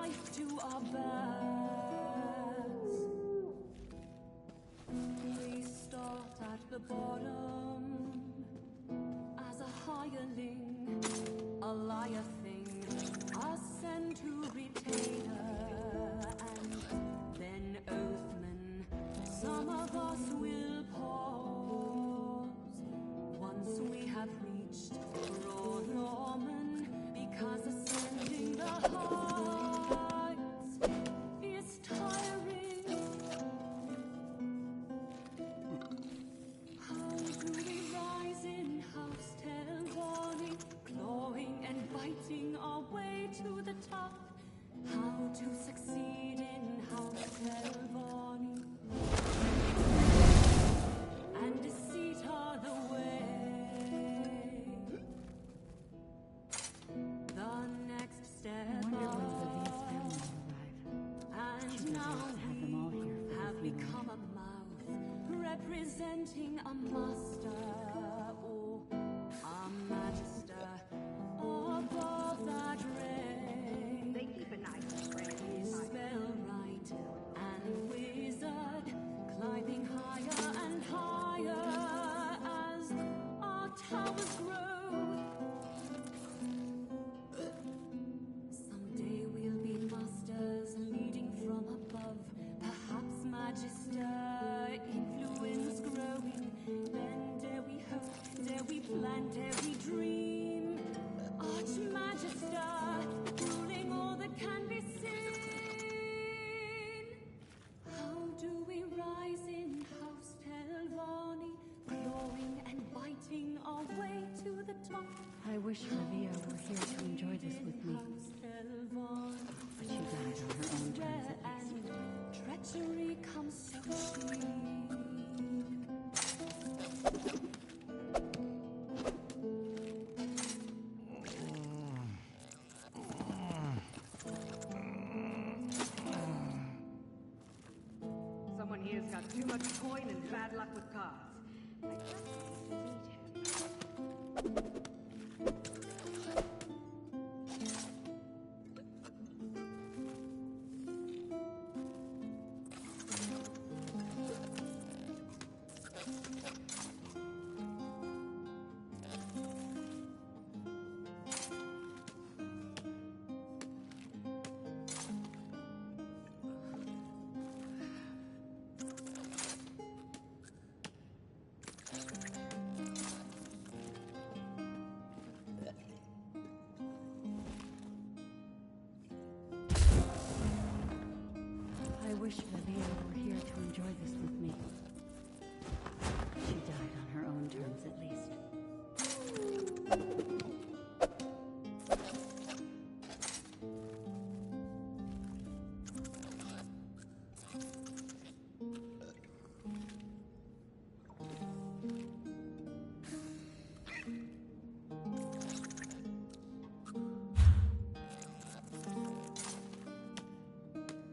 life to our backs. We start at the bottom as a hireling, a liar thing, ascend to retainer, and then oathman. Some of us will pause once we have reached raw Norman, because ascending the heights is tiring. How do we rise in House Telvanni, clawing and biting our way to the top? How to succeed in House Telvanni, and deceit are the way. The next step up, and now we have become a mouth representing a master or a magister above that rank. They keep a nice friend. Spellwright and wizard, climbing higher and higher as our towers grow. Someday we'll be masters, leading from above, perhaps magister, influence growing. Then dare we hope, dare we plan, dare we dream, Archmagister, ruling all that can be seen. How do we rise in House Telvanni, clawing and biting our way to the top? I wish Ravia were here to enjoy this with me, House Telvanni, but she died on her own terms at least. treachery comes so cheap. Someone here's got too much coin and bad luck with cards. I just need to meet him. I wish Ravia were here to enjoy this with me. She died on her own terms at least.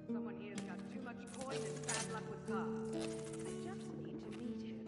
Someone here's got too much coin and bad luck with cards. I just need to meet him.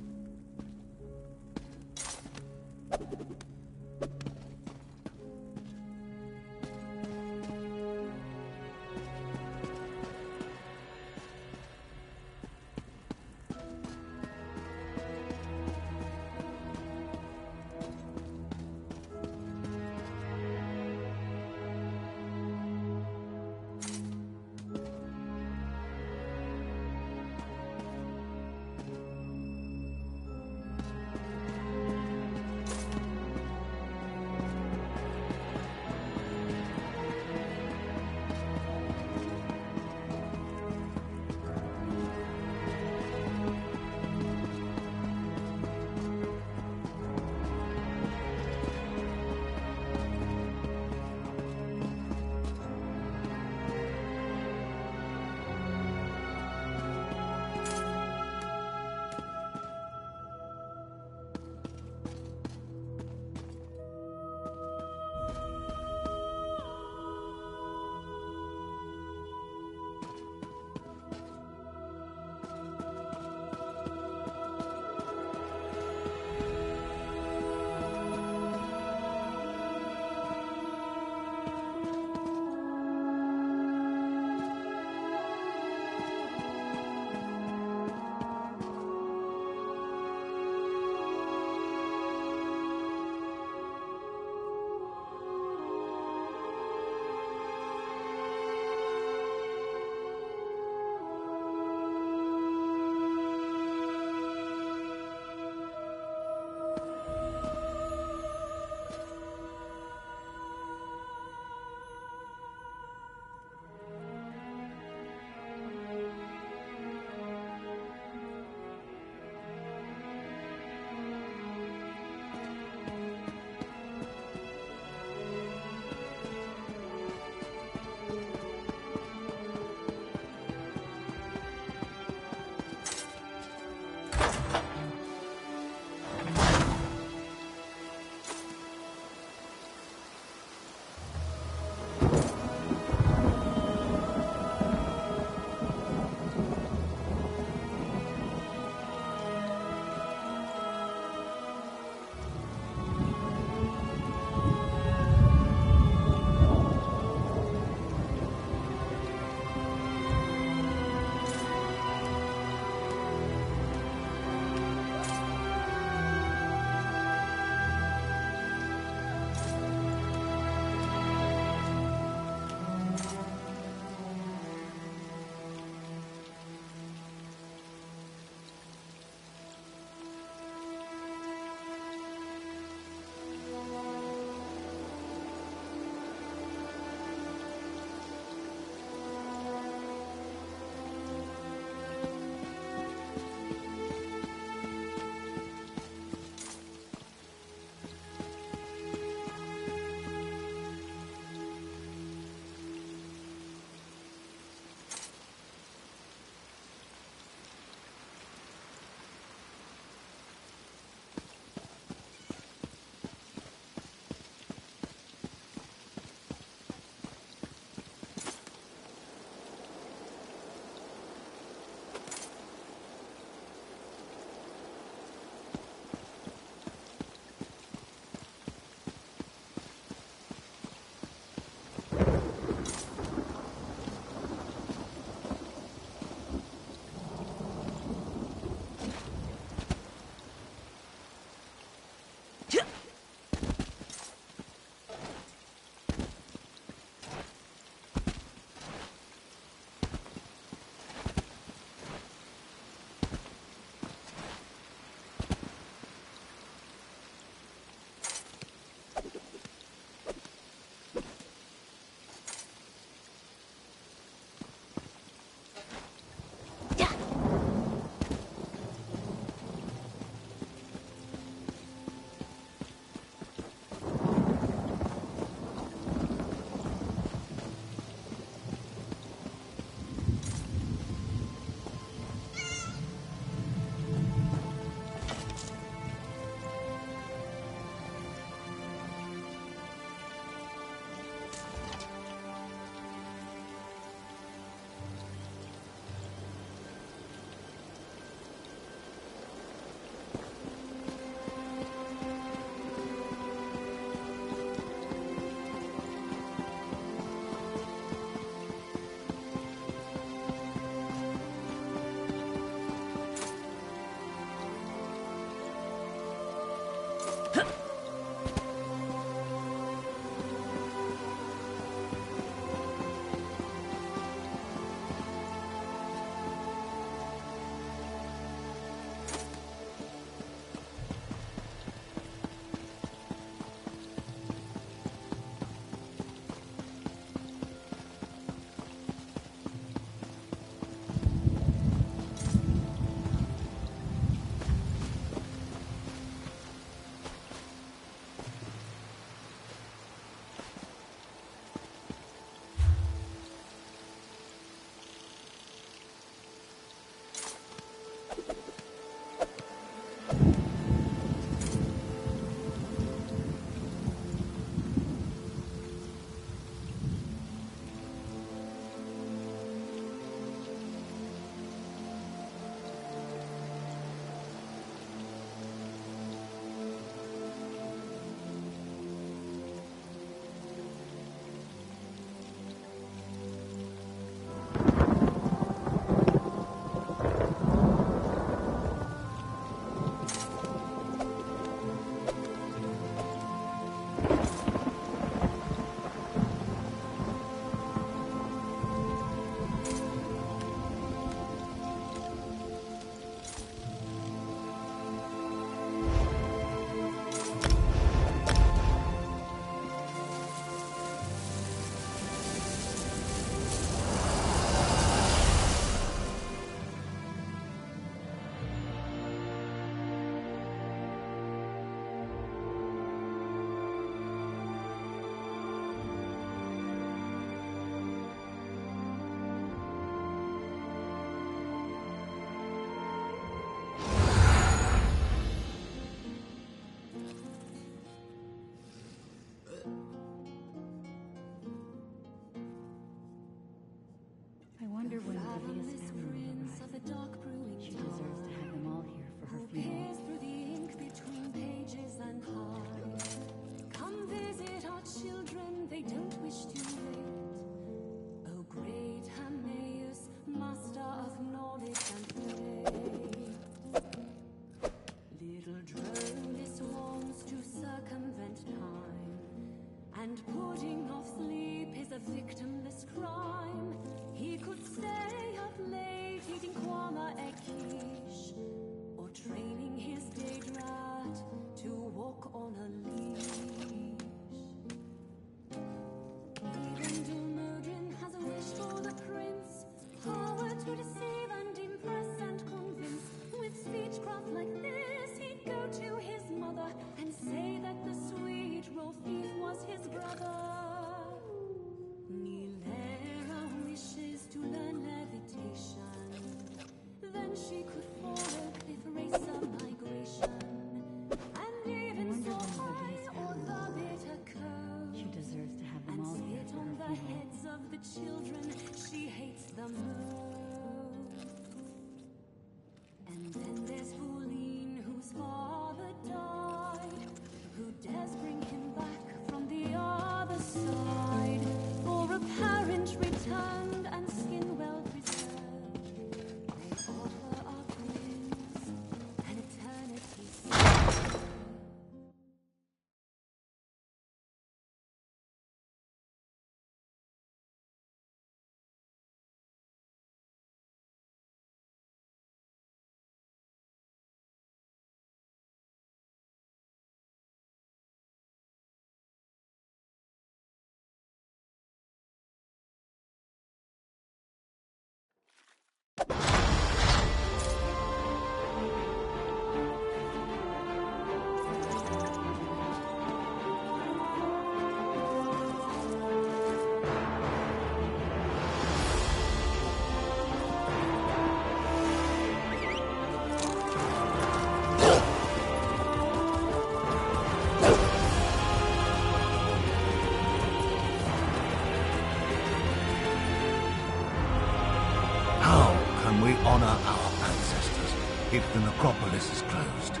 if the necropolis is closed.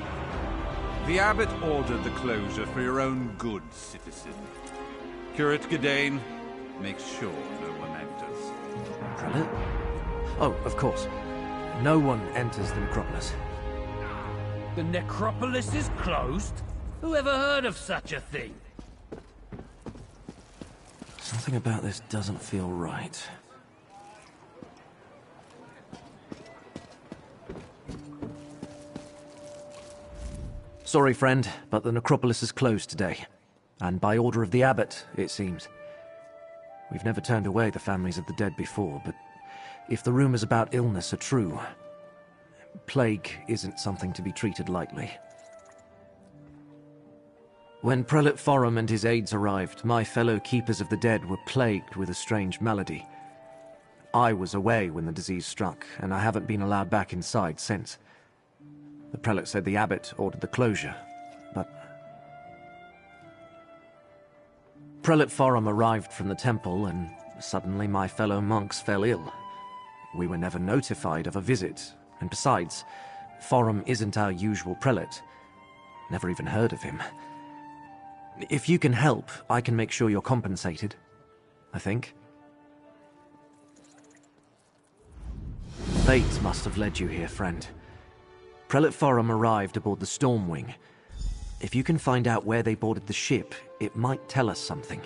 The abbot ordered the closure for your own good, citizen. Curate Gedane, make sure no one enters. Prelate? Oh, of course. No one enters the necropolis. The necropolis is closed? Who ever heard of such a thing? Something about this doesn't feel right. Sorry, friend, but the necropolis is closed today. And by order of the abbot, it seems. We've never turned away the families of the dead before, but if the rumors about illness are true, plague isn't something to be treated lightly. When Prelate Forum and his aides arrived, my fellow Keepers of the Dead were plagued with a strange malady. I was away when the disease struck, and I haven't been allowed back inside since. The prelate said the abbot ordered the closure, but... Prelate Forum arrived from the temple, and suddenly my fellow monks fell ill. We were never notified of a visit, and besides, Forum isn't our usual prelate. Never even heard of him. If you can help, I can make sure you're compensated, I think. Fate must have led you here, friend. Prelate Forum arrived aboard the Stormwing. If you can find out where they boarded the ship, it might tell us something.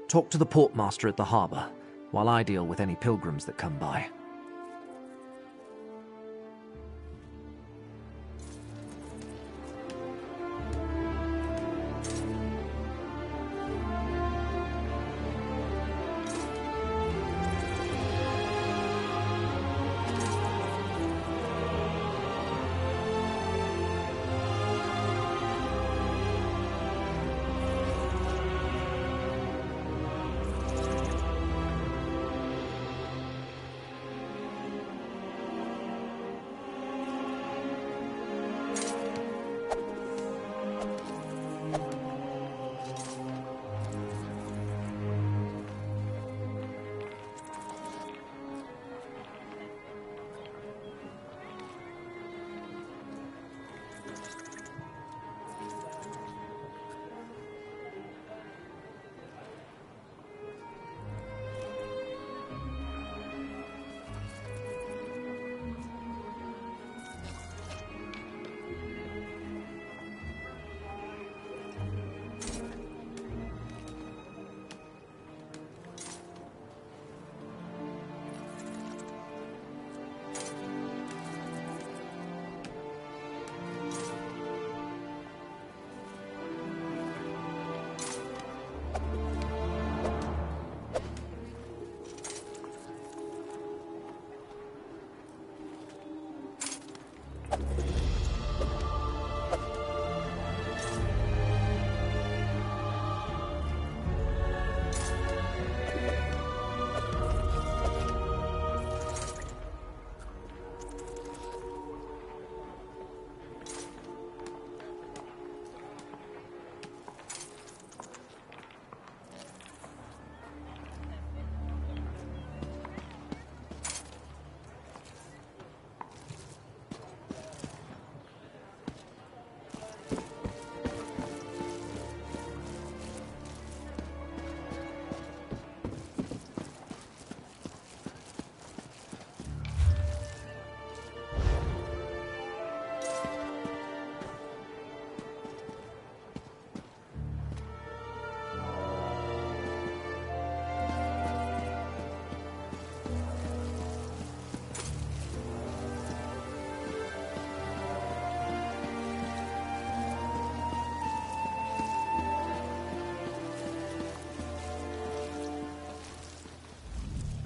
Talk to the portmaster at the harbor, while I deal with any pilgrims that come by.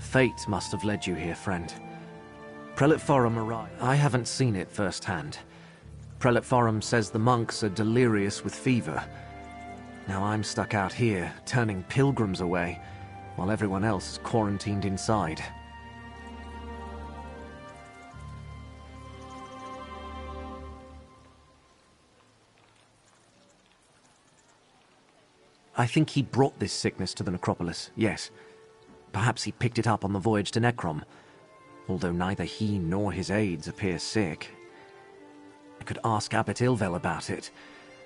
Fate must have led you here, friend. Prelate Forum arrived. I haven't seen it firsthand. Prelate Forum says the monks are delirious with fever. Now I'm stuck out here, turning pilgrims away, while everyone else is quarantined inside. I think he brought this sickness to the necropolis, yes. Perhaps he picked it up on the voyage to Necrom, although neither he nor his aides appear sick. I could ask Abbot Ilvel about it,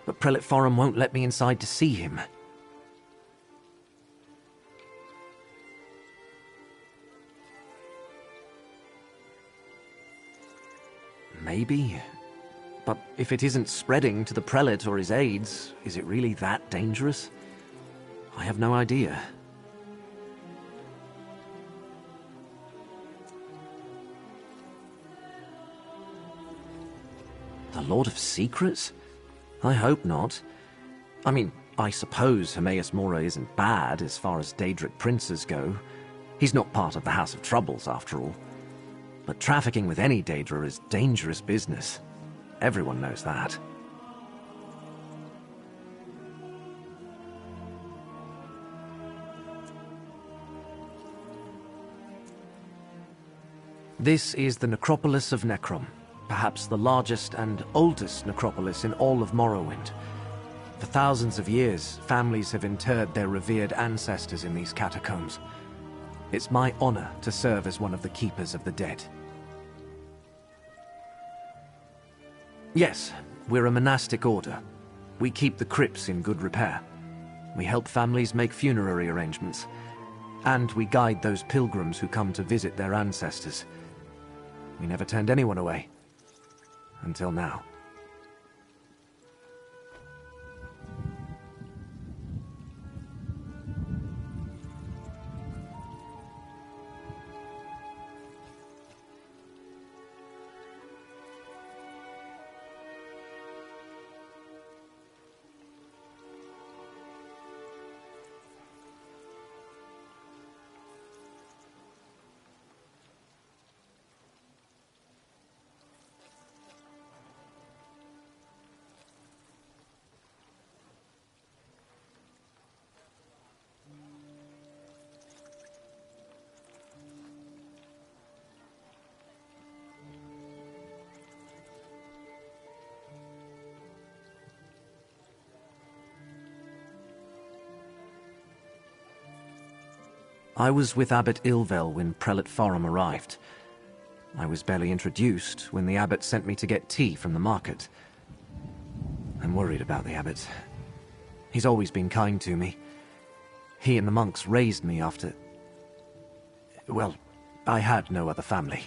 but Prelate Forum won't let me inside to see him. Maybe But if it isn't spreading to the prelate or his aides, is it really that dangerous? I have no idea. The Lord of Secrets? I hope not. I mean, I suppose Hermaus Mora isn't bad as far as Daedric princes go. He's not part of the House of Troubles, after all. But trafficking with any Daedra is dangerous business. Everyone knows that. This is the necropolis of Necrom, perhaps the largest and oldest necropolis in all of Morrowind. For thousands of years, families have interred their revered ancestors in these catacombs. It's my honor to serve as one of the keepers of the dead. Yes, we're a monastic order. We keep the crypts in good repair. We help families make funerary arrangements. And we guide those pilgrims who come to visit their ancestors. We never turned anyone away. Until now. I was with Abbot Ilvel when Prelate Forum arrived. I was barely introduced when the abbot sent me to get tea from the market. I'm worried about the abbot. He's always been kind to me. He and the monks raised me after... well, I had no other family.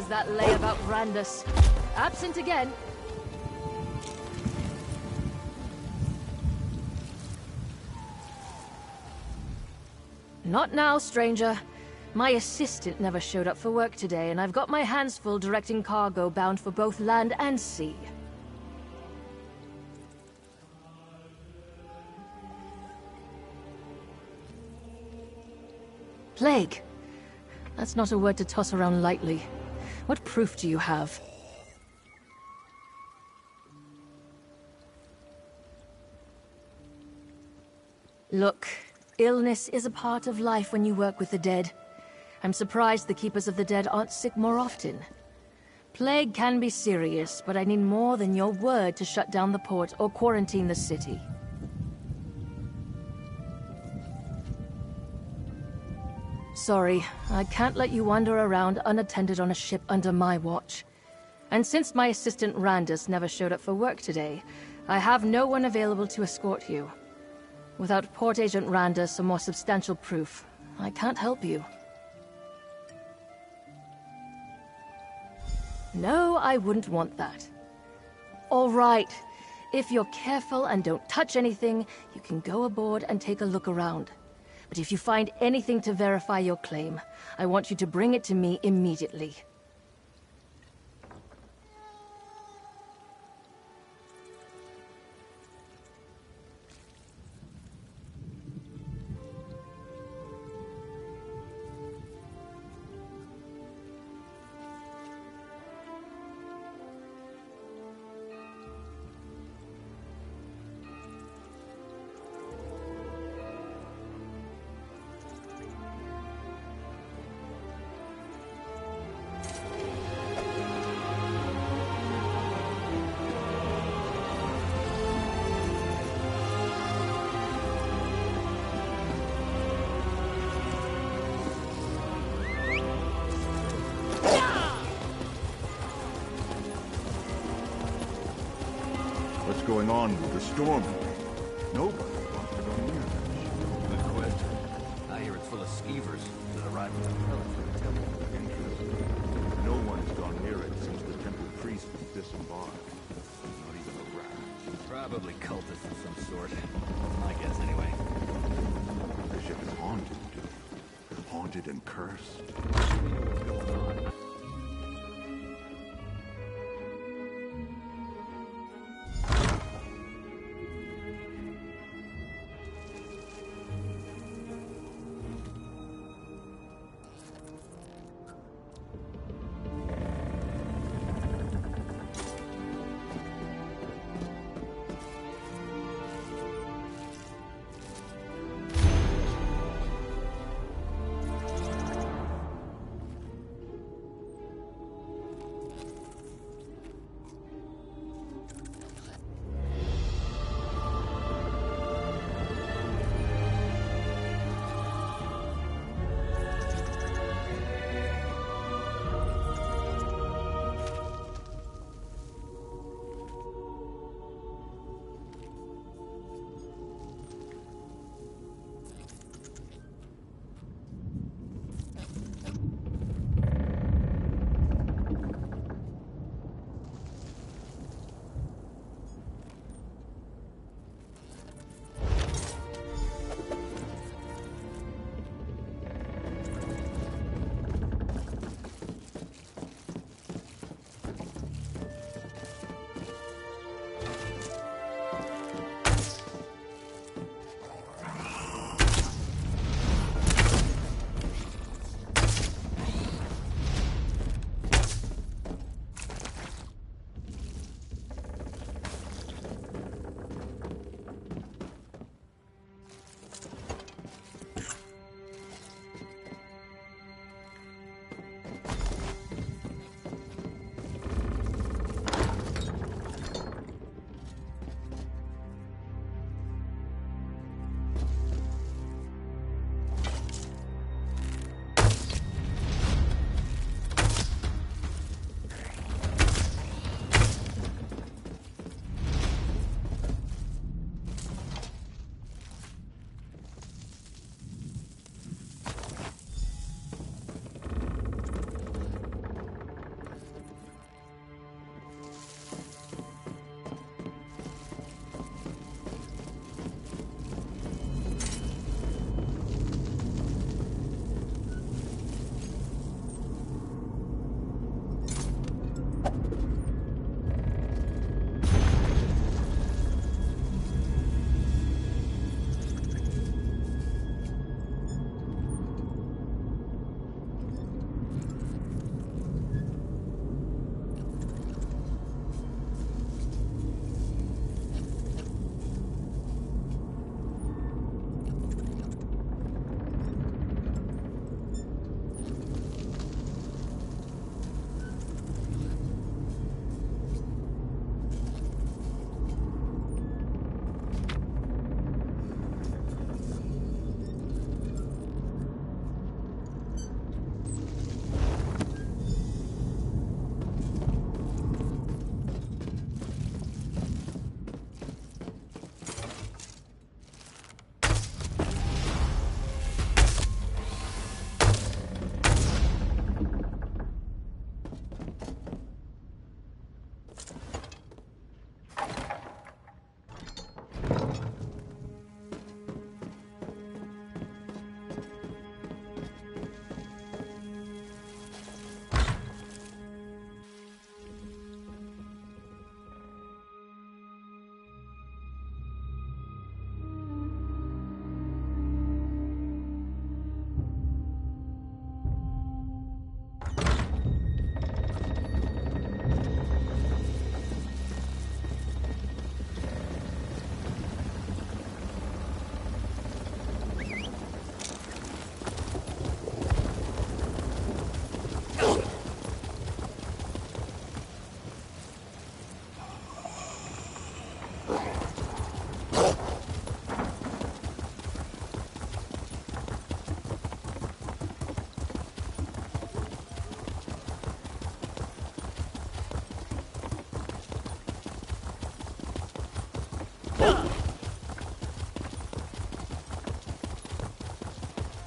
That lay about Randus. Absent again. Not now, stranger. My assistant never showed up for work today, and I've got my hands full directing cargo bound for both land and sea. Plague. That's not a word to toss around lightly. What proof do you have? Look, illness is a part of life when you work with the dead. I'm surprised the Keepers of the Dead aren't sick more often. Plague can be serious, but I need more than your word to shut down the port or quarantine the city. Sorry, I can't let you wander around unattended on a ship under my watch. And since my assistant Randus never showed up for work today, I have no one available to escort you. Without Port Agent Randus or more substantial proof, I can't help you. No, I wouldn't want that. All right. If you're careful and don't touch anything, you can go aboard and take a look around. But if you find anything to verify your claim, I want you to bring it to me immediately. going on with the storm. Nobody wants to go near that. Good question. I hear it's full of skeevers that arrived with a relic from the temple. Interesting. No one's gone near it since the temple priest was disembarked. Not even a rat. Probably cultists of some sort. That's my guess, anyway. The ship is haunted, dude. Haunted and cursed. What's going on?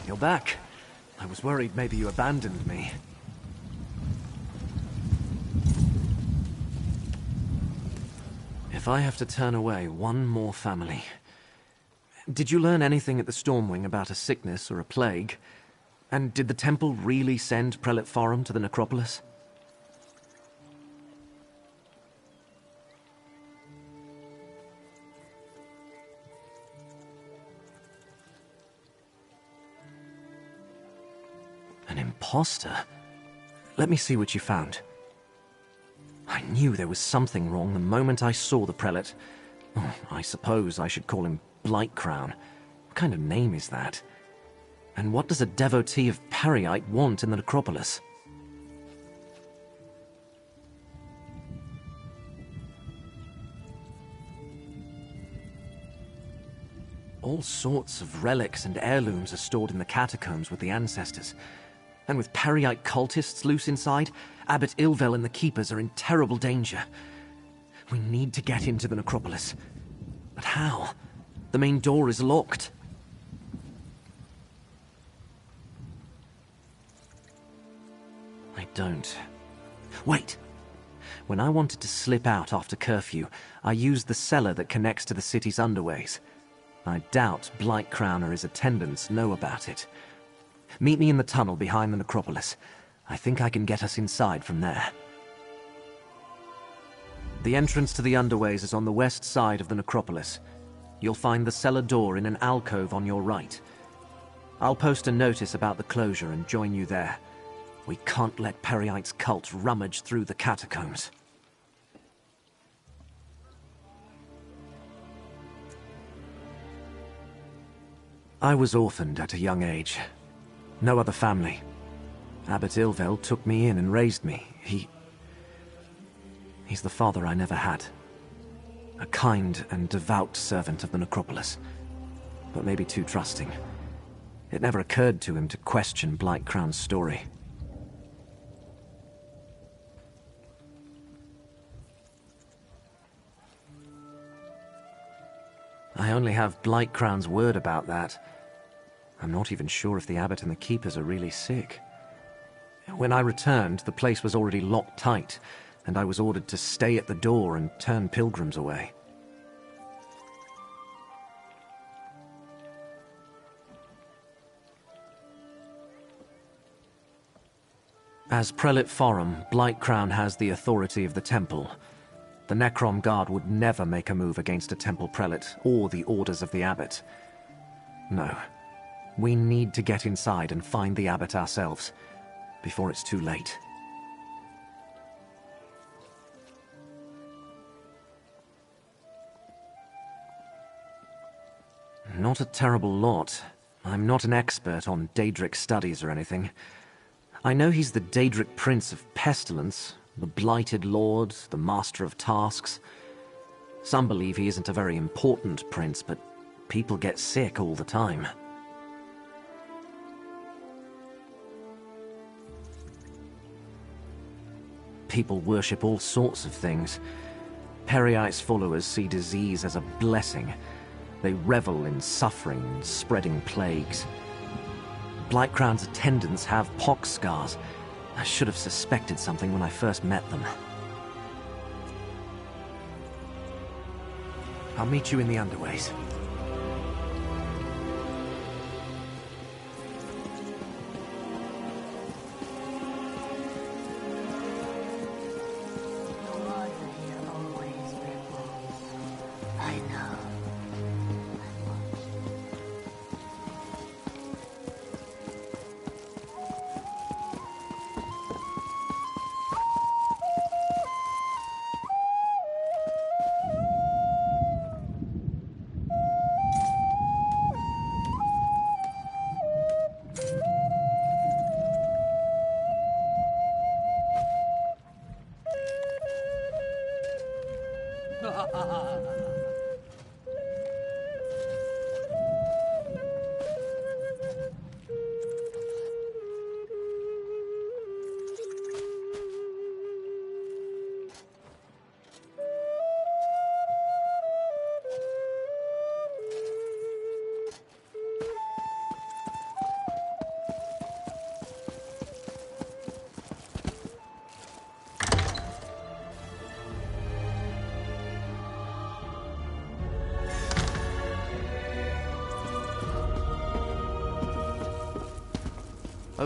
You're back. I was worried maybe you abandoned me. If I have to turn away one more family... Did you learn anything at the Stormwing about a sickness or a plague? And did the temple really send Prelate Forum to the necropolis? An imposter? Let me see what you found. I knew there was something wrong the moment I saw the prelate. Oh, I suppose I should call him Blightcrown. What kind of name is that? And what does a devotee of Periite want in the necropolis? All sorts of relics and heirlooms are stored in the catacombs with the ancestors. And with Periite cultists loose inside, Abbot Ilvel and the Keepers are in terrible danger. We need to get into the necropolis. But how? The main door is locked. I don't. Wait! When I wanted to slip out after curfew, I used the cellar that connects to the city's underways. I doubt Blightcrown or his attendants know about it. Meet me in the tunnel behind the necropolis. I think I can get us inside from there. The entrance to the underways is on the west side of the necropolis. You'll find the cellar door in an alcove on your right. I'll post a notice about the closure and join you there. We can't let Periite's cult rummage through the catacombs. I was orphaned at a young age. No other family. Abbot Ilvel took me in and raised me. He's the father I never had. A kind and devout servant of the necropolis, but maybe too trusting. It never occurred to him to question Blightcrown's story. I only have Blightcrown's word about that. I'm not even sure if the Abbot and the Keepers are really sick. When I returned, the place was already locked tight, and I was ordered to stay at the door and turn pilgrims away. As Prelate Forum, Blightcrown has the authority of the temple. The Necrom Guard would never make a move against a temple prelate or the orders of the Abbot. No. We need to get inside and find the Abbot ourselves, before it's too late. Not a terrible lot. I'm not an expert on Daedric studies or anything. I know he's the Daedric Prince of Pestilence, the Blighted Lord, the Master of Tasks. Some believe he isn't a very important prince, but people get sick all the time. People worship all sorts of things. Periite's followers see disease as a blessing. They revel in suffering and spreading plagues. Blightcrown's attendants have pox scars. I should have suspected something when I first met them. I'll meet you in the underways.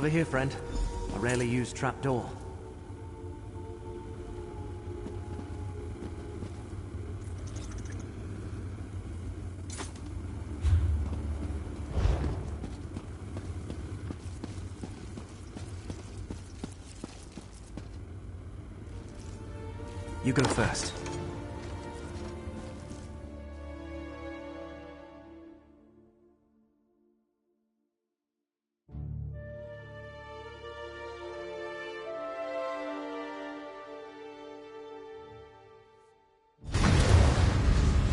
over here, friend. A rarely used trapdoor. You go first.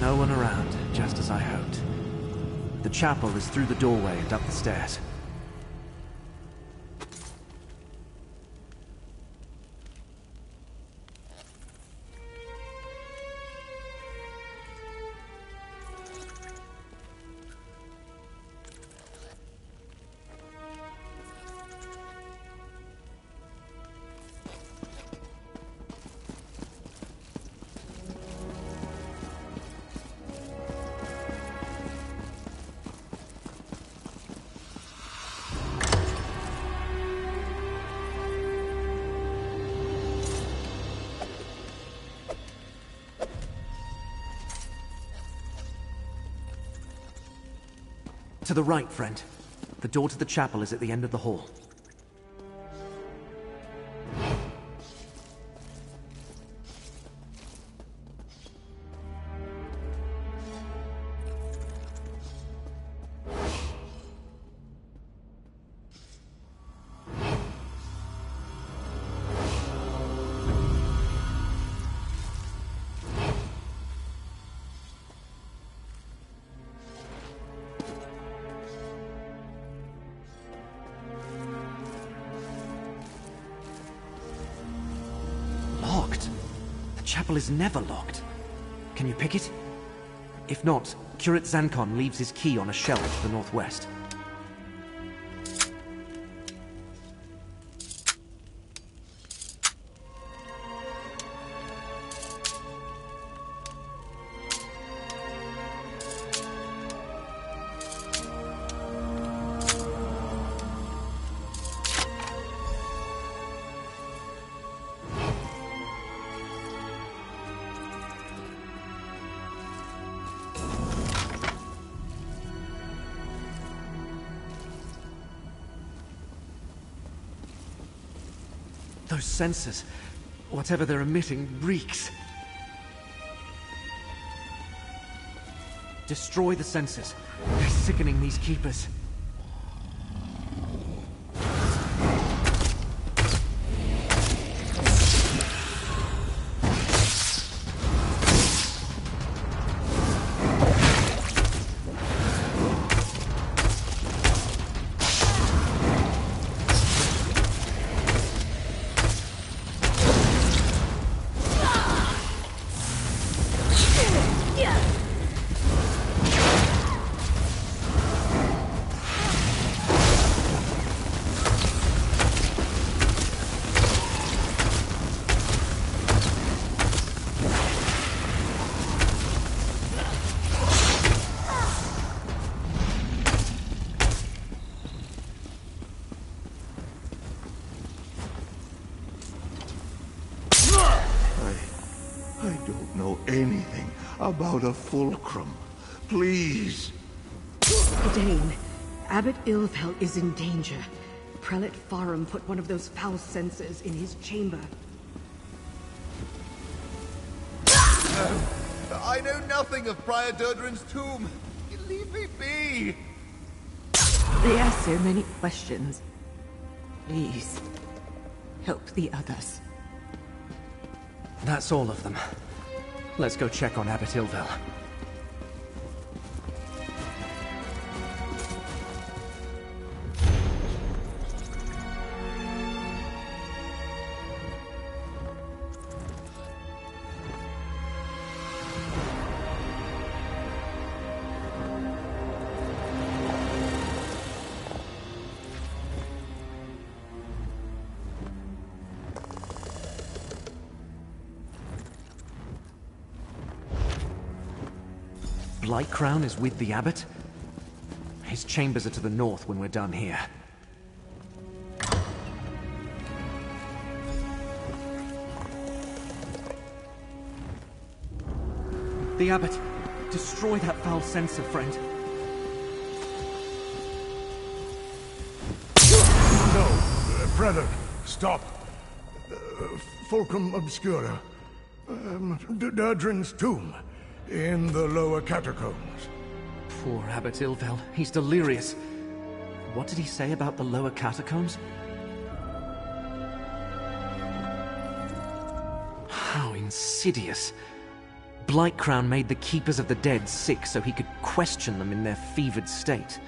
No one around, just as I hoped. The chapel is through the doorway and up the stairs. To the right, friend. The door to the chapel is at the end of the hall. The chapel is never locked. Can you pick it? If not, Curate Zancon leaves his key on a shelf to the northwest. Those sensors, whatever they're emitting, reeks. Destroy the sensors. They're sickening these keepers. I don't know anything about a fulcrum. Please. Gedane, Abbot Ilvel is in danger. Prelate Farum put one of those foul sensors in his chamber. I know nothing of Prior Durdren's tomb. Leave me be. There are so many questions. Please, help the others. That's all of them. Let's go check on Abbot Ilvel. Blightcrown is with the Abbot? His chambers are to the north when we're done here. The Abbot! Destroy that foul censer, friend. No, Prelate, stop. Fulcrum Obscura. Durdrin's tomb. In the lower catacombs. Poor Abbot Ilvel. He's delirious. What did he say about the lower catacombs? How insidious. Blightcrown made the Keepers of the Dead sick so he could question them in their fevered state.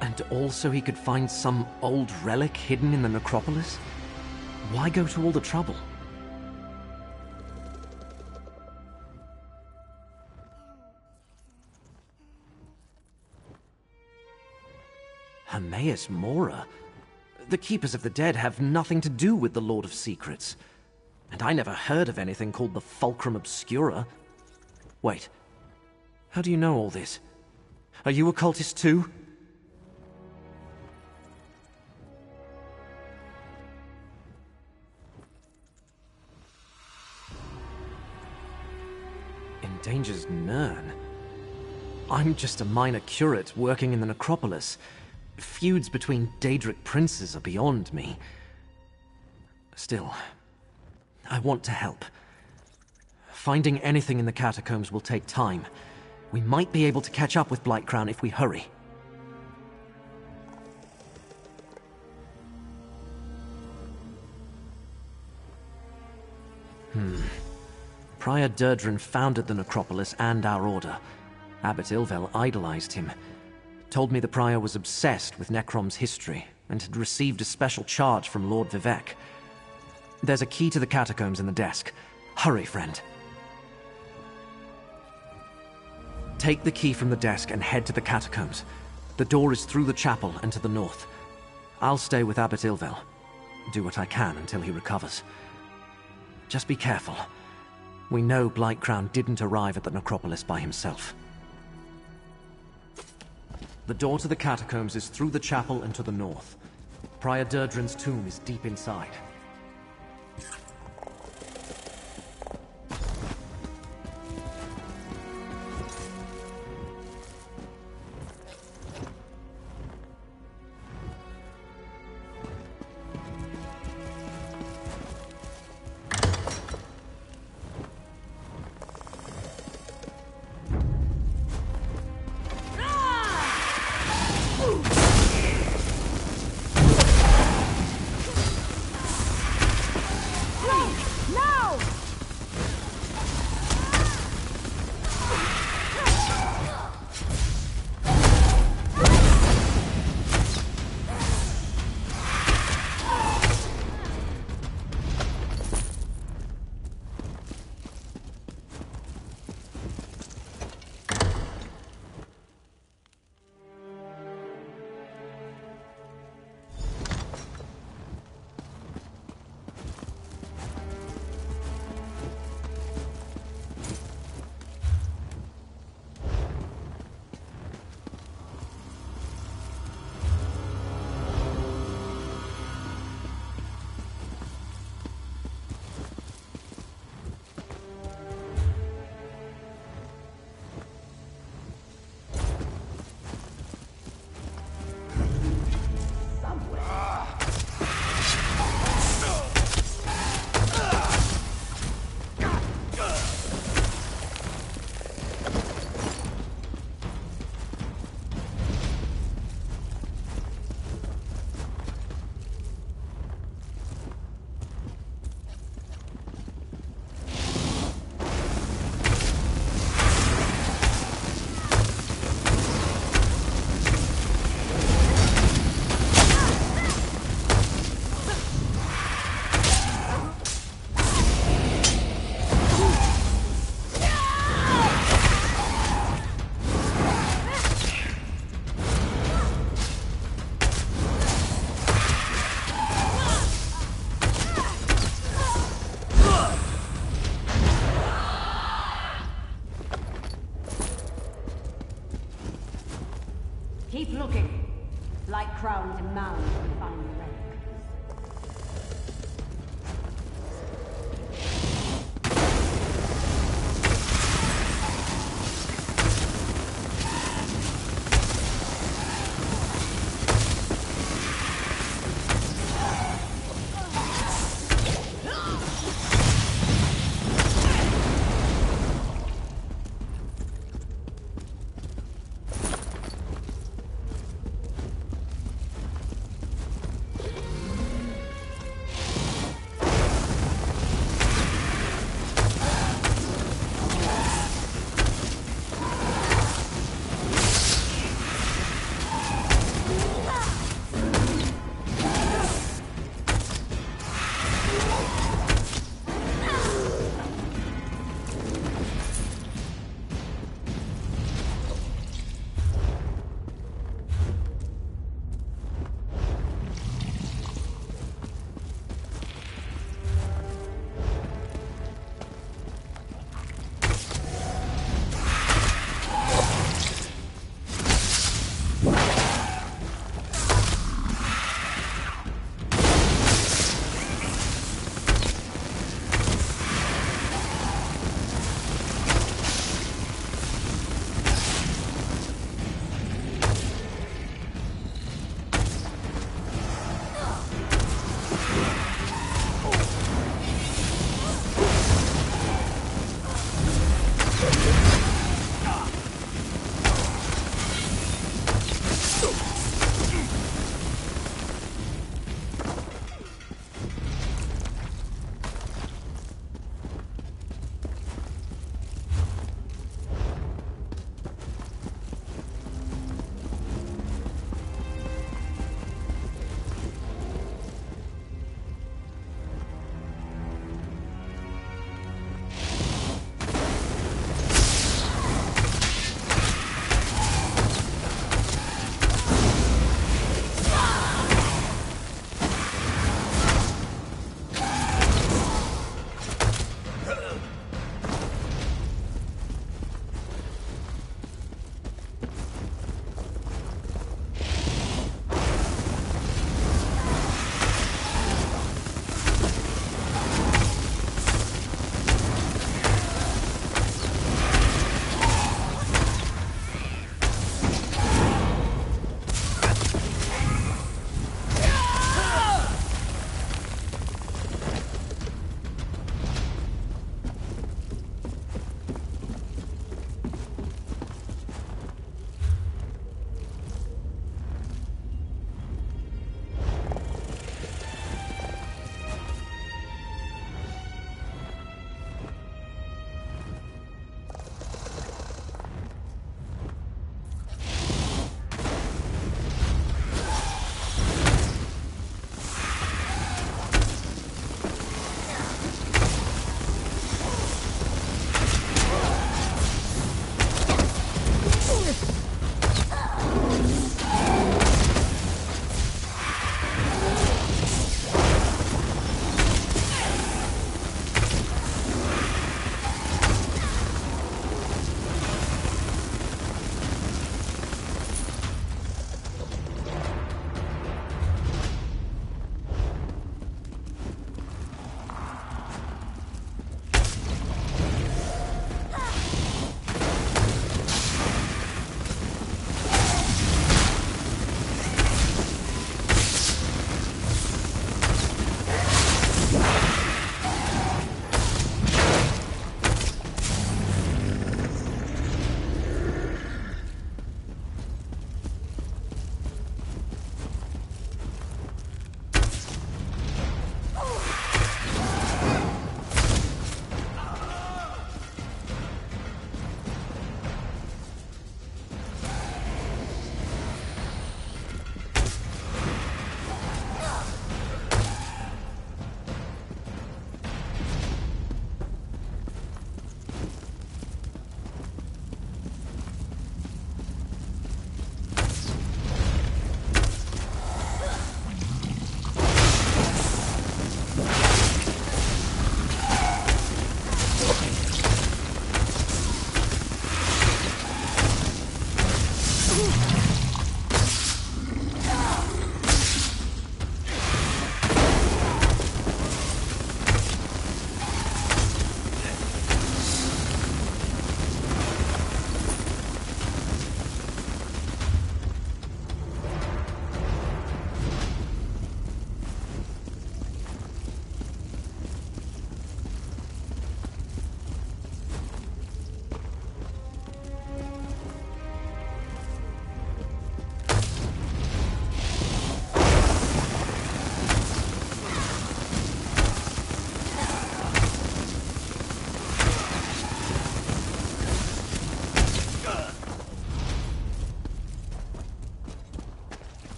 And also he could find some old relic hidden in the necropolis? Why go to all the trouble? Hermaus Mora? The Keepers of the Dead have nothing to do with the Lord of Secrets. And I never heard of anything called the Fulcrum Obscura. Wait. How do you know all this? Are you a cultist too? Endangers Nirn? I'm just a minor curate working in the necropolis. Feuds between Daedric princes are beyond me. Still, I want to help. Finding anything in the catacombs will take time. We might be able to catch up with Blightcrown if we hurry. Prior Durdrin founded the necropolis and our order. Abbot Ilvel idolized him. Told me the prior was obsessed with Necrom's history and had received a special charge from Lord Vivec. There's a key to the catacombs in the desk. Hurry, friend. Take the key from the desk and head to the catacombs. The door is through the chapel and to the north. I'll stay with Abbot Ilvel. Do what I can until he recovers. Just be careful. We know Blightcrown didn't arrive at the necropolis by himself. The door to the catacombs is through the chapel and to the north. Prior Durdrin's tomb is deep inside. Keep looking. Blightcrown demands we find the relic.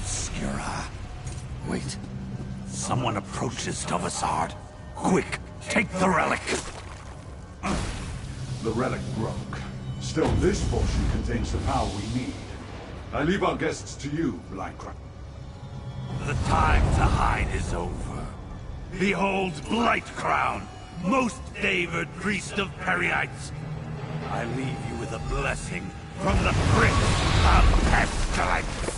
Obscura. Wait. Someone approaches Tovasard. Quick, take the relic! The relic broke. Still, this portion contains the power we need. I leave our guests to you, Blackcroft. The time to hide is over. Behold Blightcrown, most favored priest of Periites. I leave you with a blessing from the Crypt of Pestilence.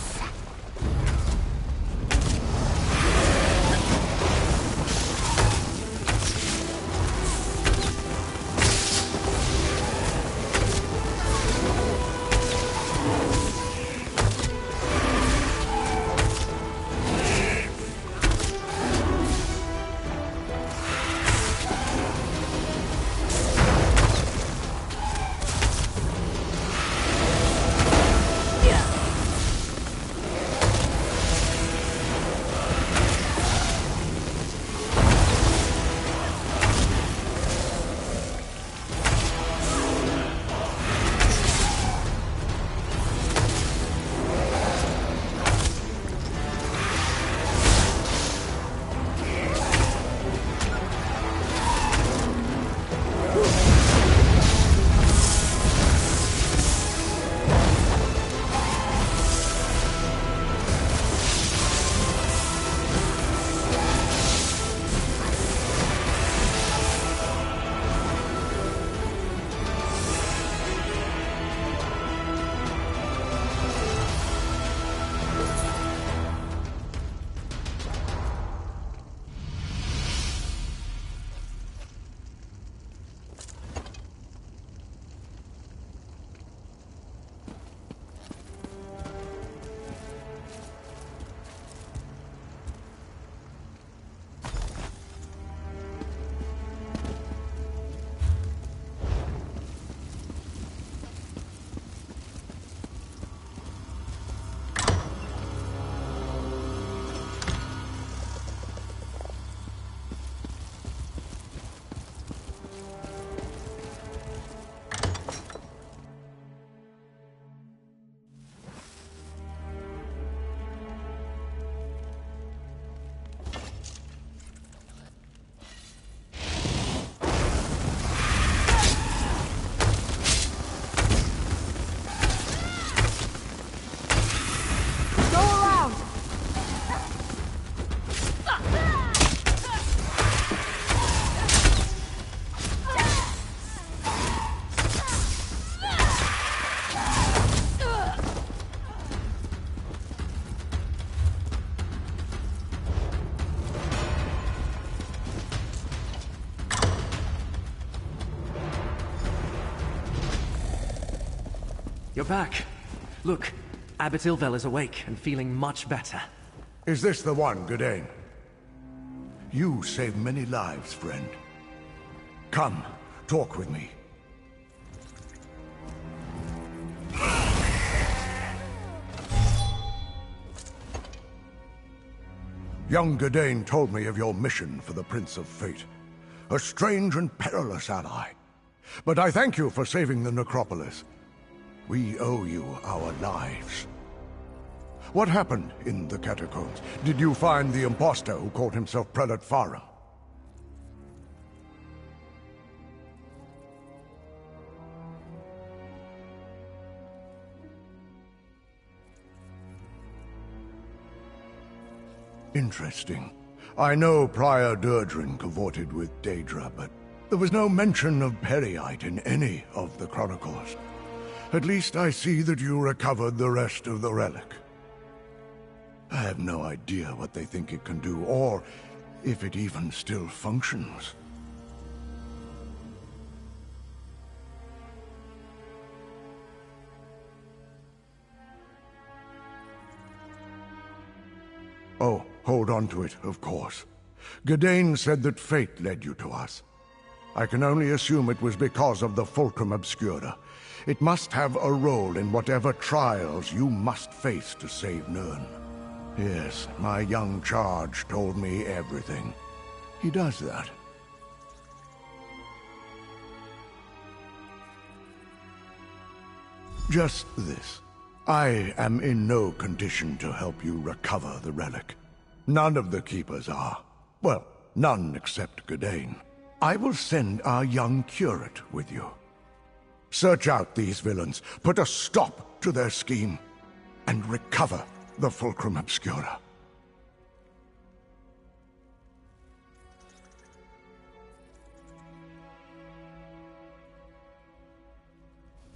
You're back. Look, Abbot Ilvel is awake and feeling much better. Is this the one, Gadain? You saved many lives, friend. Come, talk with me. Young Gadain told me of your mission for the Prince of Fate. A strange and perilous ally. But I thank you for saving the necropolis. We owe you our lives. What happened in the catacombs? Did you find the impostor who called himself Prelate Farum? Interesting. I know Prior Durdrin cavorted with Daedra, but there was no mention of Periite in any of the chronicles. At least I see that you recovered the rest of the relic. I have no idea what they think it can do, or if it even still functions. Oh, hold on to it, of course. Gadain said that fate led you to us. I can only assume it was because of the Fulcrum Obscura. It must have a role in whatever trials you must face to save Nirn. Yes, my young charge told me everything. He does that. Just this. I am in no condition to help you recover the relic. None of the Keepers are. Well, none except Gadain. I will send our young curate with you. Search out these villains, put a stop to their scheme, and recover the Fulcrum Obscura.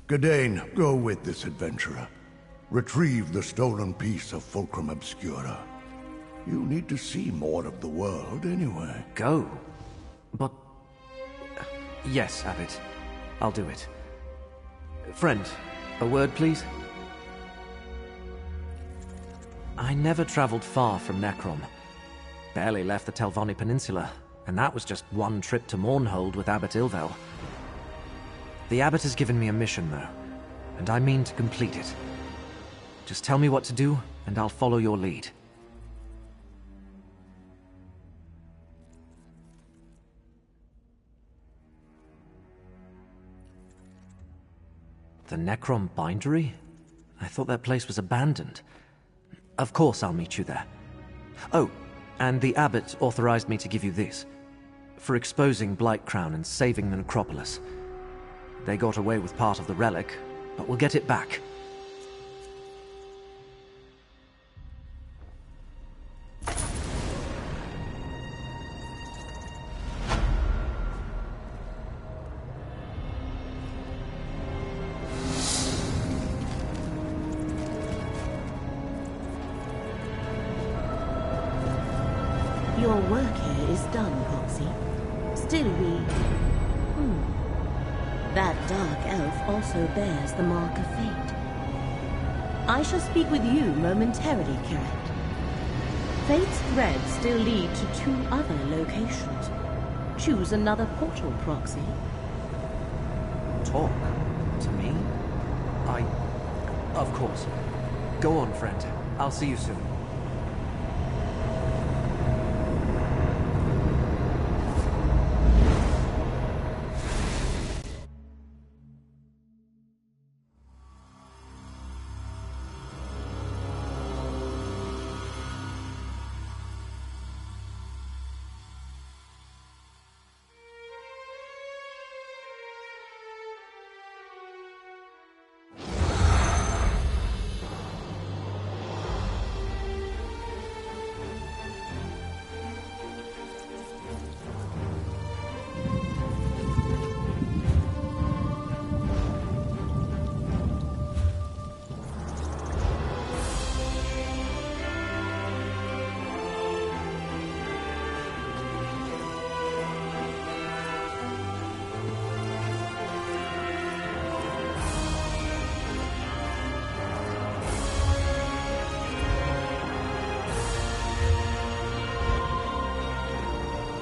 Gadain, go with this adventurer. Retrieve the stolen piece of Fulcrum Obscura. You need to see more of the world anyway. Go? But... Yes, Abbot. I'll do it. Friend, a word, please? I never traveled far from Necrom. Barely left the Telvanni Peninsula, and that was just one trip to Mournhold with Abbot Ilvel. The Abbot has given me a mission, though, and I mean to complete it. Just tell me what to do, and I'll follow your lead. The Necrom Bindery? I thought that place was abandoned. Of course I'll meet you there. Oh, and the Abbot authorized me to give you this. For exposing Blightcrown and saving the necropolis. They got away with part of the relic, but we'll get it back. Your work here is done, Proxy. Still we... That dark elf also bears the mark of fate. I shall speak with you momentarily, Crypt. Fate's threads still lead to 2 other locations. Choose another portal, Proxy. Talk? To me? Of course. Go on, friend. I'll see you soon.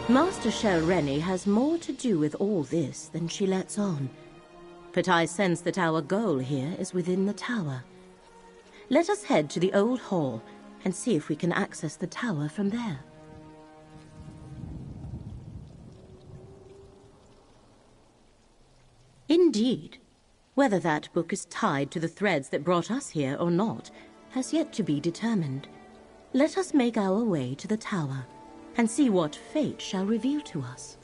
Master Shell Rennie has more to do with all this than she lets on. But I sense that our goal here is within the tower. Let us head to the old hall and see if we can access the tower from there. Indeed. Whether that book is tied to the threads that brought us here or not has yet to be determined. Let us make our way to the tower and see what fate shall reveal to us.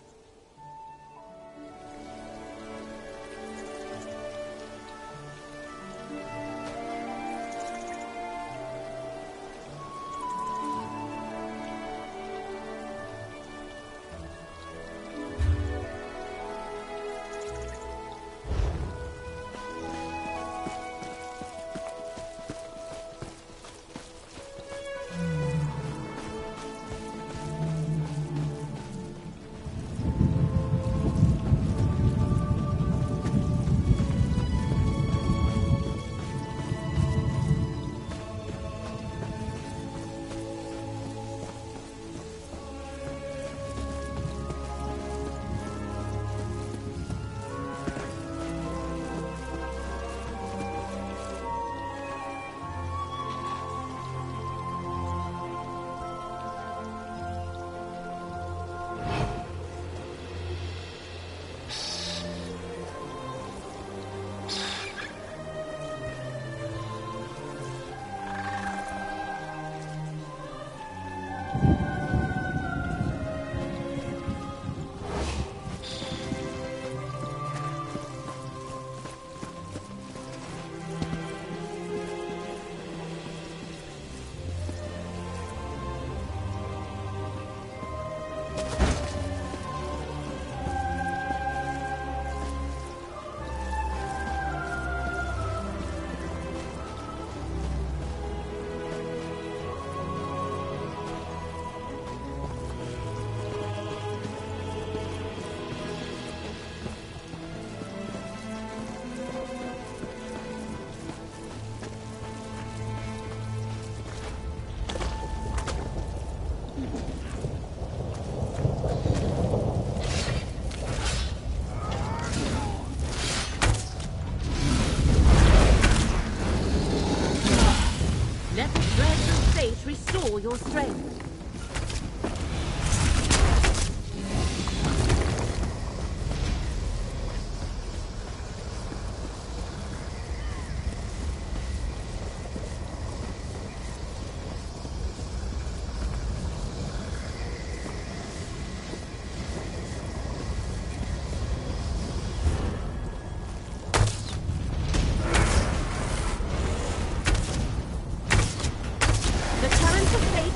all your strength.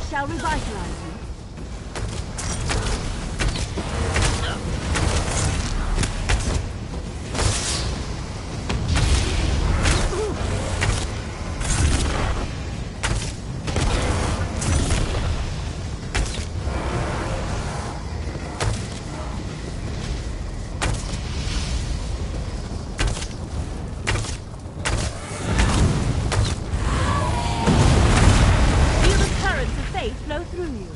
Shall revitalize you. Flow through you.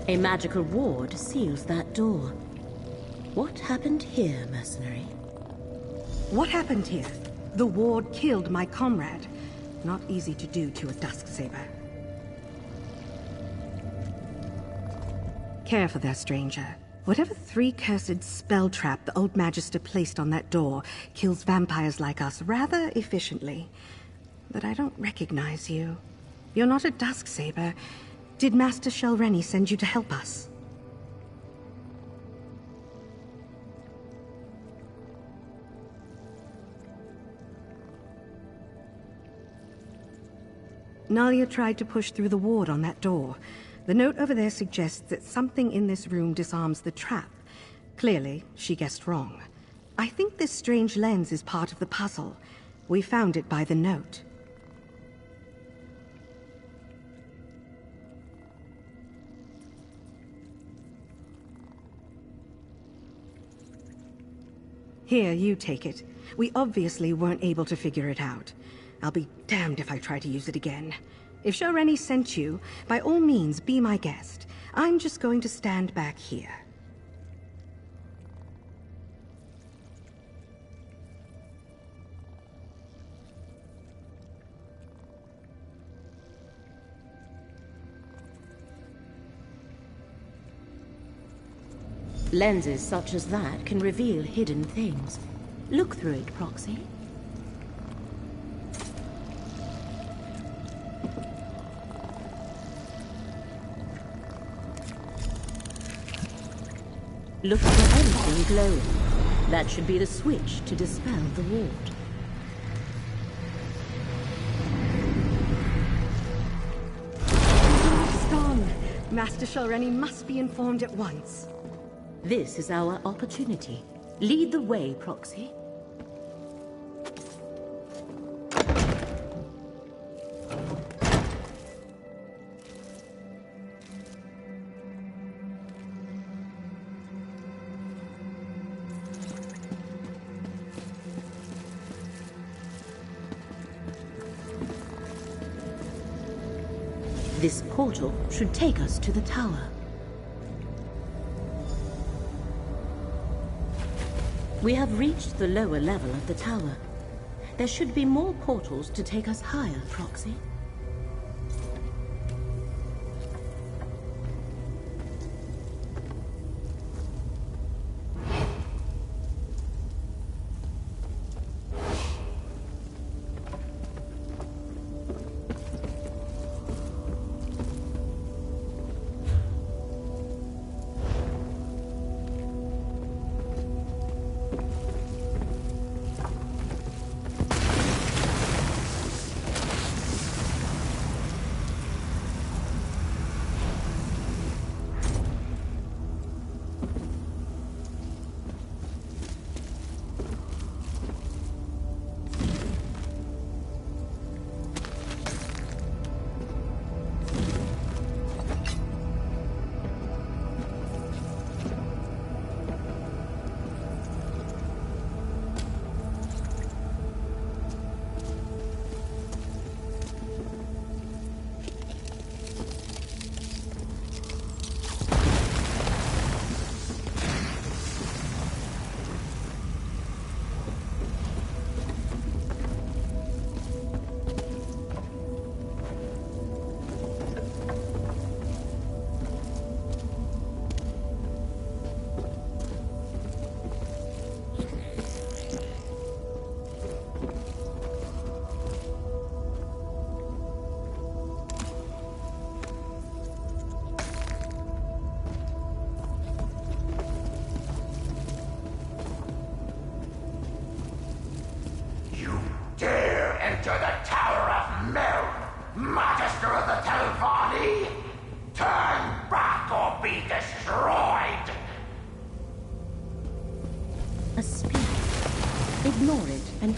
A magical ward seals that door. What happened here, mercenary? What happened here? The ward killed my comrade. Not easy to do to a Dusksaber. Careful there, stranger. Whatever three-cursed spell trap the old Magister placed on that door kills vampires like us rather efficiently. But I don't recognize you. You're not a Dusksaber. Did Master Shelreni send you to help us? Nalia tried to push through the ward on that door. The note over there suggests that something in this room disarms the trap. Clearly, she guessed wrong. I think this strange lens is part of the puzzle. We found it by the note. Here, you take it. We obviously weren't able to figure it out. I'll be damned if I try to use it again. If Shelreni sent you, by all means, be my guest. I'm just going to stand back here. Lenses such as that can reveal hidden things. Look through it, Proxy. Look for anything glowing. That should be the switch to dispel the ward. It's gone. Master Shelreni must be informed at once. This is our opportunity. Lead the way, Proxy. This portal should take us to the tower. We have reached the lower level of the tower. There should be more portals to take us higher, Proxy.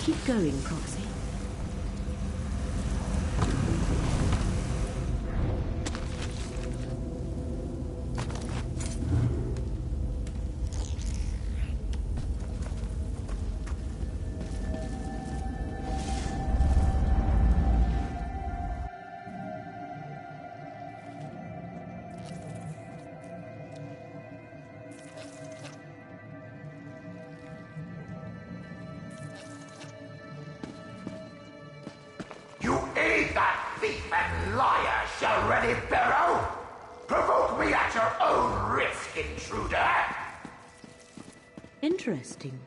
Keep going, Proxy. Interesting.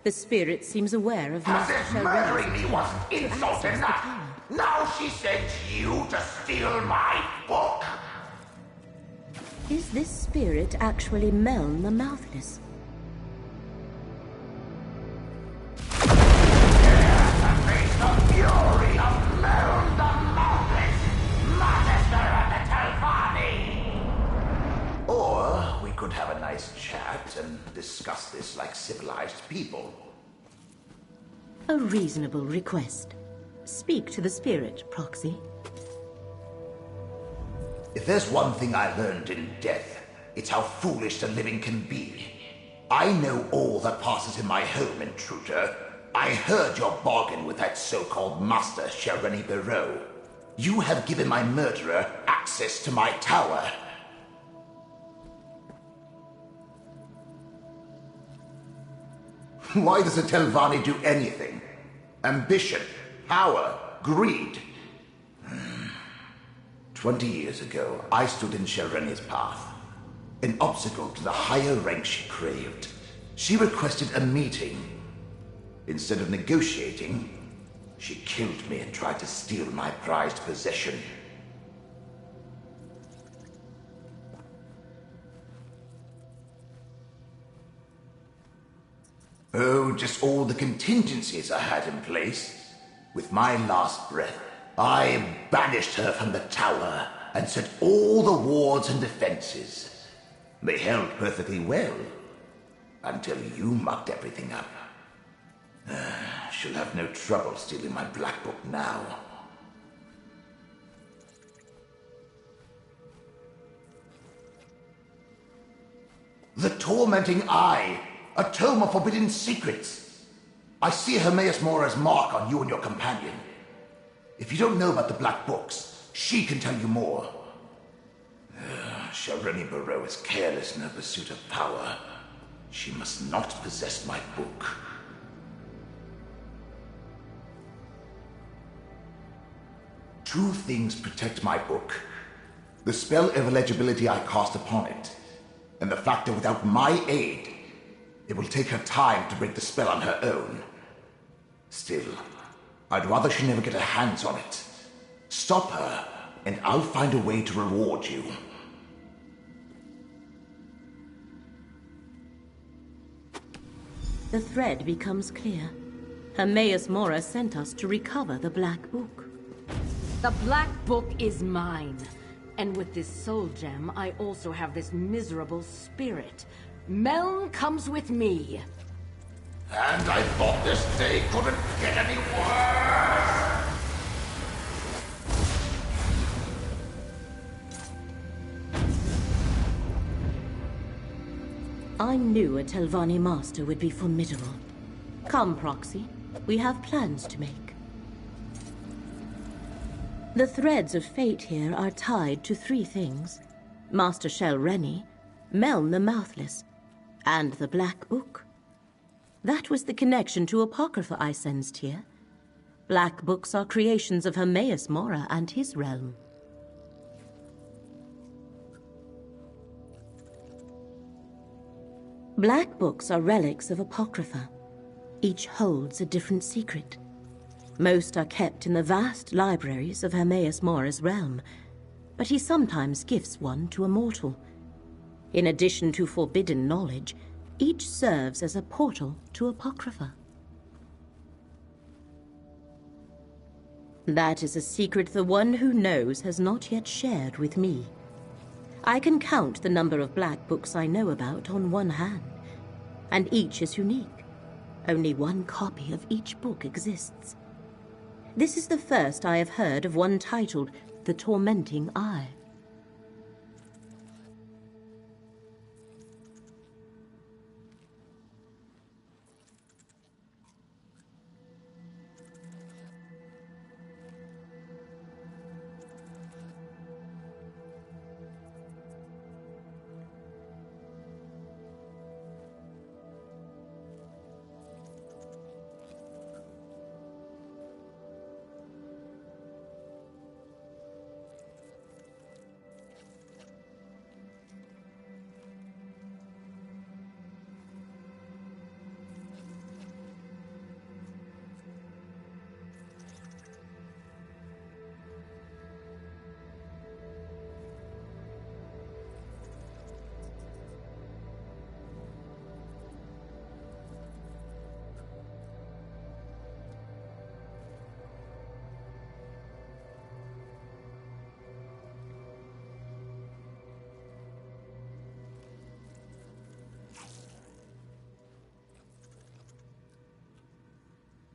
The spirit seems aware of Master Shellrunner's murdering me wasn't insult enough. Now she sends you to steal my book. Is this spirit actually Meln the Mouthless? Face the fury of Meln the Mouthless, Magister of the Telvanni. Or we could have a nice chat and discuss this like civilized people. A reasonable request. Speak to the spirit, Proxy. If there's one thing I learned in death, it's how foolish the living can be. I know all that passes in my home, intruder. I heard your bargain with that so-called Master Shareni Barrow. You have given my murderer access to my tower. Why does a Telvanni do anything? Ambition, power, greed. 20 years ago, I stood in Shareni's path. An obstacle to the higher rank she craved. She requested a meeting. Instead of negotiating, she killed me and tried to steal my prized possession. Oh, just all the contingencies I had in place. With my last breath, I banished her from the tower and set all the wards and defenses. They held perfectly well, until you mucked everything up. She'll have no trouble stealing my black book now. The Tormenting Eye, a tome of forbidden secrets. I see Hermaus Mora's mark on you and your companion. If you don't know about the black books, she can tell you more. Shareni Barrow is careless in her pursuit of power. She must not possess my book. Two things protect my book. The spell of illegibility I cast upon it, and the fact that without my aid, it will take her time to break the spell on her own. Still, I'd rather she never get her hands on it. Stop her, and I'll find a way to reward you. The thread becomes clear. Hermaus Mora sent us to recover the Black Book. The Black Book is mine. And with this soul gem, I also have this miserable spirit. Meln comes with me. And I thought this day couldn't get any worse! I knew a Telvanni master would be formidable. Come, Proxy. We have plans to make. The threads of fate here are tied to three things. Master Shelreni, Meln the Mouthless, and the Black Book. That was the connection to Apocrypha I sensed here. Black Books are creations of Hermaus Mora and his realm. Black Books are relics of Apocrypha. Each holds a different secret. Most are kept in the vast libraries of Hermaus Mora's realm, but he sometimes gifts one to a mortal. In addition to forbidden knowledge, each serves as a portal to Apocrypha. That is a secret the one who knows has not yet shared with me. I can count the number of Black Books I know about on one hand, and each is unique. Only one copy of each book exists. This is the first I have heard of one titled The Tormenting Eye.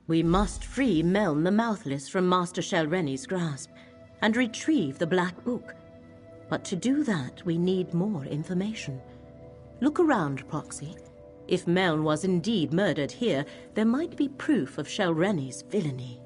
We must free Meln the Mouthless from Master Shelreni's grasp and retrieve the Black Book. But to do that, we need more information. Look around, Proxy. If Meln was indeed murdered here, there might be proof of Shelreni's villainy.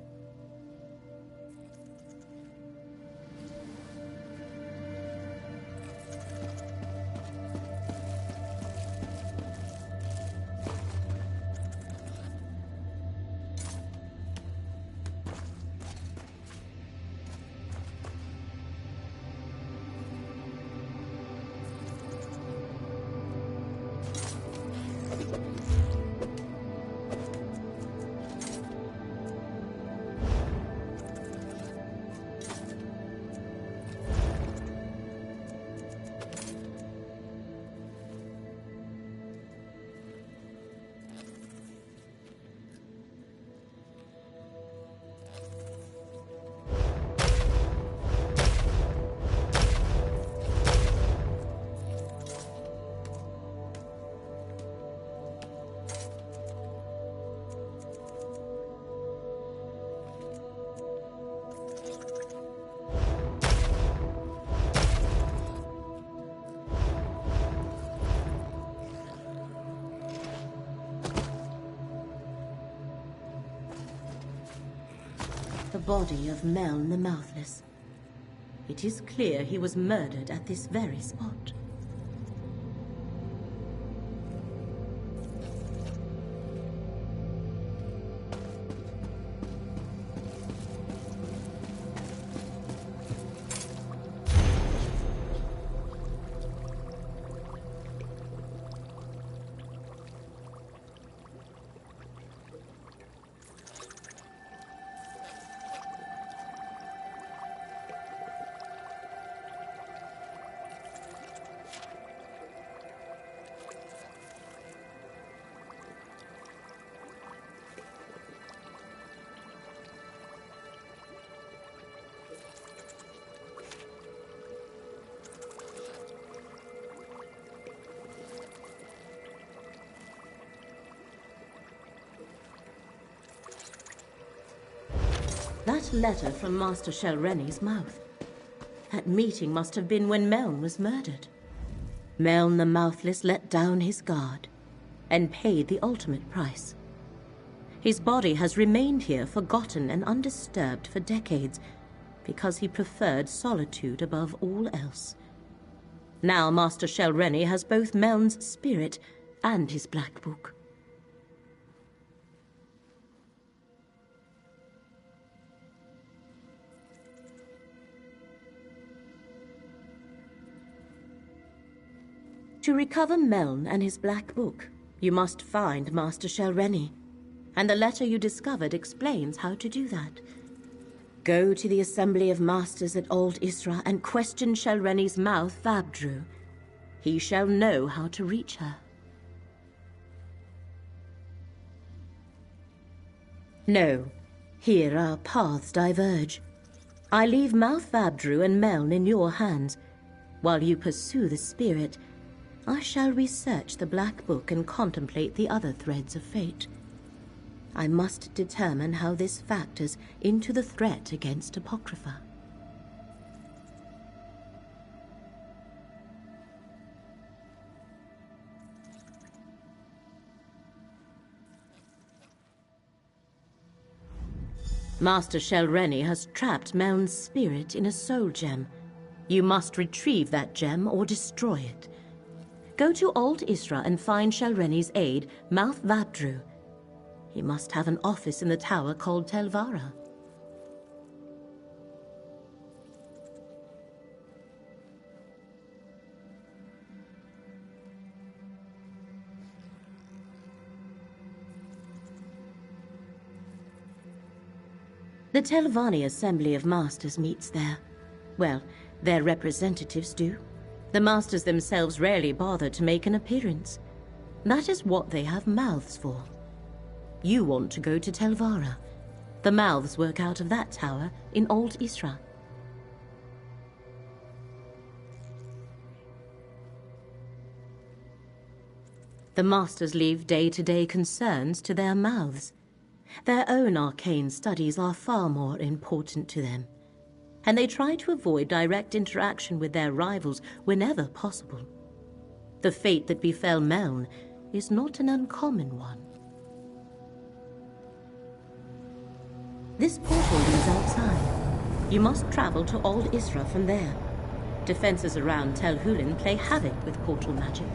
The body of Meln the Mouthless. It is clear he was murdered at this very spot. That letter from Master Shelreni's mouth. That meeting must have been when Meln was murdered. Meln the Mouthless let down his guard and paid the ultimate price. His body has remained here forgotten and undisturbed for decades because he preferred solitude above all else. Now Master Shelreni has both Meln's spirit and his Black Book. To recover Meln and his Black Book, you must find Master Shelreni, and the letter you discovered explains how to do that. Go to the Assembly of Masters at Old Isra and question Shelreni's mouth, Vabdru. He shall know how to reach her. No, here our paths diverge. I leave Mouth Vabdru and Meln in your hands. While you pursue the spirit, I shall research the Black Book and contemplate the other threads of fate. I must determine how this factors into the threat against Apocrypha. Master Shelreni has trapped Meln's spirit in a soul gem. You must retrieve that gem or destroy it. Go to Old Isra and find Shelreni's aide, Mouth Vabdru. He must have an office in the tower called Telvara. The Telvanni Assembly of Masters meets there. Well, their representatives do. The Masters themselves rarely bother to make an appearance. That is what they have mouths for. You want to go to Telvara. The mouths work out of that tower in Old Isra. The Masters leave day-to-day concerns to their mouths. Their own arcane studies are far more important to them, and they try to avoid direct interaction with their rivals whenever possible. The fate that befell Meln is not an uncommon one. This portal leads outside. You must travel to Old Isra from there. Defenses around Tel Hulin play havoc with portal magic.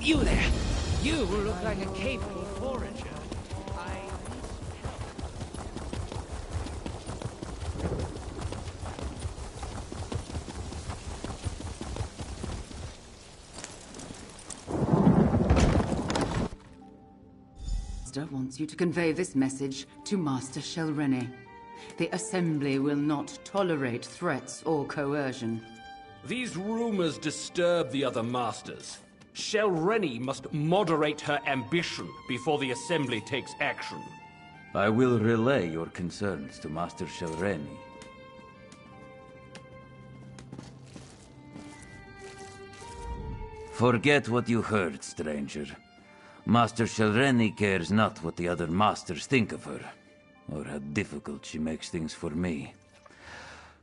You there! You look like a capable forager. Master wants you to convey this message to Master Shelreni. The Assembly will not tolerate threats or coercion. These rumors disturb the other Masters. Shelreni must moderate her ambition before the Assembly takes action. I will relay your concerns to Master Shelreni. Forget what you heard, stranger. Master Shelreni cares not what the other Masters think of her, or how difficult she makes things for me.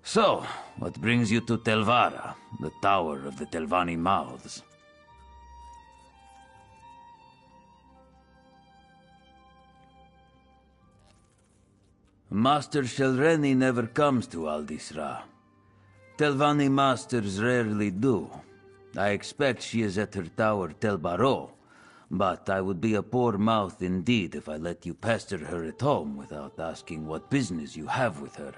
So, what brings you to Telvara, the Tower of the Telvanni Mouths? Master Shelreni never comes to Aldisra. Telvanni Masters rarely do. I expect she is at her tower Telbaro, but I would be a poor mouth indeed if I let you pester her at home without asking what business you have with her.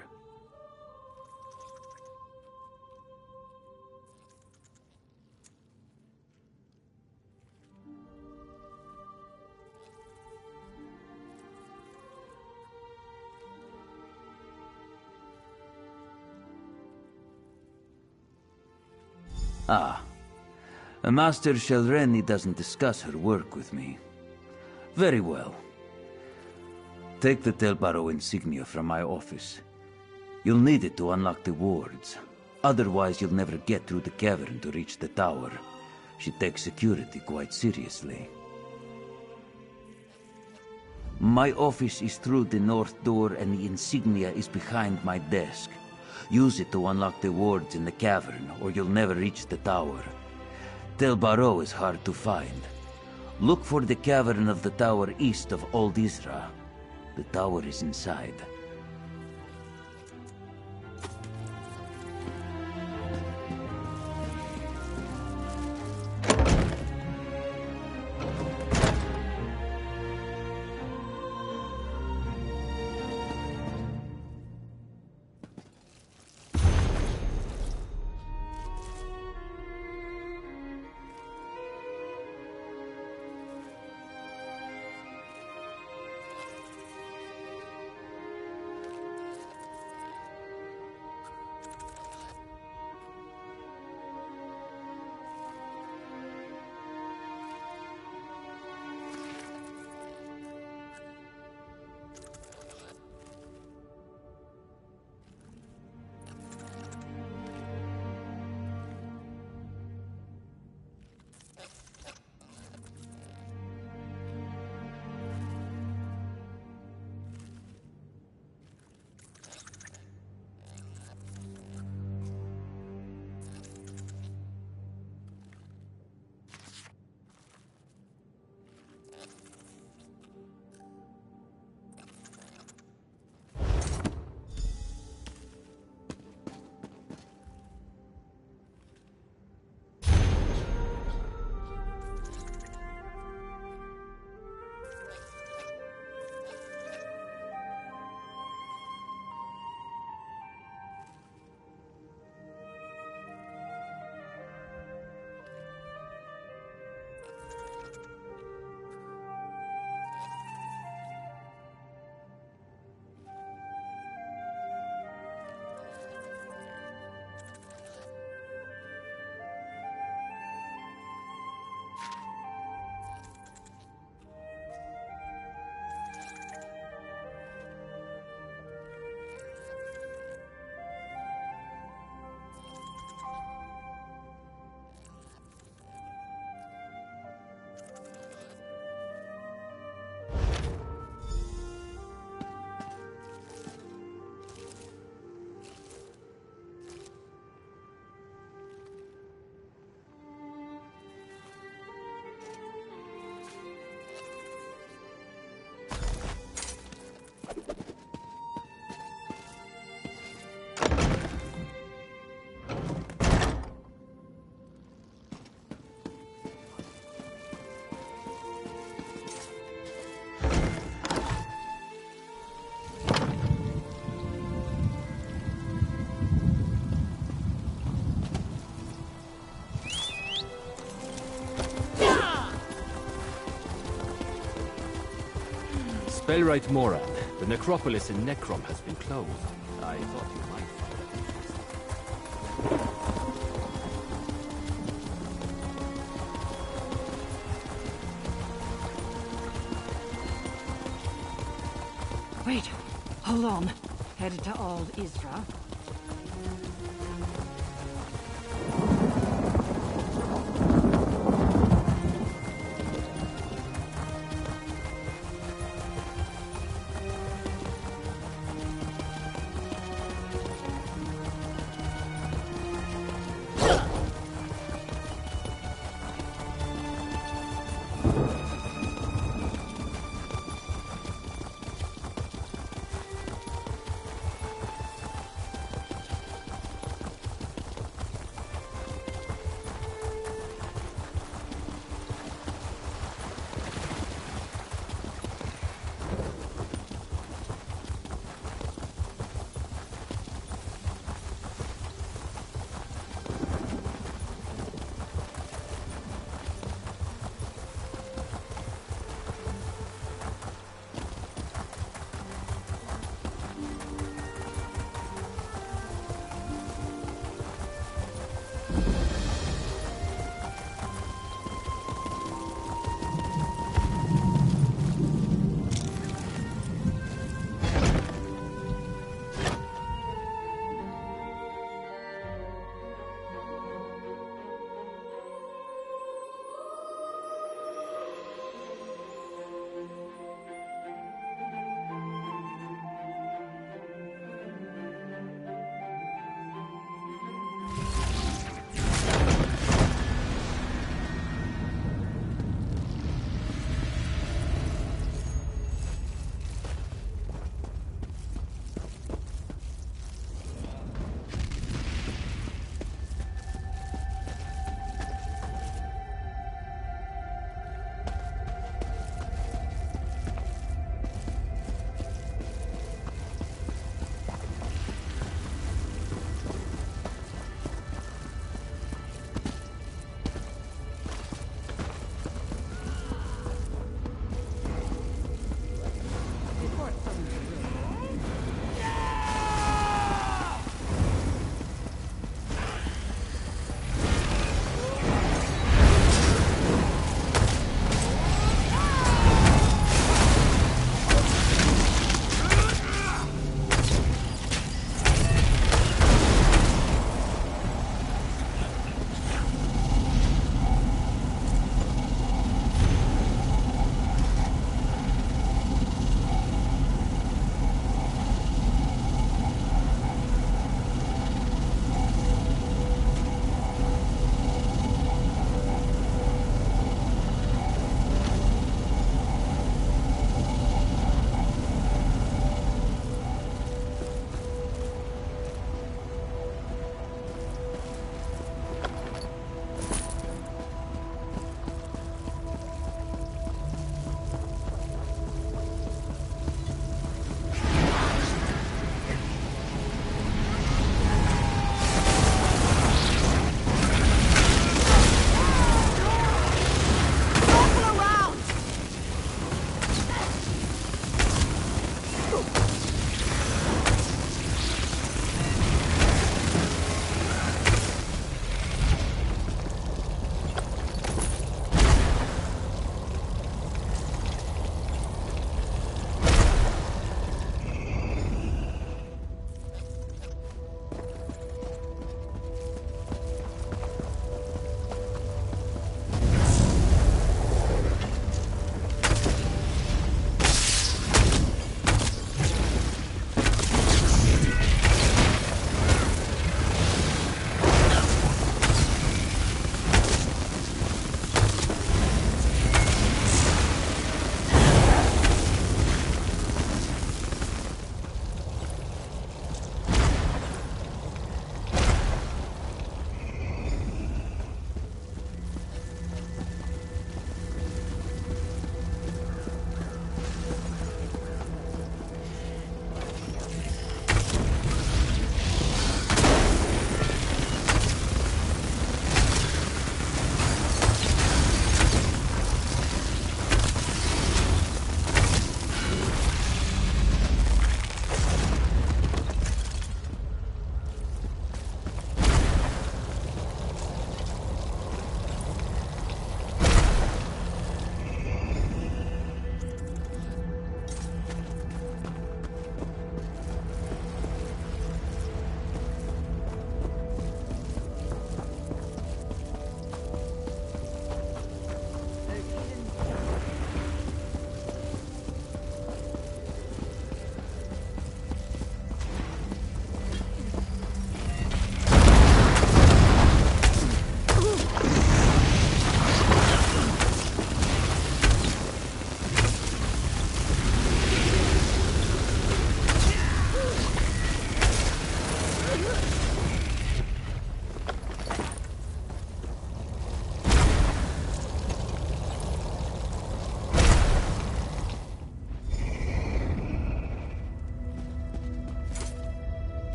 Ah. Master Shelreni doesn't discuss her work with me. Very well. Take the Telbaro insignia from my office. You'll need it to unlock the wards. Otherwise, you'll never get through the cavern to reach the tower. She takes security quite seriously. My office is through the north door and the insignia is behind my desk. Use it to unlock the wards in the cavern, or you'll never reach the tower. Tel Barrow is hard to find. Look for the cavern of the tower east of Old Isra. The tower is inside. Spellwright Mora, the necropolis in Necrom has been closed. I thought you might find that Wait, hold on. Headed to Old Isra.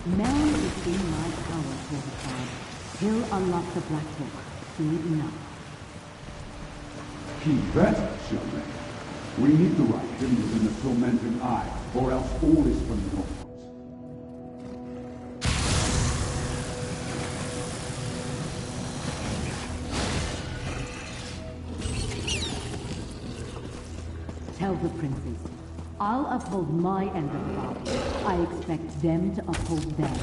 Mel is in my power, Fortified. He'll unlock the Black Book. Feed not. Keep that, Sheldrake. We need the right hidden within the tormented eye, or else all is for naught. Tell the princes, I'll uphold my end of the bargain. I expect them to uphold theirs.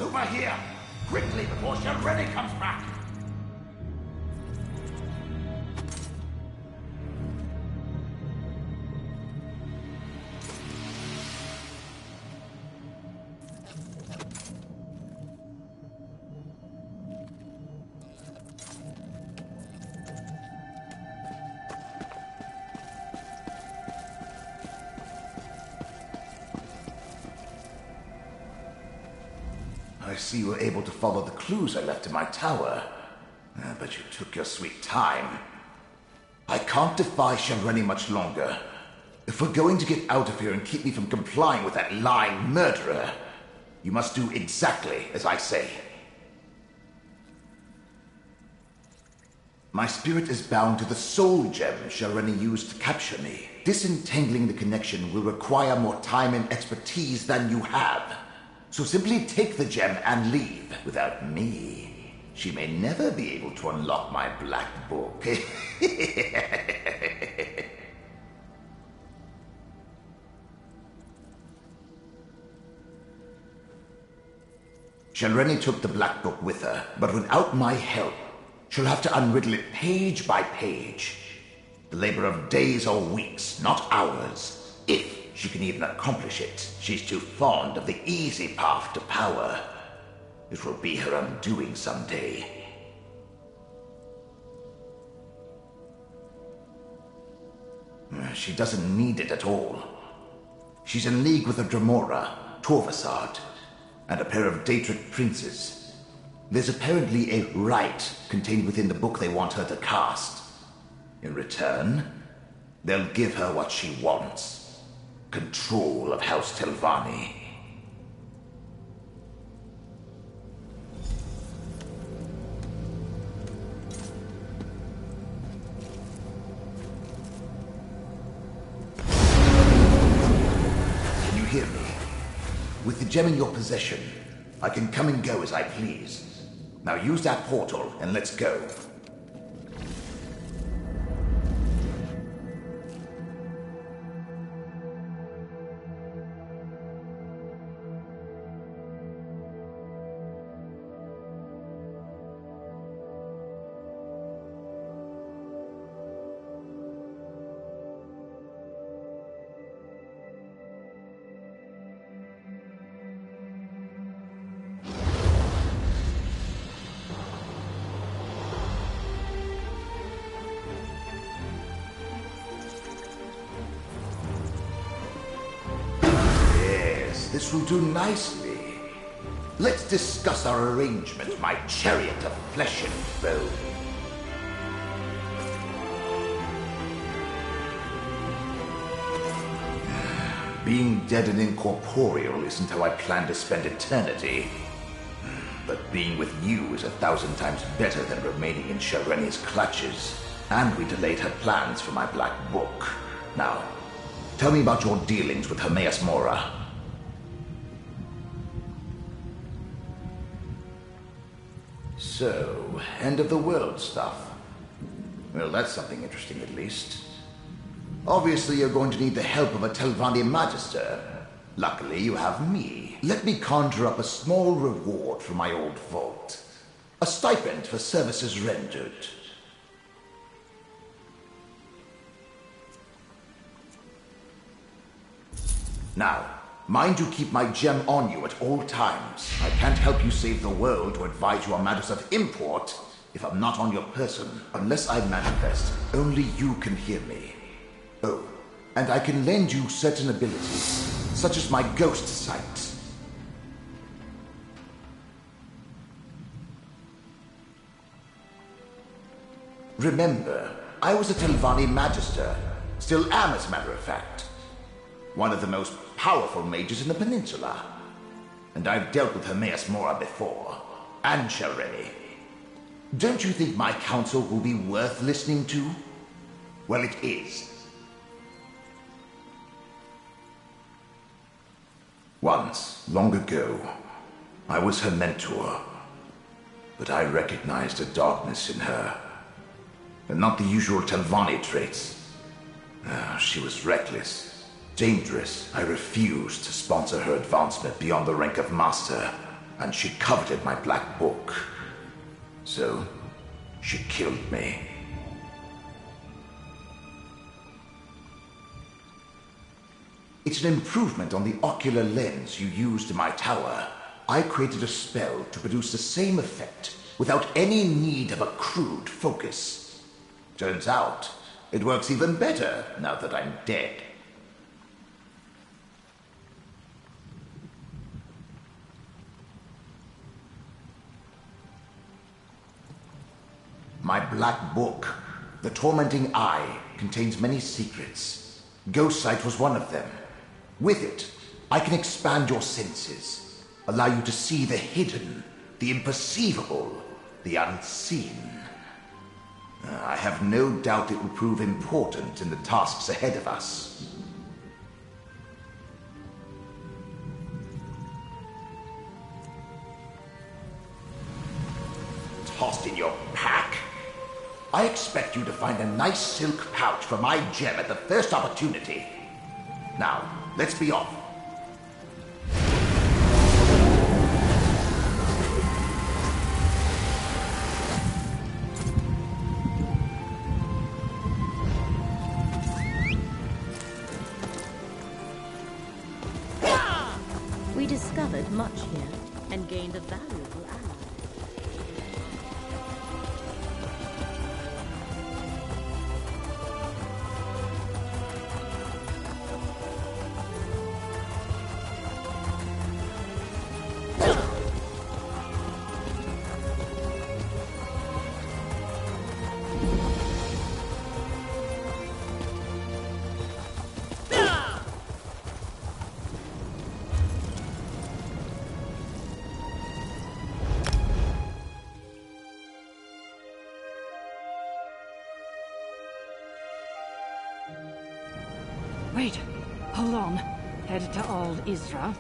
Over here! Quickly, before Shelrenny comes back! I see you were able to follow the clues I left in my tower. But you took your sweet time. I can't defy Shelrenny much longer. If we're going to get out of here and keep me from complying with that lying murderer, you must do exactly as I say. My spirit is bound to the soul gem Shelrenny used to capture me. Disentangling the connection will require more time and expertise than you have. So simply take the gem and leave. Without me, she may never be able to unlock my black book. Shelrenny took the black book with her, but without my help, she'll have to unriddle it page by page. The labor of days or weeks, not hours, if she can even accomplish it. She's too fond of the easy path to power. It will be her undoing someday. She doesn't need it at all. She's in league with a Mora, Torvasard, and a pair of Daedric princes. There's apparently a rite contained within the book they want her to cast. In return, they'll give her what she wants. Control of House Telvanni. Can you hear me? With the gem in your possession, I can come and go as I please. Now use that portal and let's go. This will do nicely. Let's discuss our arrangement, my chariot of flesh and bone. Being dead and incorporeal isn't how I plan to spend eternity. But being with you is 1,000 times better than remaining in Shelrenny's clutches. And we delayed her plans for my black book. Now, tell me about your dealings with Hermaus Mora. So, end of the world stuff. Well, that's something interesting at least. Obviously, you're going to need the help of a Telvanni Magister. Luckily, you have me. Let me conjure up a small reward for my old vault. A stipend for services rendered. Now, mind you keep my gem on you at all times. I can't help you save the world or advise you on matters of import if I'm not on your person. Unless I manifest, only you can hear me. Oh, and I can lend you certain abilities, such as my ghost sight. Remember, I was a Telvanni Magister. Still am, as a matter of fact. One of the most powerful mages in the peninsula. And I've dealt with Hermaus Mora before. And Shelreni. Don't you think my counsel will be worth listening to? Well, it is. Once, long ago, I was her mentor. But I recognized a darkness in her. And not the usual Telvanni traits. She was reckless, dangerous. I refused to sponsor her advancement beyond the rank of master, and she coveted my black book. So, she killed me. It's an improvement on the ocular lens you used in my tower. I created a spell to produce the same effect without any need of a crude focus. Turns out, it works even better now that I'm dead. My black book, The Tormenting Eye, contains many secrets. Ghost Sight was one of them. With it, I can expand your senses, allow you to see the hidden, the imperceivable, the unseen. I have no doubt it will prove important in the tasks ahead of us. Tossed in your pack? I expect you to find a nice silk pouch for my gem at the first opportunity. Now, let's be off. We discovered much here and gained a valuable ally. Wait, hold on. Head to Old Isra.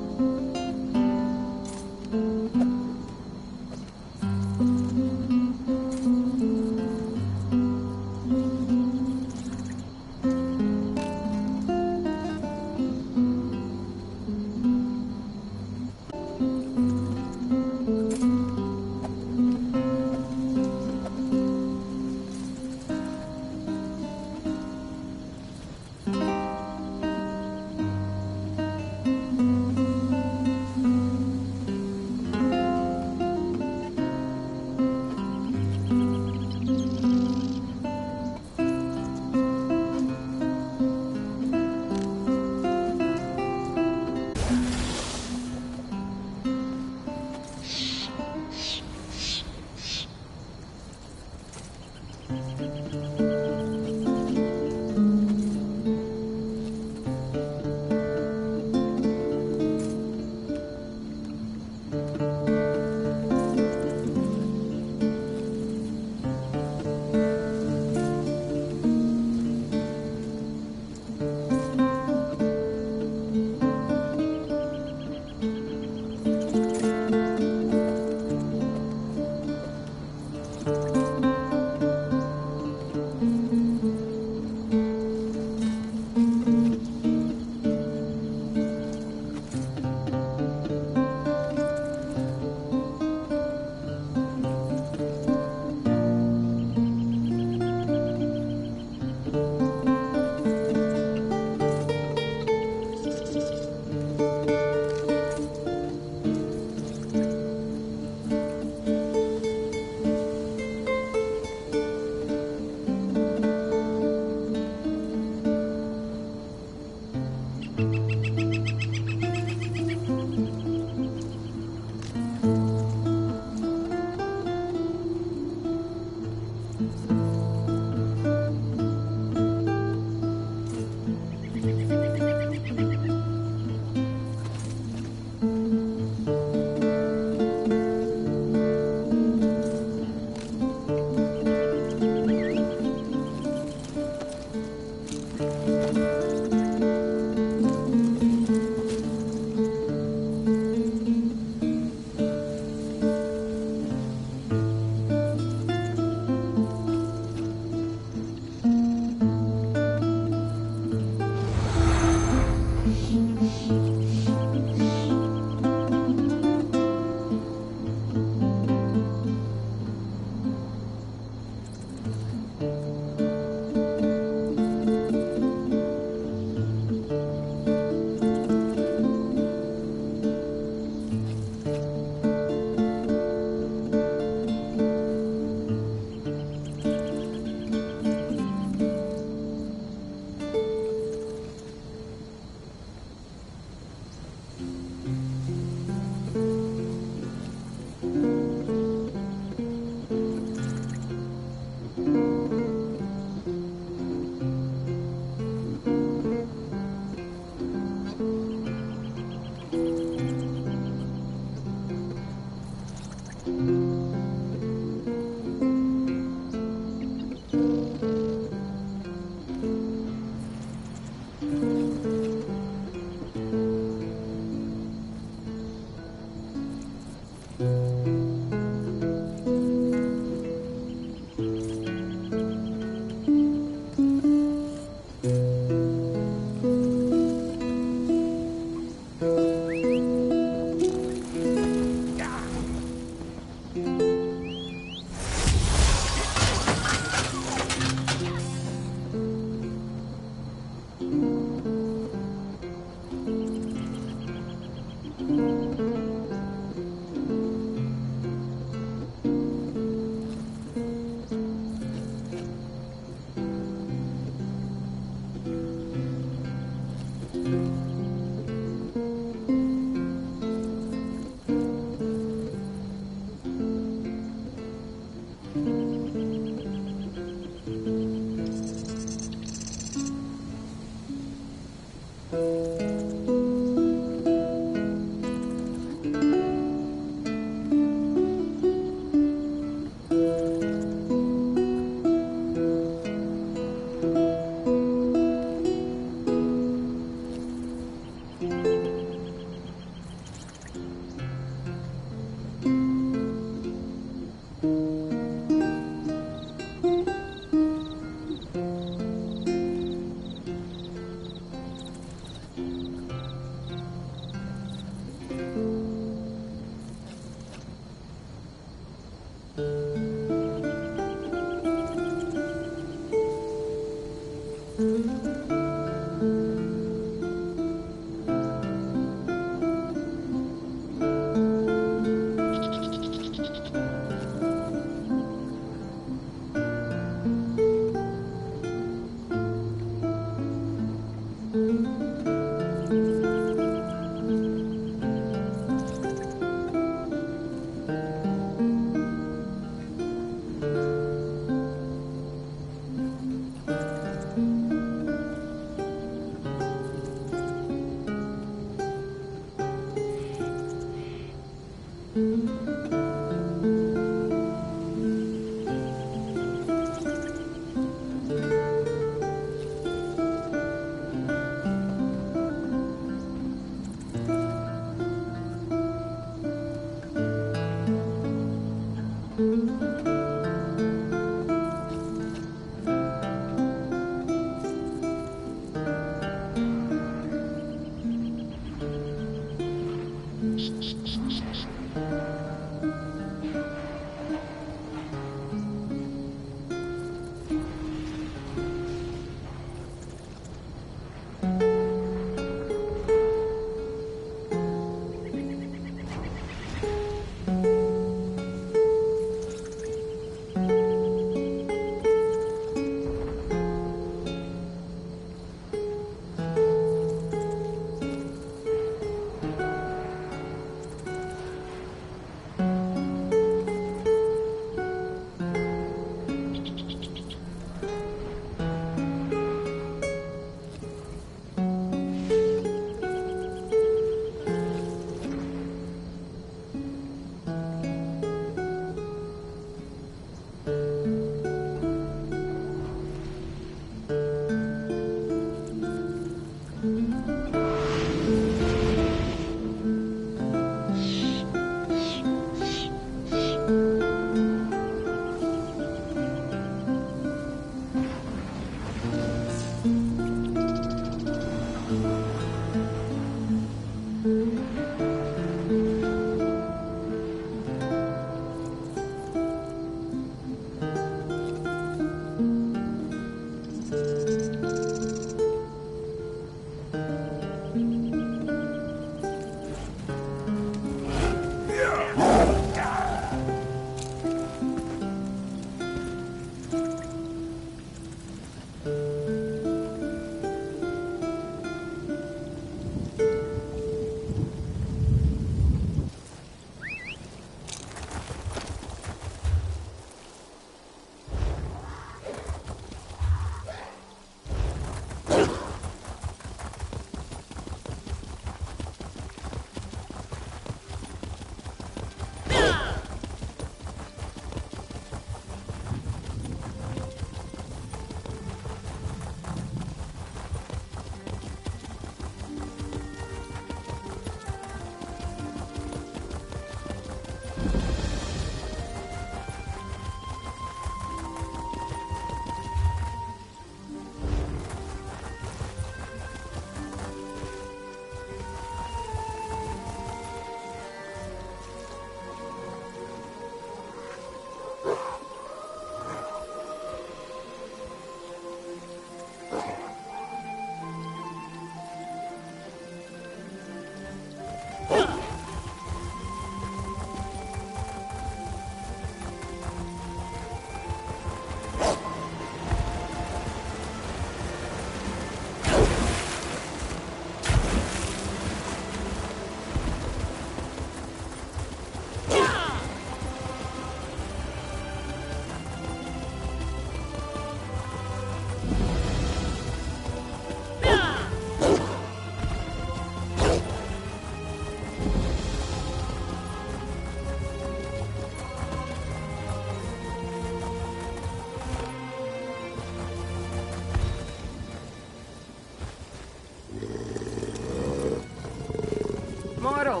Mortal,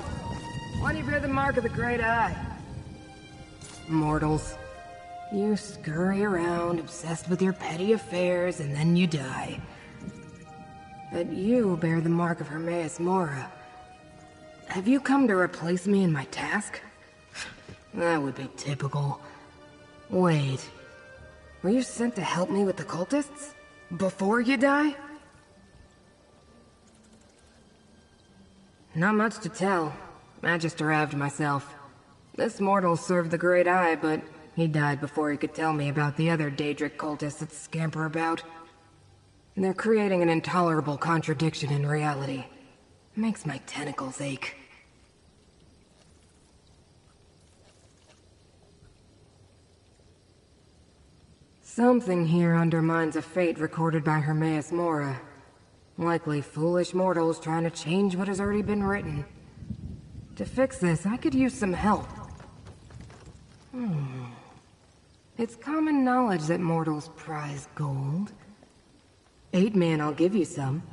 why do you bear the mark of the Great Eye? Mortals. You scurry around, obsessed with your petty affairs, and then you die. But you bear the mark of Hermaus Mora. Have you come to replace me in my task? That would be typical. Wait. Were you sent to help me with the cultists? Before you die? Not much to tell. I just arrived myself. This mortal served the Great Eye, but he died before he could tell me about the other Daedric cultists that scamper about. They're creating an intolerable contradiction in reality. Makes my tentacles ache. Something here undermines a fate recorded by Hermaus Mora. Likely foolish mortals trying to change what has already been written. To fix this, I could use some help. It's common knowledge that mortals prize gold. 8 man, I'll give you some.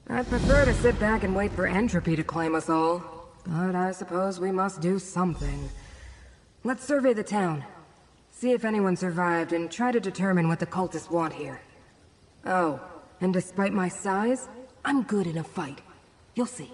I'd prefer to sit back and wait for entropy to claim us all, but I suppose we must do something. Let's survey the town. See if anyone survived and try to determine what the cultists want here. Oh, and despite my size, I'm good in a fight. You'll see.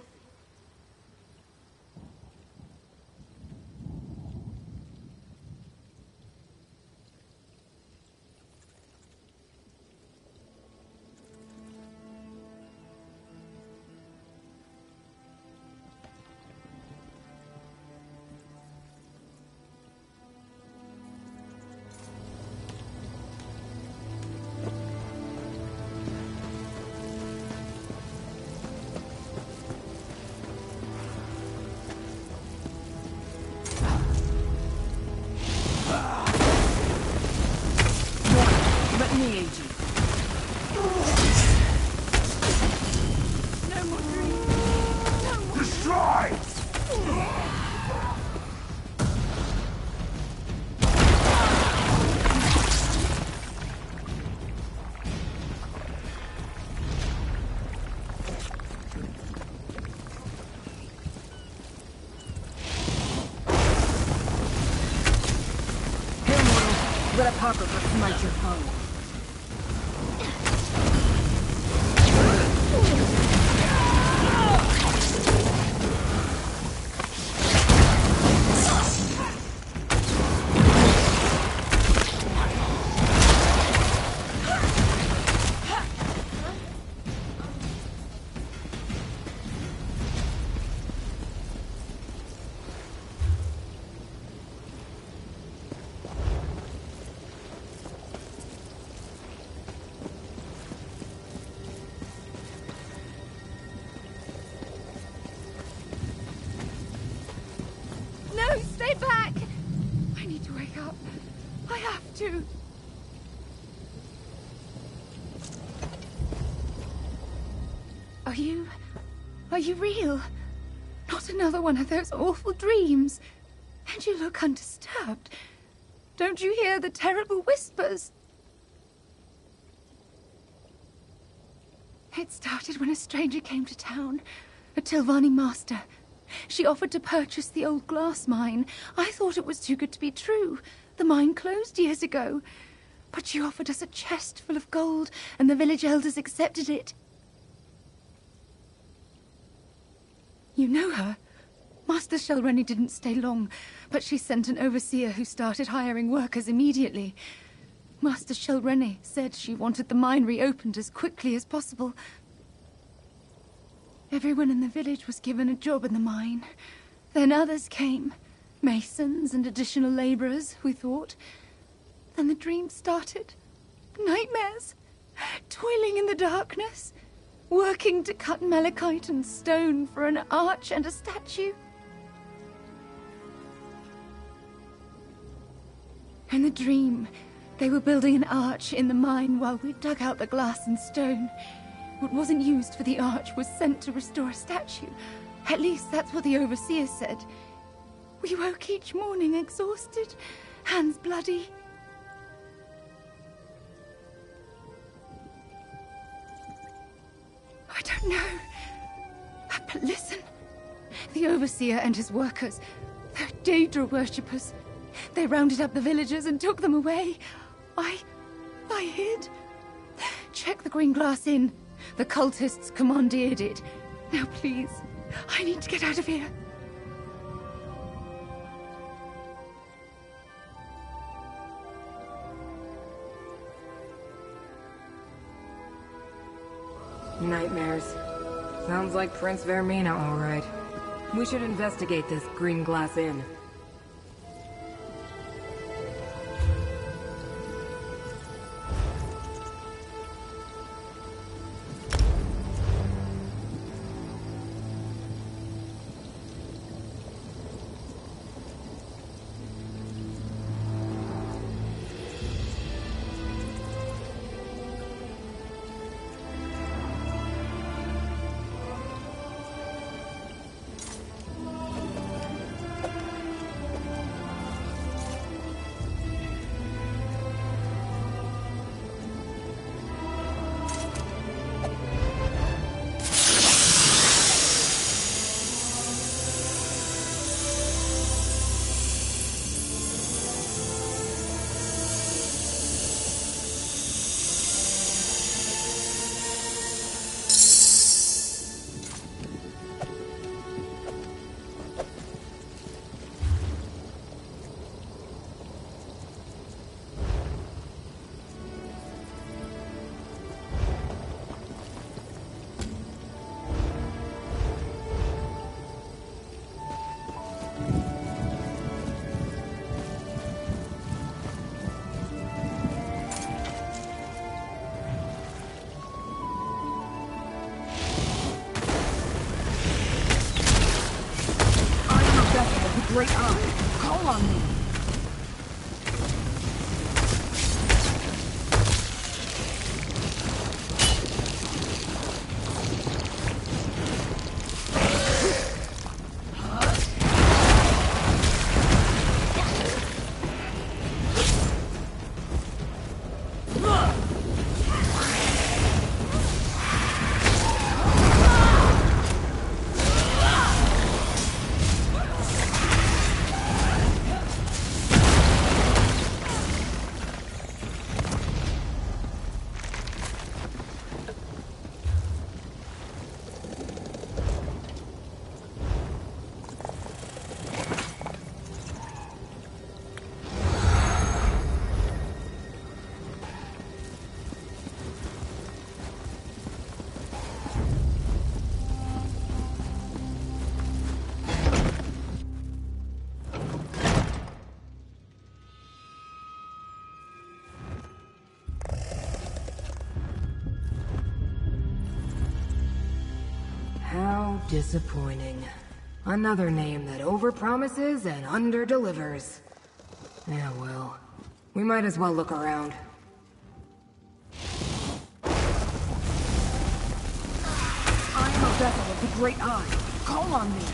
Let a popper smite your foe. Stay back! I need to wake up. I have to. Are you real? Not another one of those awful dreams. And you look undisturbed. Don't you hear the terrible whispers? It started when a stranger came to town, a Tilvani master. She offered to purchase the old glass mine. I thought it was too good to be true. The mine closed years ago. But she offered us a chest full of gold, and the village elders accepted it. You know her? Master Shelreni didn't stay long, but she sent an overseer who started hiring workers immediately. Master Shelreni said she wanted the mine reopened as quickly as possible. Everyone in the village was given a job in the mine. Then others came. Masons and additional laborers, we thought. Then the dream started. Nightmares. Toiling in the darkness. Working to cut malachite and stone for an arch and a statue. In the dream, they were building an arch in the mine while we dug out the glass and stone. What wasn't used for the arch was sent to restore a statue. At least that's what the overseer said. We woke each morning exhausted, hands bloody. I don't know. But listen. The Overseer and his workers, they're Daedra worshippers. They rounded up the villagers and took them away. I hid. Check the Green Glass Inn. The cultists commandeered it. Now please, I need to get out of here. Nightmares. Sounds like Prince Vermina, all right. We should investigate this Green Glass Inn. Great eye. Call on me. How disappointing. Another name that overpromises and underdelivers. Yeah, well, we might as well look around. I am a vessel of the Great Eye. Call on me.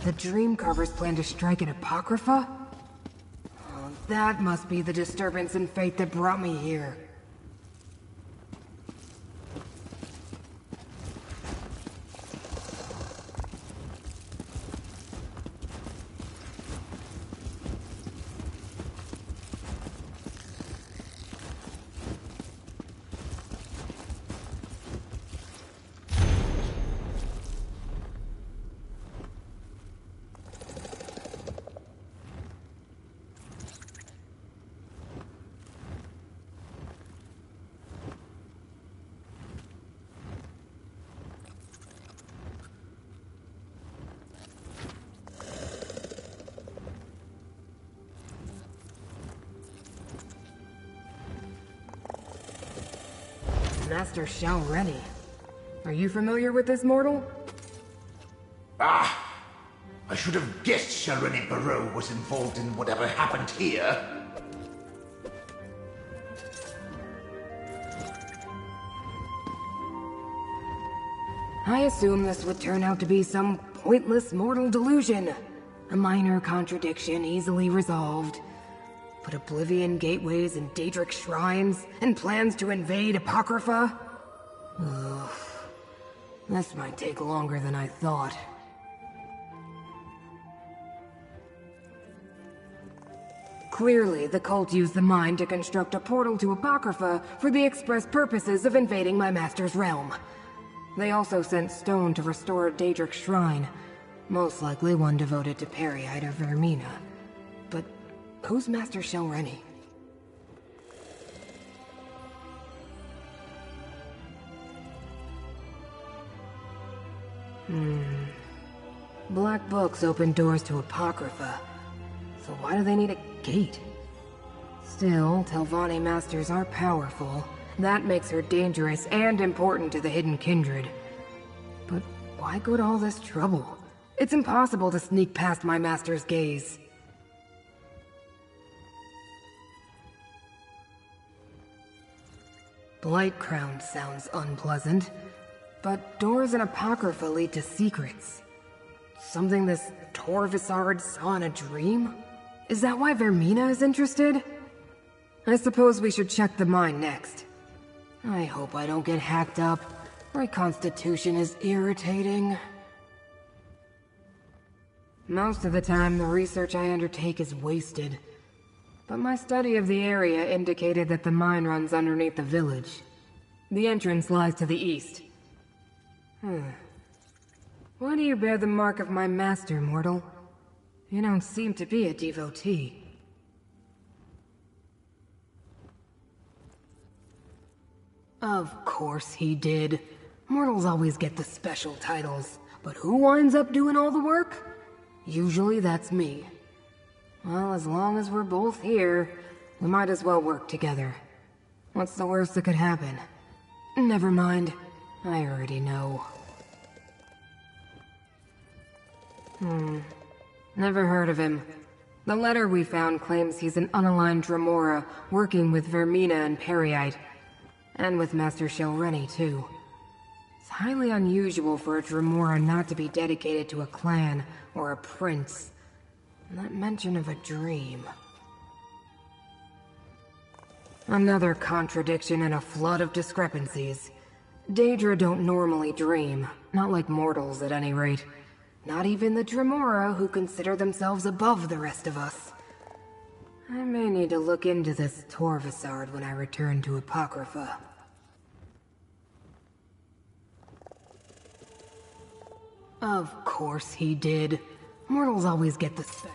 The Dreamcarvers plan to strike at Apocrypha? Oh, that must be the disturbance in fate that brought me here. Master Shalreni. Are you familiar with this mortal? Ah! I should have guessed Shalreni Barrow was involved in whatever happened here. I assume this would turn out to be some pointless mortal delusion. A minor contradiction easily resolved. But Oblivion gateways and Daedric shrines, and plans to invade Apocrypha? Ugh. This might take longer than I thought. Clearly, the cult used the mind to construct a portal to Apocrypha for the express purposes of invading my master's realm. They also sent stone to restore a Daedric shrine, most likely one devoted to Periite or Vermina. But who's Master Shalreni? Black books open doors to Apocrypha, so why do they need a gate? Still, Telvanni masters are powerful. That makes her dangerous and important to the Hidden Kindred. But why go to all this trouble? It's impossible to sneak past my master's gaze. Blightcrown sounds unpleasant, but doors in Apocrypha lead to secrets. Something this Torvisard saw in a dream? Is that why Vermina is interested? I suppose we should check the mine next. I hope I don't get hacked up. Reconstitution is irritating. Most of the time, the research I undertake is wasted. But my study of the area indicated that the mine runs underneath the village. The entrance lies to the east. Why do you bear the mark of my master, mortal? You don't seem to be a devotee. Of course he did. Mortals always get the special titles, but who winds up doing all the work? Usually that's me. Well, as long as we're both here, we might as well work together. What's the worst that could happen? Never mind. I already know. Never heard of him. The letter we found claims he's an unaligned Dremora, working with Vermina and Periite. And with Master Shalreni, too. It's highly unusual for a Dremora not to be dedicated to a clan or a prince. Not mention of a dream. Another contradiction and a flood of discrepancies. Daedra don't normally dream. Not like mortals, at any rate. Not even the Dremora, who consider themselves above the rest of us. I may need to look into this Torvisard when I return to Apocrypha. Of course he did. Mortals always get the special.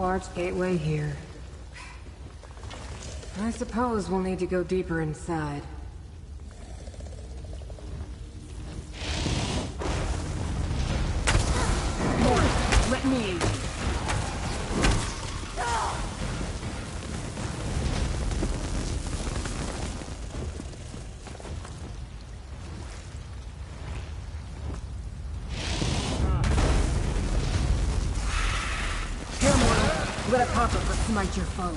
arched gateway here. I suppose we'll need to go deeper inside. Let me aid you. Let a pop-up smite your foe.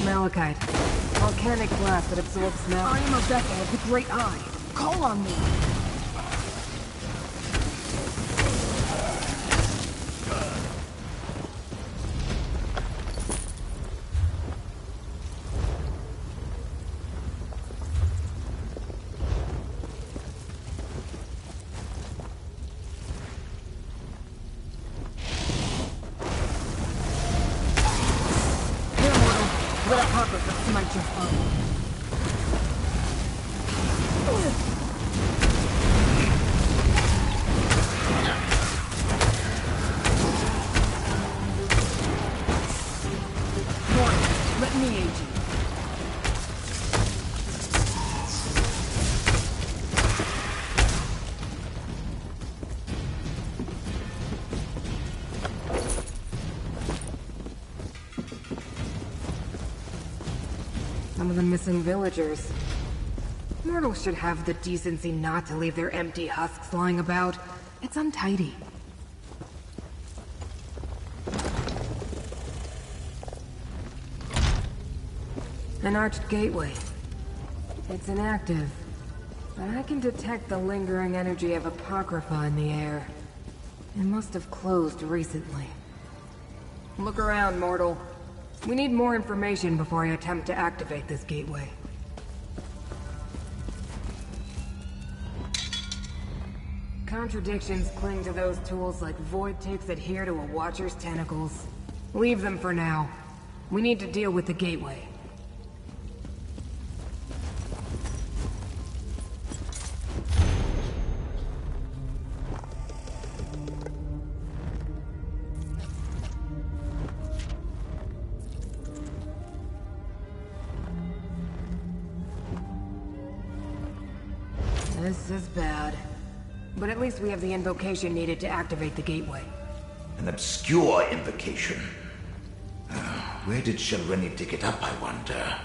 Malachite. Volcanic blast that absorbs smell. I am a vessel of the Great Eye. Call on me. Some of the missing villagers. Mortals should have the decency not to leave their empty husks lying about. It's untidy. An arched gateway. It's inactive, but I can detect the lingering energy of Apocrypha in the air. It must have closed recently. Look around, mortal. We need more information before I attempt to activate this gateway. Contradictions cling to those tools like void ticks adhere to a watcher's tentacles. Leave them for now. We need to deal with the gateway. This is bad. But at least we have the invocation needed to activate the gateway. An obscure invocation. Where did Shelreni dig it up, I wonder?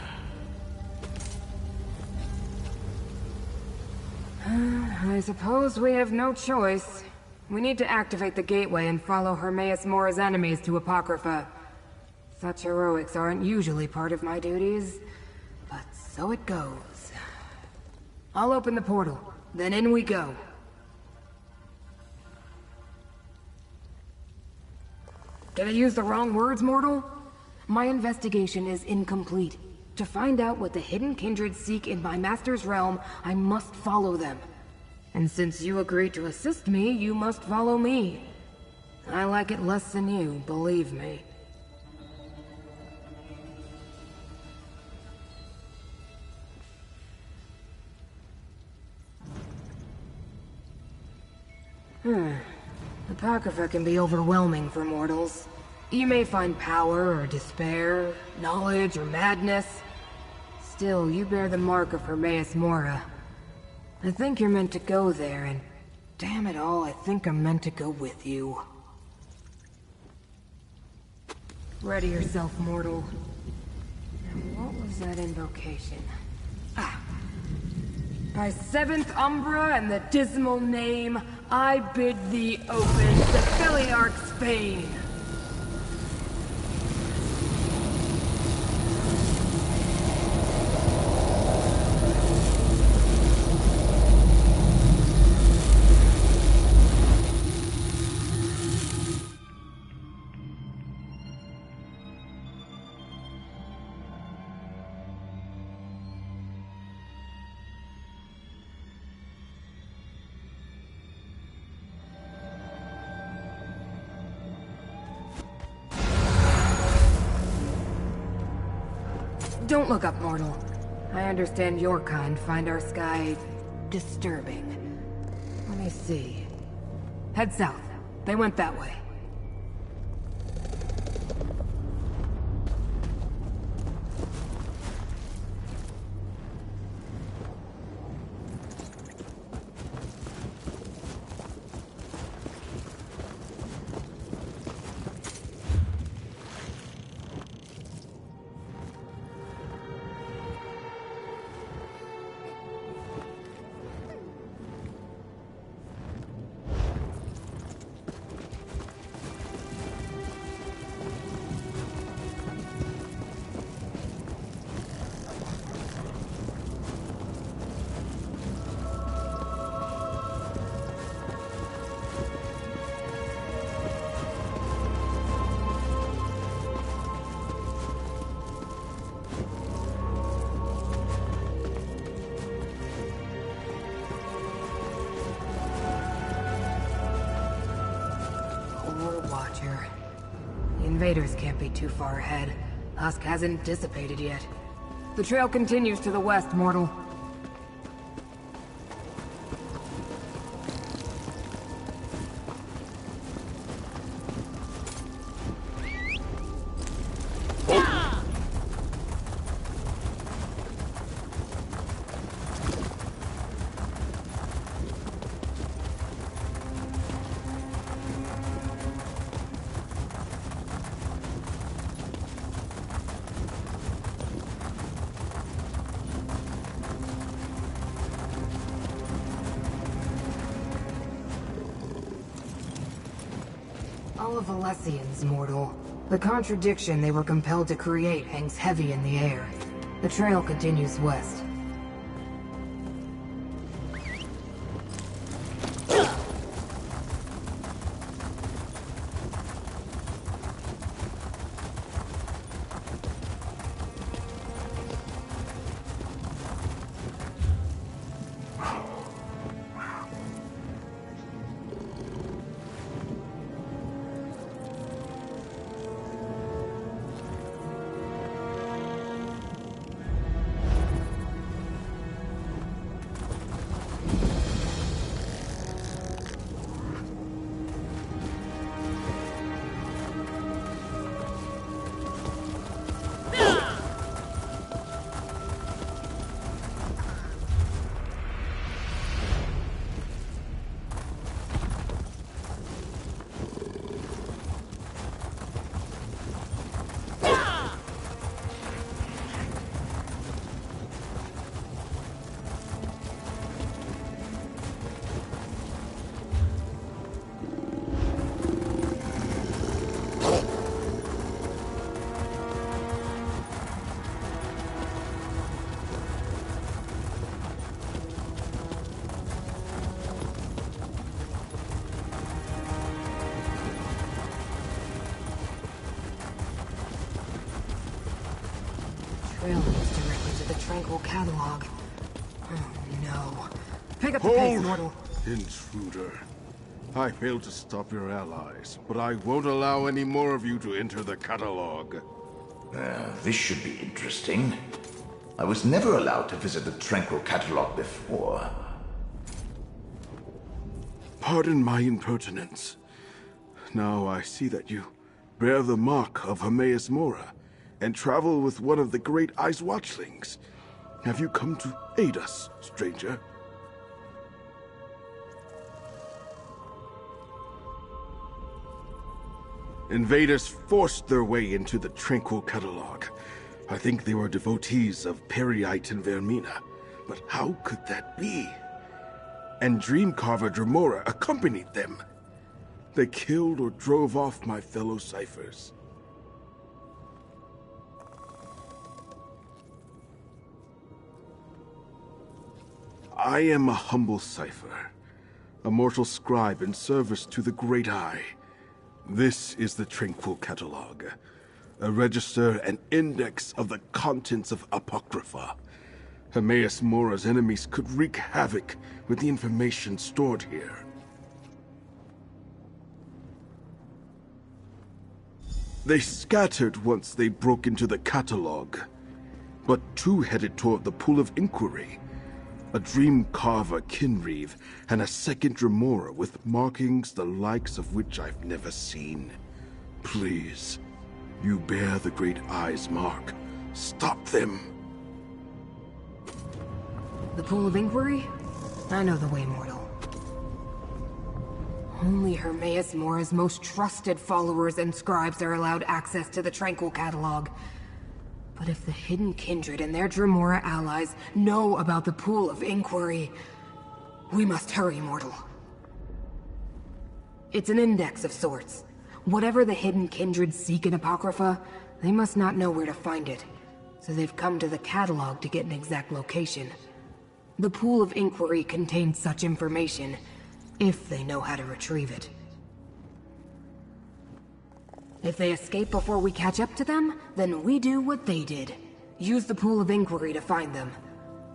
I suppose we have no choice. We need to activate the gateway and follow Hermaus Mora's enemies to Apocrypha. Such heroics aren't usually part of my duties, but so it goes. I'll open the portal, then in we go. Did I use the wrong words, mortal? My investigation is incomplete. To find out what the hidden kindred seek in my master's realm, I must follow them. And since you agreed to assist me, you must follow me. I like it less than you, believe me. Apocrypha can be overwhelming for mortals. You may find power or despair, knowledge or madness. Still, you bear the mark of Hermaus Mora. I think you're meant to go there, and damn it all, I think I'm meant to go with you. Ready yourself, mortal. Now, what was that invocation? By 7th Umbra and the dismal name, I bid thee open the Philiarch's fane. Don't look up, mortal. I understand your kind find our sky disturbing. Let me see. Head south. They went that way. Invaders can't be too far ahead. Husk hasn't dissipated yet. The trail continues to the west, mortal. Valesians, mortal. The contradiction they were compelled to create hangs heavy in the air. The trail continues west. Trail leads directly to the Tranquil Catalog. Oh no. Pick up the pace, mortal. Intruder. I failed to stop your allies, but I won't allow any more of you to enter the catalog. This should be interesting. I was never allowed to visit the Tranquil Catalog before. Pardon my impertinence. Now I see that you bear the mark of Hermaus Mora and travel with one of the Great Eye's watchlings. Have you come to aid us, stranger? Invaders forced their way into the Tranquil Catalog. I think they were devotees of Periite and Vermina. But how could that be? And Dreamcarver Mora accompanied them. They killed or drove off my fellow ciphers. I am a humble cipher, a mortal scribe in service to the Great Eye. This is the Tranquil Catalog, a register and index of the contents of Apocrypha. Hermaus Mora's enemies could wreak havoc with the information stored here. They scattered once they broke into the catalog, but two headed toward the Pool of Inquiry. A Dreamcarver Kinreeve, and a second Dremora with markings the likes of which I've never seen. Please, you bear the Great Eye's mark. Stop them! The Pool of Inquiry? I know the way, mortal. Only Hermaus Mora's most trusted followers and scribes are allowed access to the Tranquil Catalog. But if the Hidden Kindred and their Dremora allies know about the Pool of Inquiry, we must hurry, mortal. It's an index of sorts. Whatever the Hidden Kindred seek in Apocrypha, they must not know where to find it. So they've come to the catalog to get an exact location. The Pool of Inquiry contains such information, if they know how to retrieve it. If they escape before we catch up to them, then we do what they did. Use the Pool of Inquiry to find them.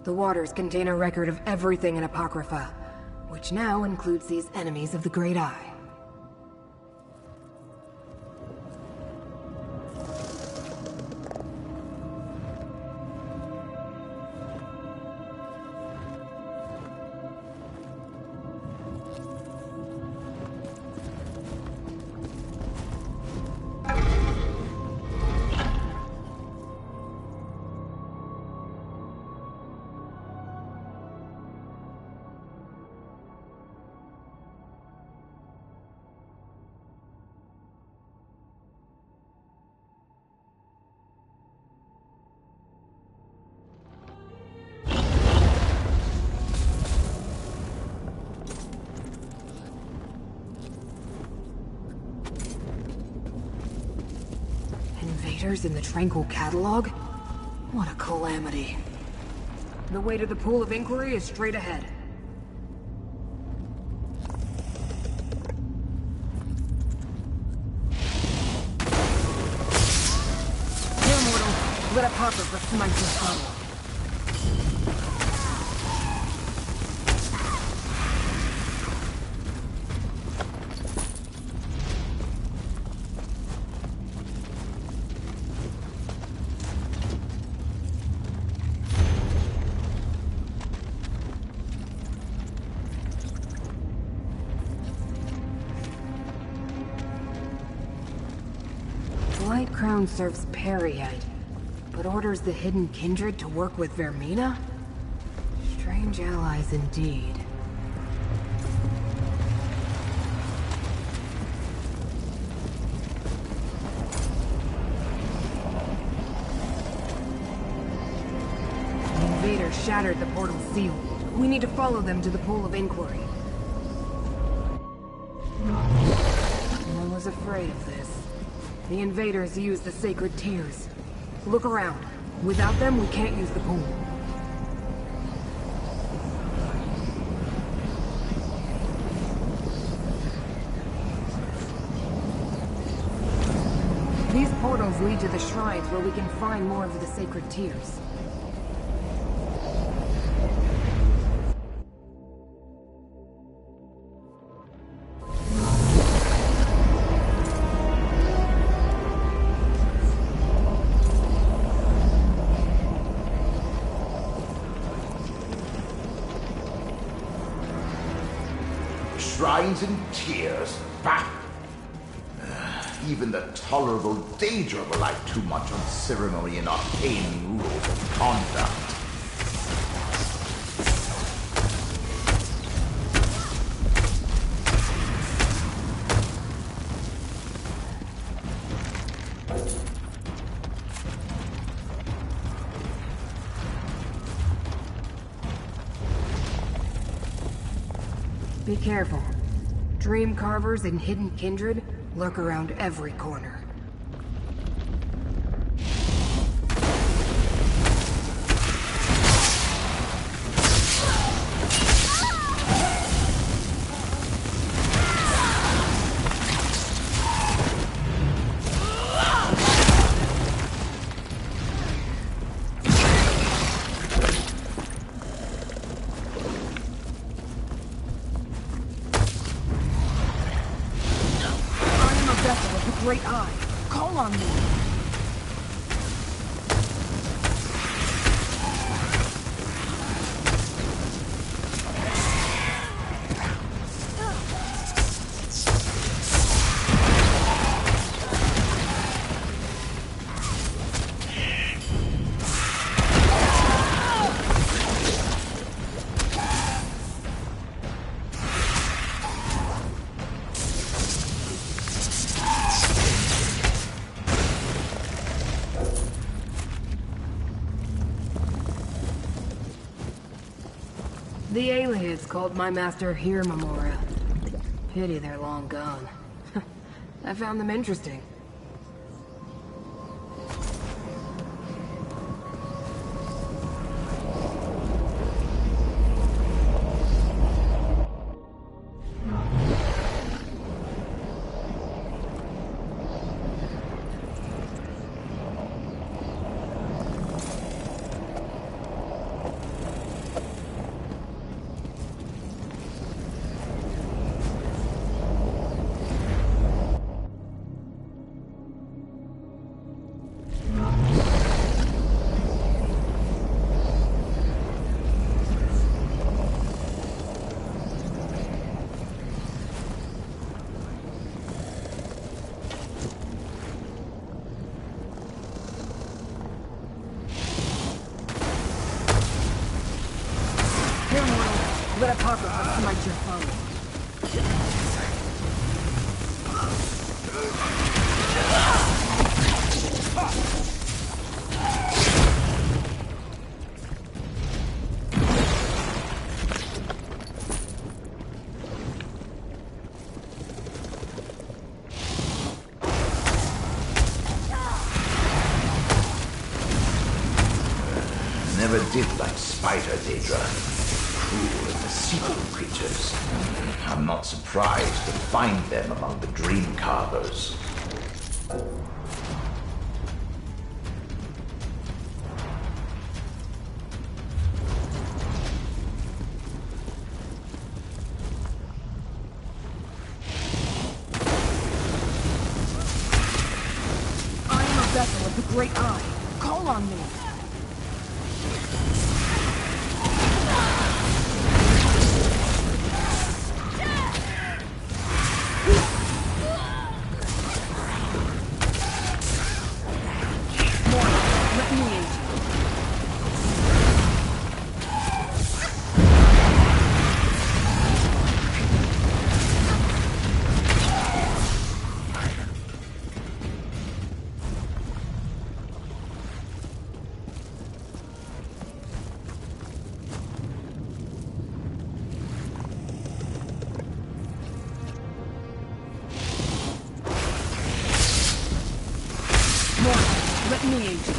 The waters contain a record of everything in Apocrypha, which now includes these enemies of the Great Eye. In the Tranquil Catalog? What a calamity. The way to the Pool of Inquiry is straight ahead. Here, mortal. Let Apocrypha smite this tunnel. Crown serves Periite, but orders the Hidden Kindred to work with Vermina? Strange allies indeed. The invaders shattered the portal seal. We need to follow them to the Pool of Inquiry. I was afraid of this. The invaders use the sacred tears. Look around. Without them, we can't use the pool. These portals lead to the shrines where we can find more of the sacred tears. shrines and tears. Bah! Even the tolerable Daedra rely too much on ceremony and arcane rules of conduct. Be careful. Dream carvers and hidden kindred lurk around every corner. Great eye. Call on me. The aliens called my master here, Mora. Pity they're long gone. I found them interesting. Let a popper smite your foe. Never did like spider, Daedra. Cruel and deceitful creatures. I'm not surprised to find them among the dream carvers. I am a vessel of the Great Eye. Call on me. Let me aid you.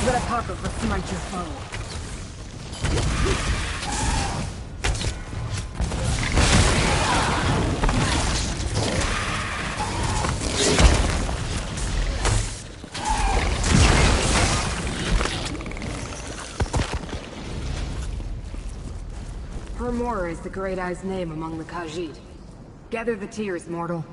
Let a popper smite your foe. Mora is the Great Eye's name among the Khajiit. Gather the tears, mortal.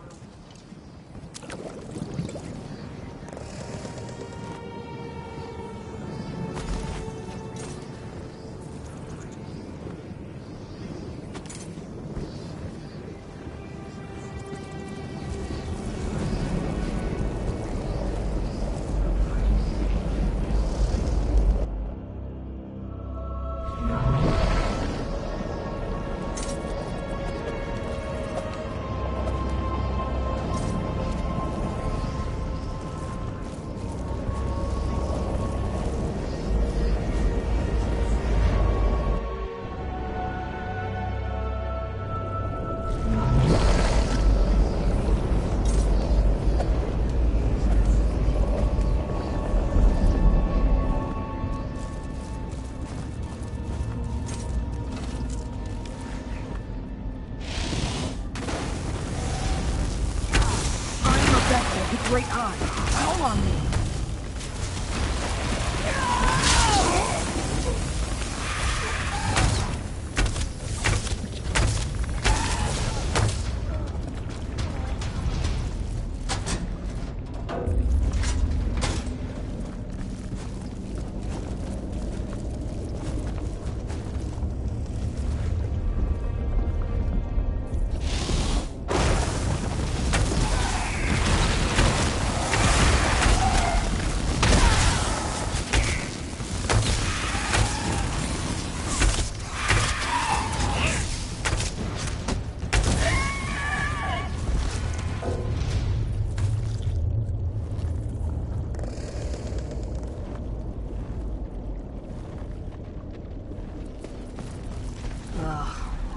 Great eye. Call on me.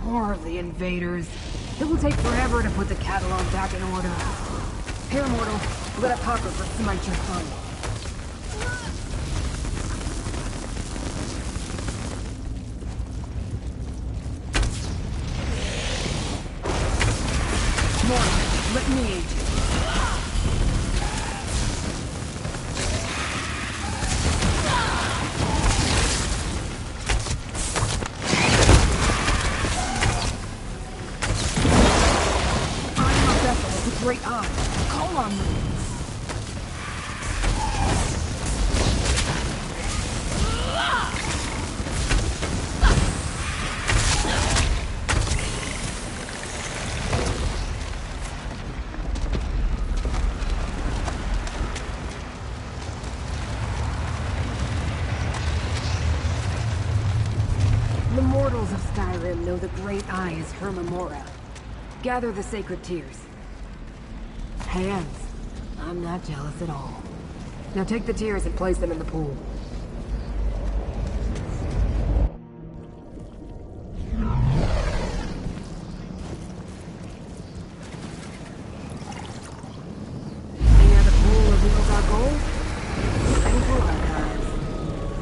More of the invaders. It will take forever to put the catalog back in order. Here, mortal. Let a apocrypha smite your fun. Mora, let me aid you. Great eye. Call on me. The mortals of Skyrim know the Great Eye is Mora. Gather the sacred tears. Hands. I'm not jealous at all. Now take the tears and place them in the pool. See how the pool reveals our goal? Tranquil Archives.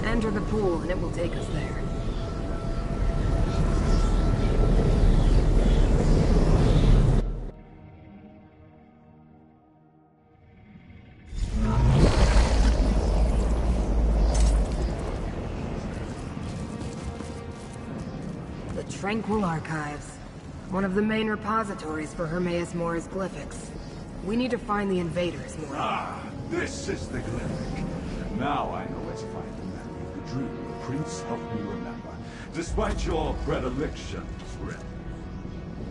Enter the pool and it will take us there. Tranquil Archives. One of the main repositories for Hermaus Mora's glyphics. We need to find the invaders, Mora. Ah, this is the glyphic. Now I know where to find the memory of the dream. Prince, help me remember. Despite your predilections, Crypt.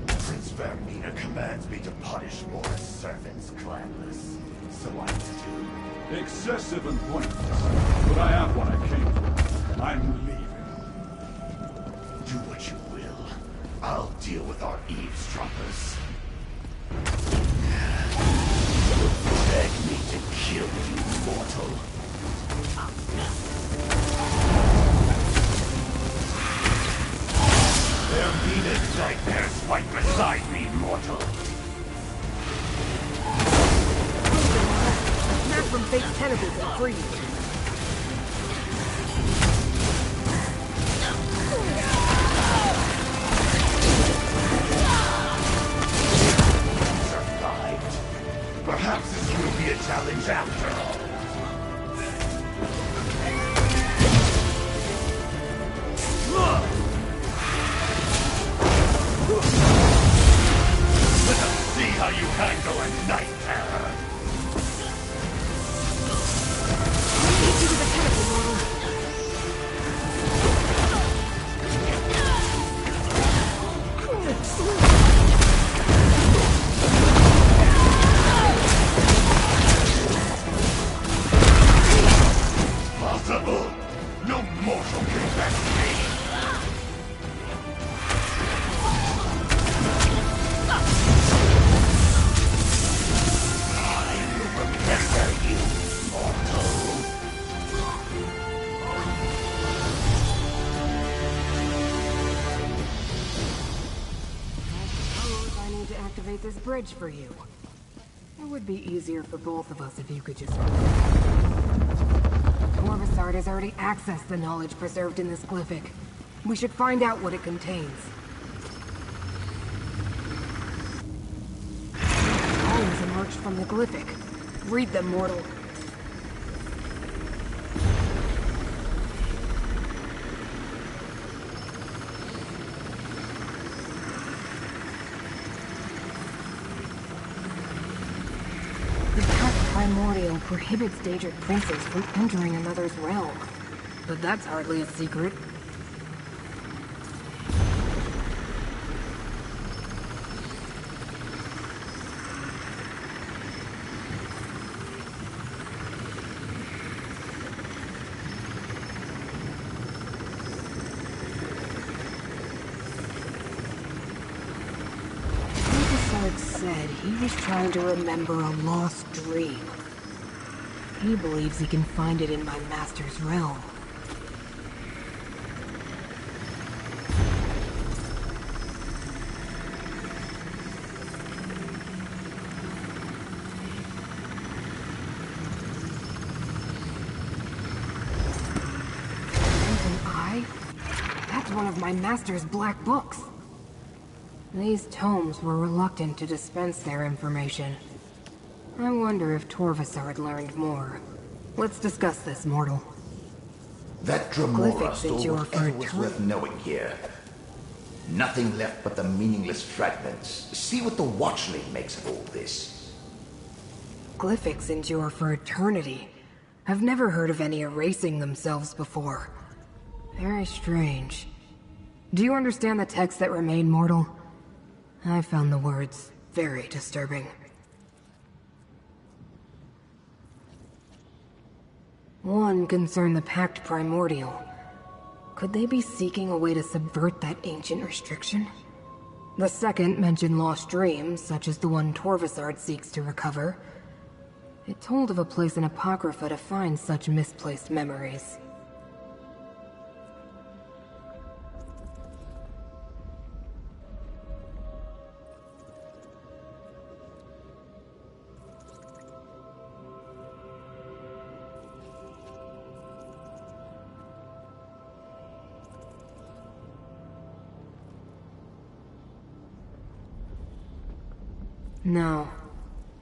Prince Vermina commands me to punish Mora's servants, clanless. So I do. Excessive and pointless. But I have what I came for. I'm leaving. Do what you will. I'll deal with our eavesdroppers. Beg me to kill you, mortal. Vermina's nightmares fight beside me, mortal. Snap from fate's tentacles and free you. Perhaps this will be a challenge after all. handle a night terror. Take you to the pinnacle, mortal. Possible? No mortal can match me. I will remember you, mortal. I need to activate this bridge for you. It would be easier for both of us if you could just... Corvusard has already accessed the knowledge preserved in this glyphic. We should find out what it contains. Poems emerged from the glyphic. Read them, mortal. Primordial prohibits Daedric princes from entering another's realm. But that's hardly a secret. Said he was trying to remember a lost dream. He believes he can find it in my master's realm. And an eye? That's one of my master's black books. These tomes were reluctant to dispense their information. I wonder if Torvusard learned more. Let's discuss this, mortal. That Mora stole whatever was worth knowing here. Nothing left but the meaningless fragments. See what the Watchling makes of all this. Glyphics endure for eternity. I've never heard of any erasing themselves before. Very strange. Do you understand the text that remain, mortal? I found the words very disturbing. One concerned the Pact Primordial. Could they be seeking a way to subvert that ancient restriction? The second mentioned lost dreams, such as the one Torvusard seeks to recover. It told of a place in Apocrypha to find such misplaced memories. No,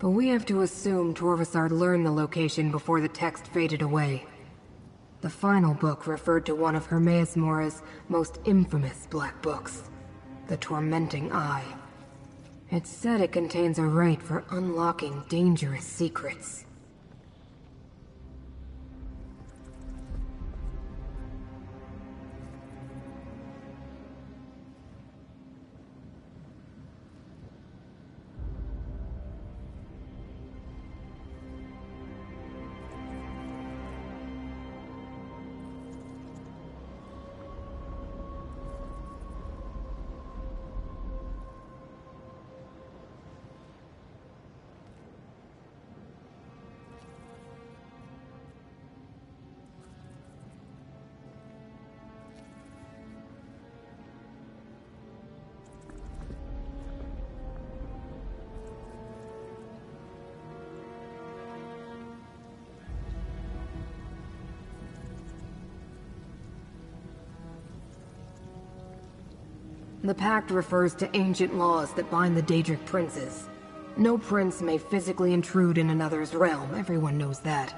but we have to assume Torvusard learned the location before the text faded away. The final book referred to one of Hermaus Mora's most infamous black books, the Tormenting Eye. It said it contains a rite for unlocking dangerous secrets. The Pact refers to ancient laws that bind the Daedric princes. No prince may physically intrude in another's realm, everyone knows that.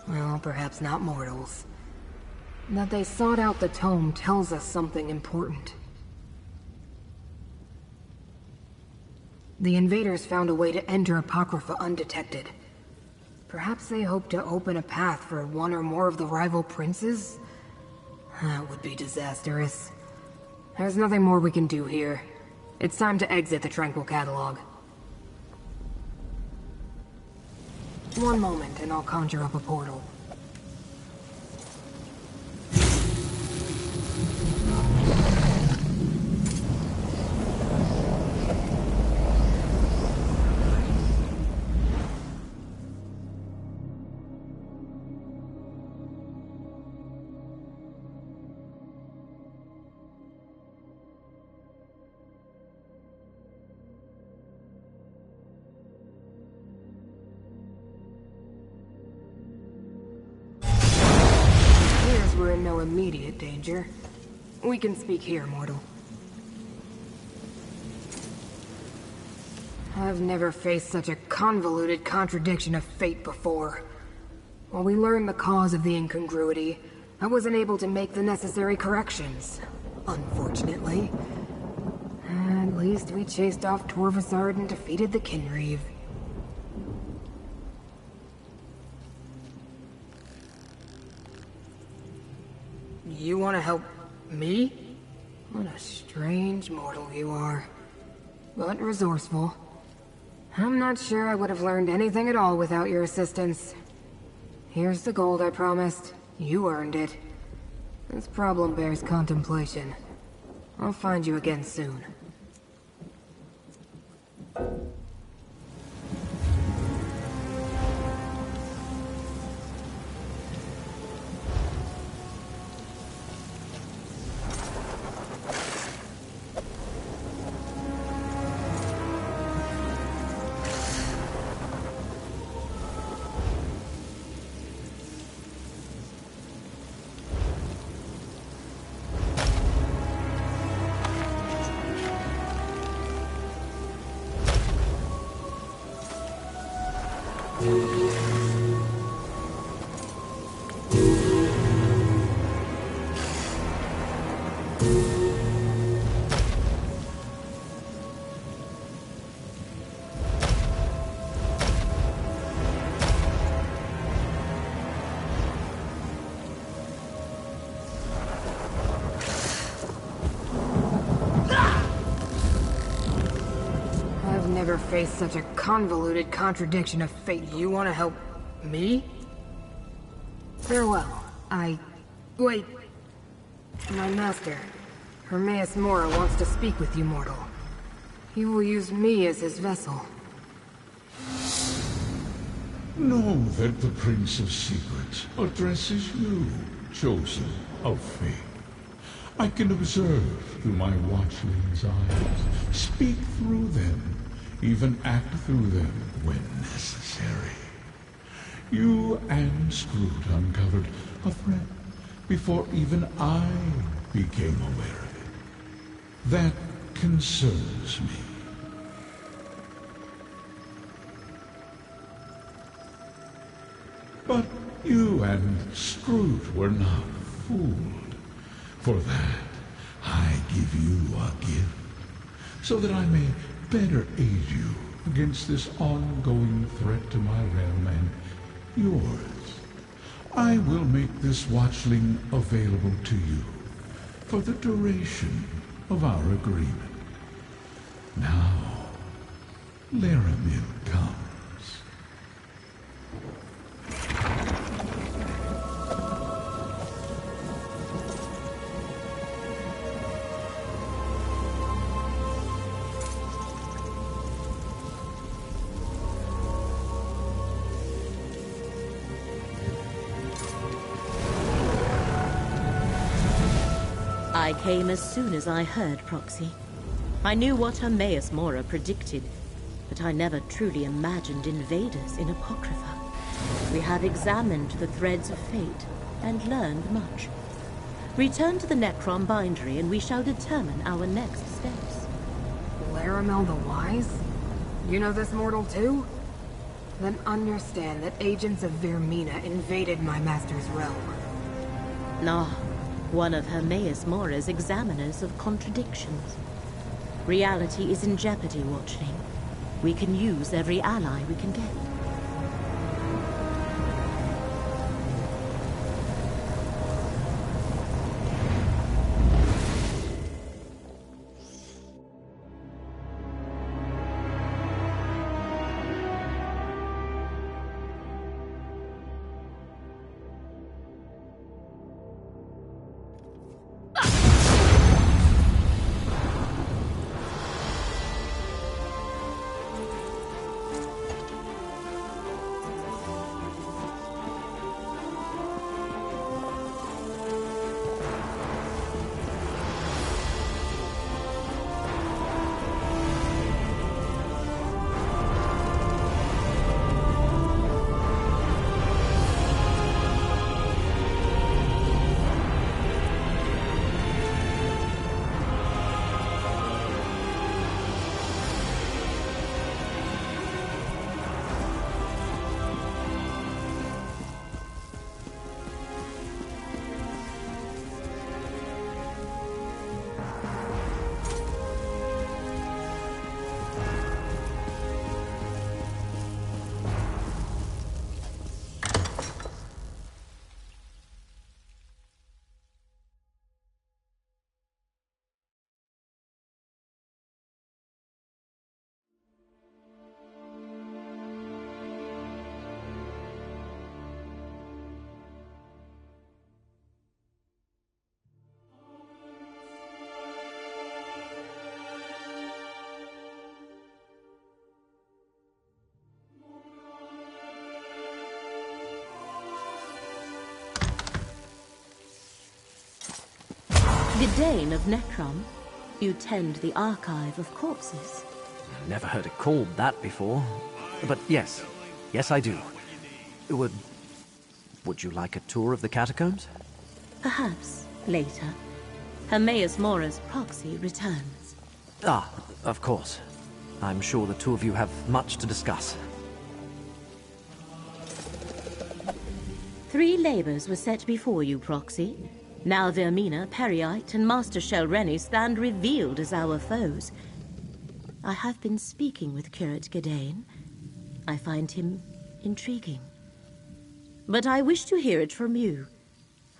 Well, perhaps not mortals. That they sought out the tome tells us something important. The invaders found a way to enter Apocrypha undetected. Perhaps they hope to open a path for one or more of the rival princes? That would be disastrous. There's nothing more we can do here. It's time to exit the Tranquil Catalog. One moment, and I'll conjure up a portal. We're in no immediate danger. We can speak here, mortal. I've never faced such a convoluted contradiction of fate before. While we learned the cause of the incongruity, I wasn't able to make the necessary corrections. Unfortunately. At least we chased off Torvasard and defeated the Kinreeve. You want to help me? What a strange mortal you are. But resourceful. I'm not sure I would have learned anything at all without your assistance. Here's the gold I promised. You earned it. This problem bears contemplation. I'll find you again soon. Never faced such a convoluted contradiction of fate. You want to help me? Farewell. Wait. My master, Hermaus Mora, wants to speak with you, mortal. He will use me as his vessel. Know that the Prince of Secrets addresses you, chosen of fate. I can observe through my watchling's eyes, speak through them, even act through them when necessary. You and Scroot uncovered a threat before even I became aware of it. That concerns me. But you and Scroot were not fooled. For that, I give you a gift, so that I may better aid you against this ongoing threat to my realm and yours. I will make this watchling available to you for the duration of our agreement. Now, Laramil comes. I came as soon as I heard Proxy. I knew what Hermaus Mora predicted, but I never truly imagined invaders in Apocrypha. We have examined the threads of fate and learned much. Return to the Necrom bindery and we shall determine our next steps. Laramil the Wise? You know this mortal too? Then understand that agents of Vermina invaded my master's realm. No. One of Hermaus Mora's examiners of contradictions. Reality is in jeopardy, Watchling. We can use every ally we can get. Gedane of Necrom, you tend the archive of corpses. Never heard it called that before. But yes. Yes, I do. Would you like a tour of the catacombs? Perhaps later. Hermaus Mora's proxy returns. Ah, of course. I'm sure the two of you have much to discuss. 3 labors were set before you, proxy. Now Vermina, Periite, and Master Shelreni stand revealed as our foes. I have been speaking with Curate Gedane. I find him intriguing. But I wish to hear it from you.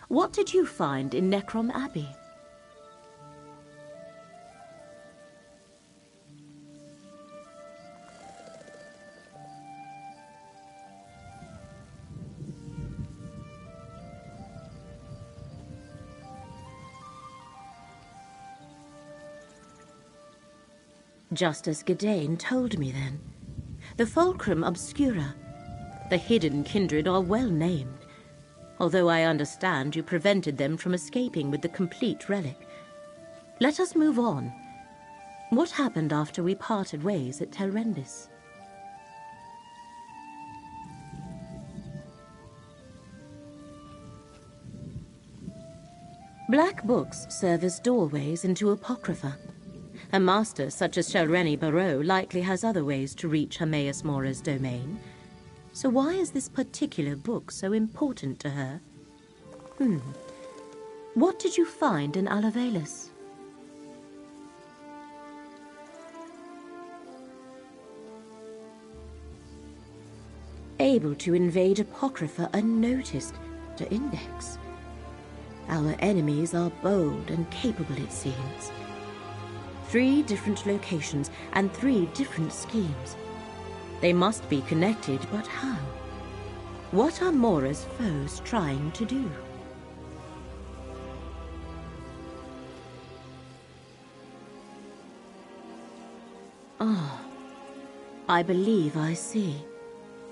What did you find in Necrom Abbey? Just as Gedane told me then. The Fulcrum Obscura. The hidden kindred are well named, although I understand you prevented them from escaping with the complete relic. Let us move on. What happened after we parted ways at Telrendis? Black books serve as doorways into Apocrypha. A master such as Shelreni Barrow likely has other ways to reach Hermaus Mora's domain. So why is this particular book so important to her? What did you find in Alavelis? Able to invade Apocrypha unnoticed to Index. Our enemies are bold and capable, it seems. 3 different locations and 3 different schemes. They must be connected, but how? What are Mora's foes trying to do? Ah, I believe I see.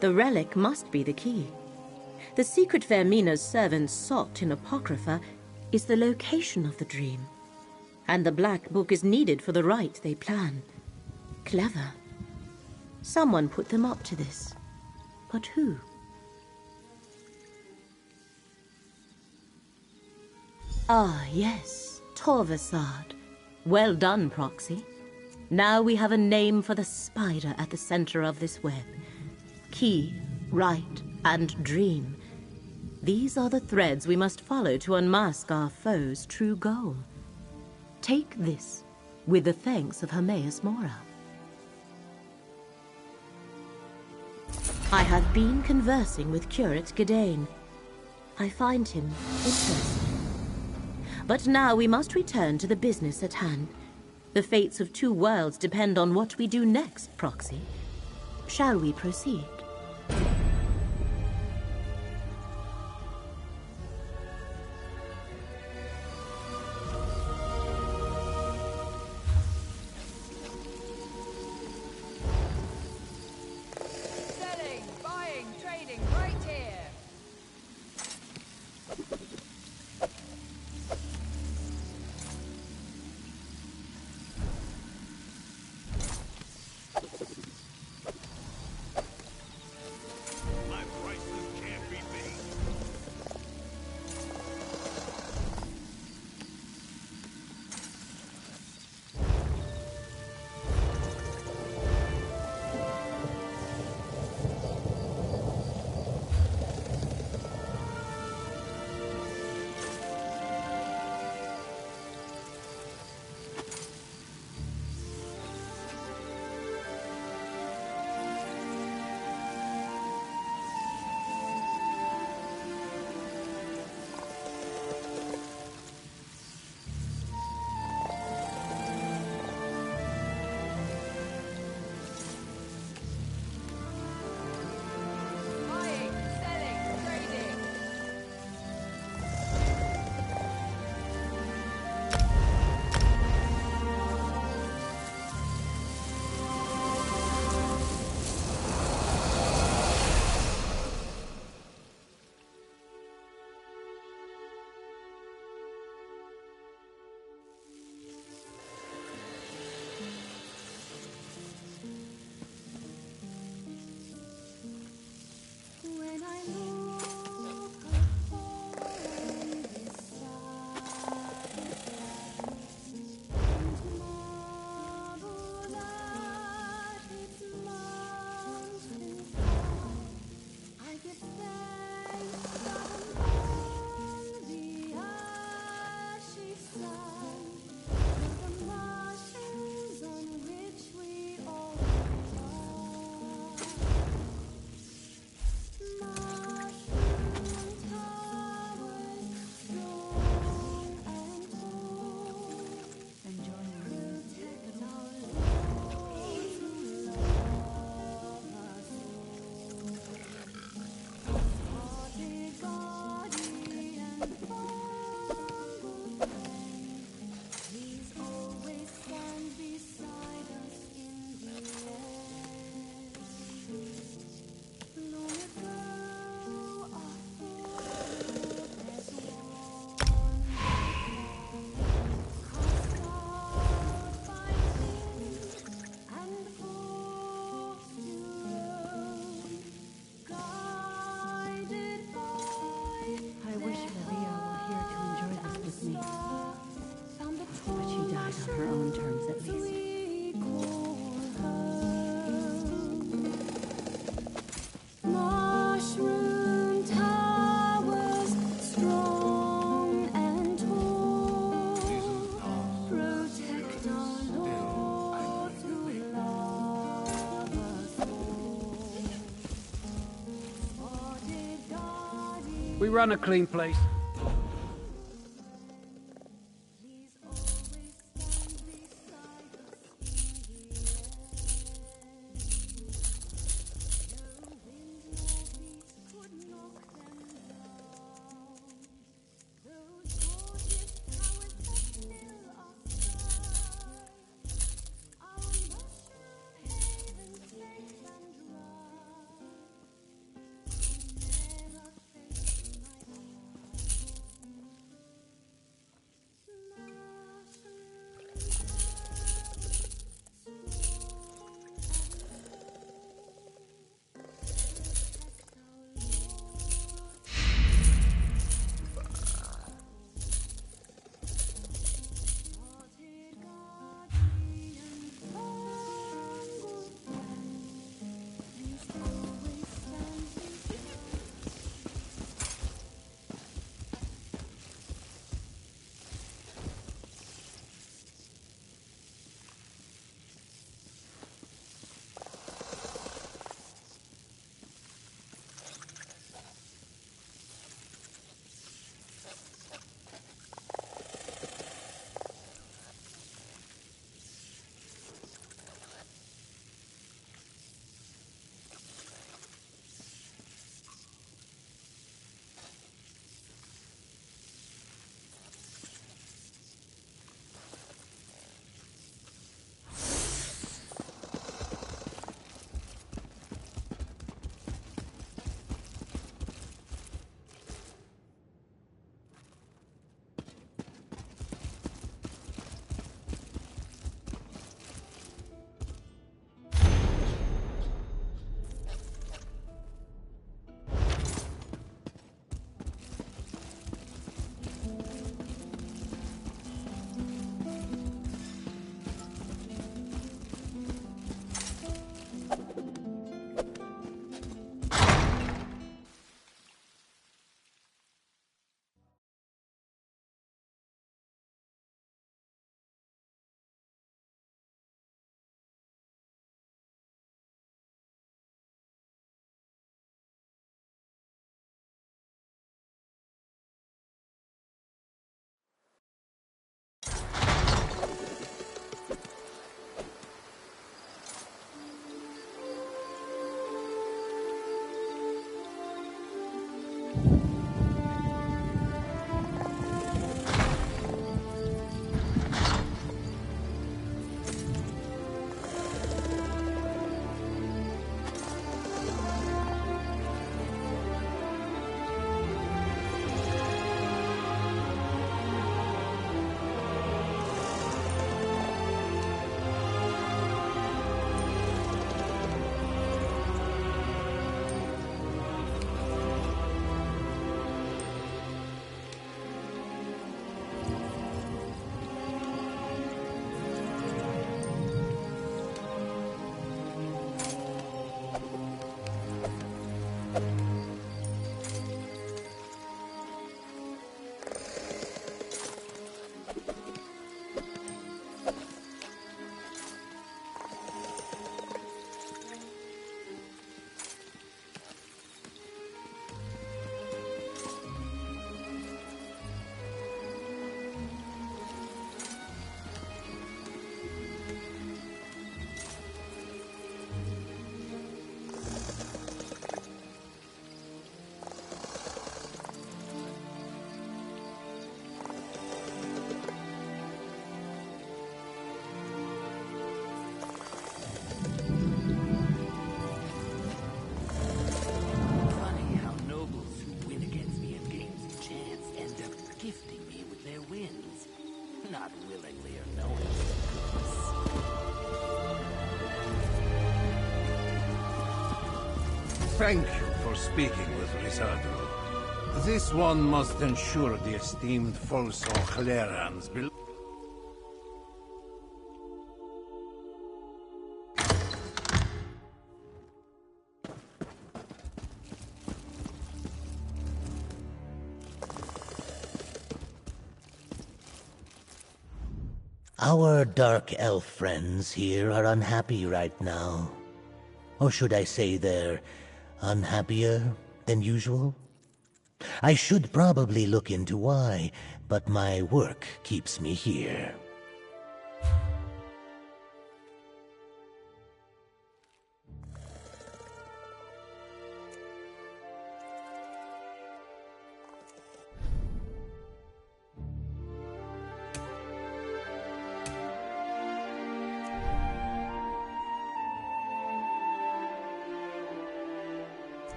The relic must be the key. The secret Vermina's servants sought in Apocrypha is the location of the dream. And the Black Book is needed for the rite they plan. Clever. Someone put them up to this. But who? Ah, yes. Torvasad. Well done, Proxy. Now we have a name for the spider at the center of this web. Key, rite, and dream. These are the threads we must follow to unmask our foe's true goal. Take this, with the thanks of Hermaus Mora. I have been conversing with Curate Gadain. I find him interesting. But now we must return to the business at hand. The fates of two worlds depend on what we do next, Proxy. Shall we proceed? Selling, buying, trading, right here. My prices can't be beat. Buying, selling, trading. When I look upon this savage land, and marvel at its mountain top, I give thanks that among the ashy sand were the mushrooms on which we all rely. Mushroom towers, strong and tall, protect our lords who love us all. Spotted guardian, fungal flame, please always stand beside us in the end. Long ago, our forebears wandered cast out by kin and forced to roam, guided by I wish Livia were here to enjoy this with me. found the But she died on her own terms, at least. we call home. Mushroom towers, strong and tall, protect our lords who love us all. Spotted guardian, We run a clean place. please always stand beside us in the end. No wind nor beat could knock them down. Those gorgeous towers that fill our sky, our mushroom haven safe and dry, could never face my eyes. Thank you for speaking with Rizadru. This one must ensure the esteemed Folso Khleran's Our dark elf friends here are unhappy right now. Or should I say they're unhappier than usual? I should probably look into why, but my work keeps me here.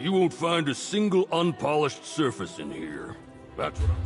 You won't find a single unpolished surface in here. That's what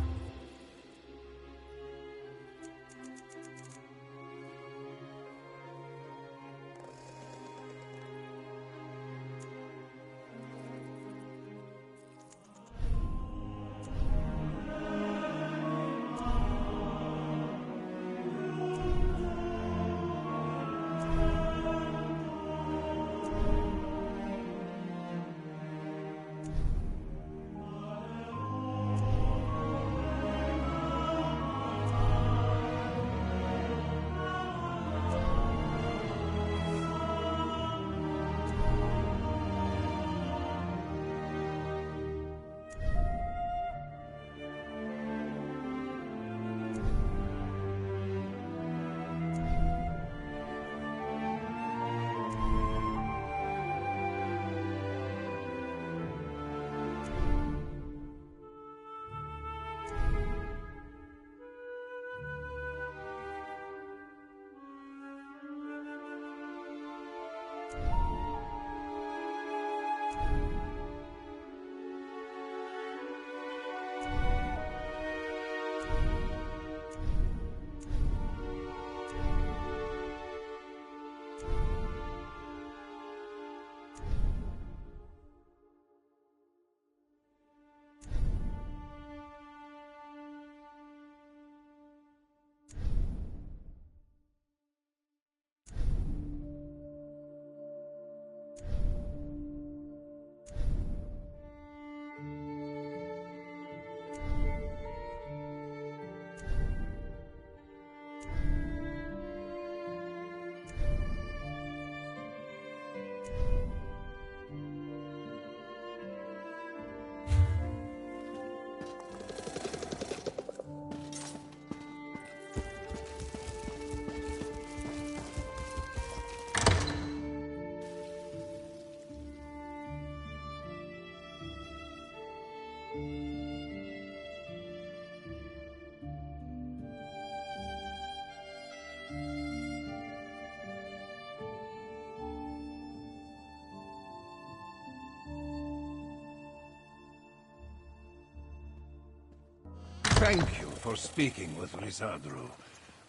Thank you for speaking with Rizadru.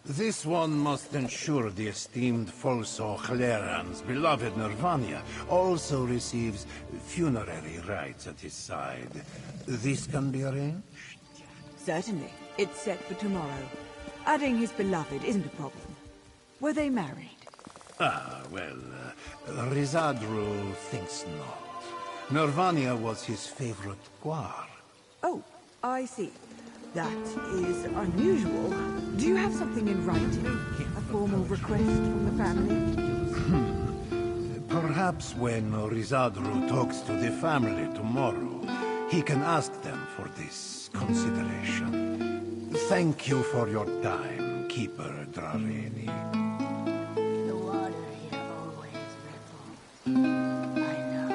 This one must ensure the esteemed Folso Khleran's beloved Nirvania also receives funerary rites at his side. This can be arranged? Certainly. It's set for tomorrow. Adding his beloved isn't a problem. Were they married? Rizadru thinks not. Nervania was his favorite guar. Oh, I see. That is unusual. Do you have something in writing? A formal request from the family? Perhaps when Rizadru talks to the family tomorrow, he can ask them for this consideration. Thank you for your time, Keeper Drareni. The water here always ripple. I know.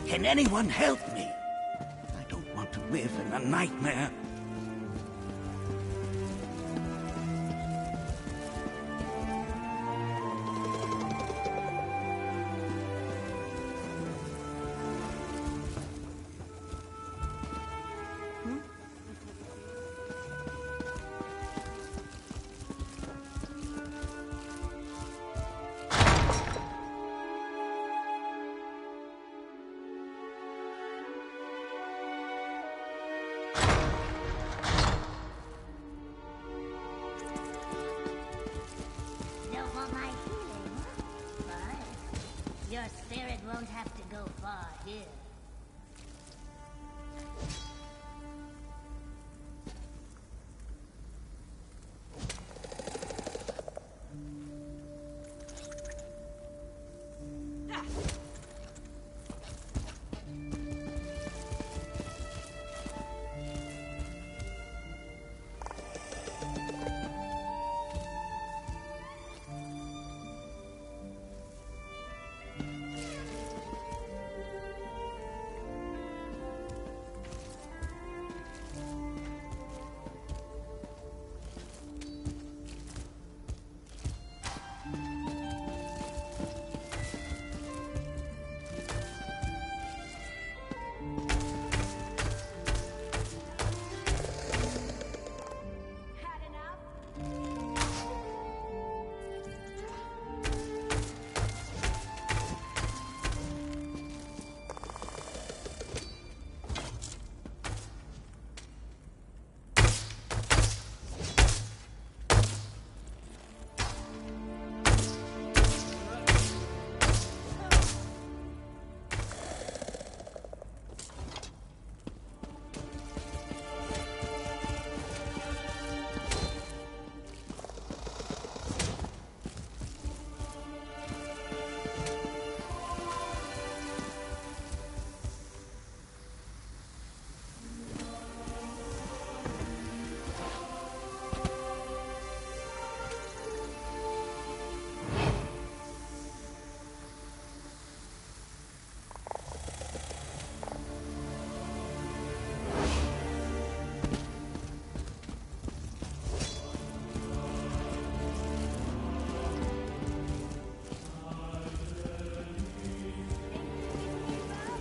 Can anyone help me? I don't want to live in a nightmare. Don't want my healing? Fine. Your spirit won't have to go far here.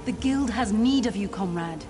The guild has need of you, comrade.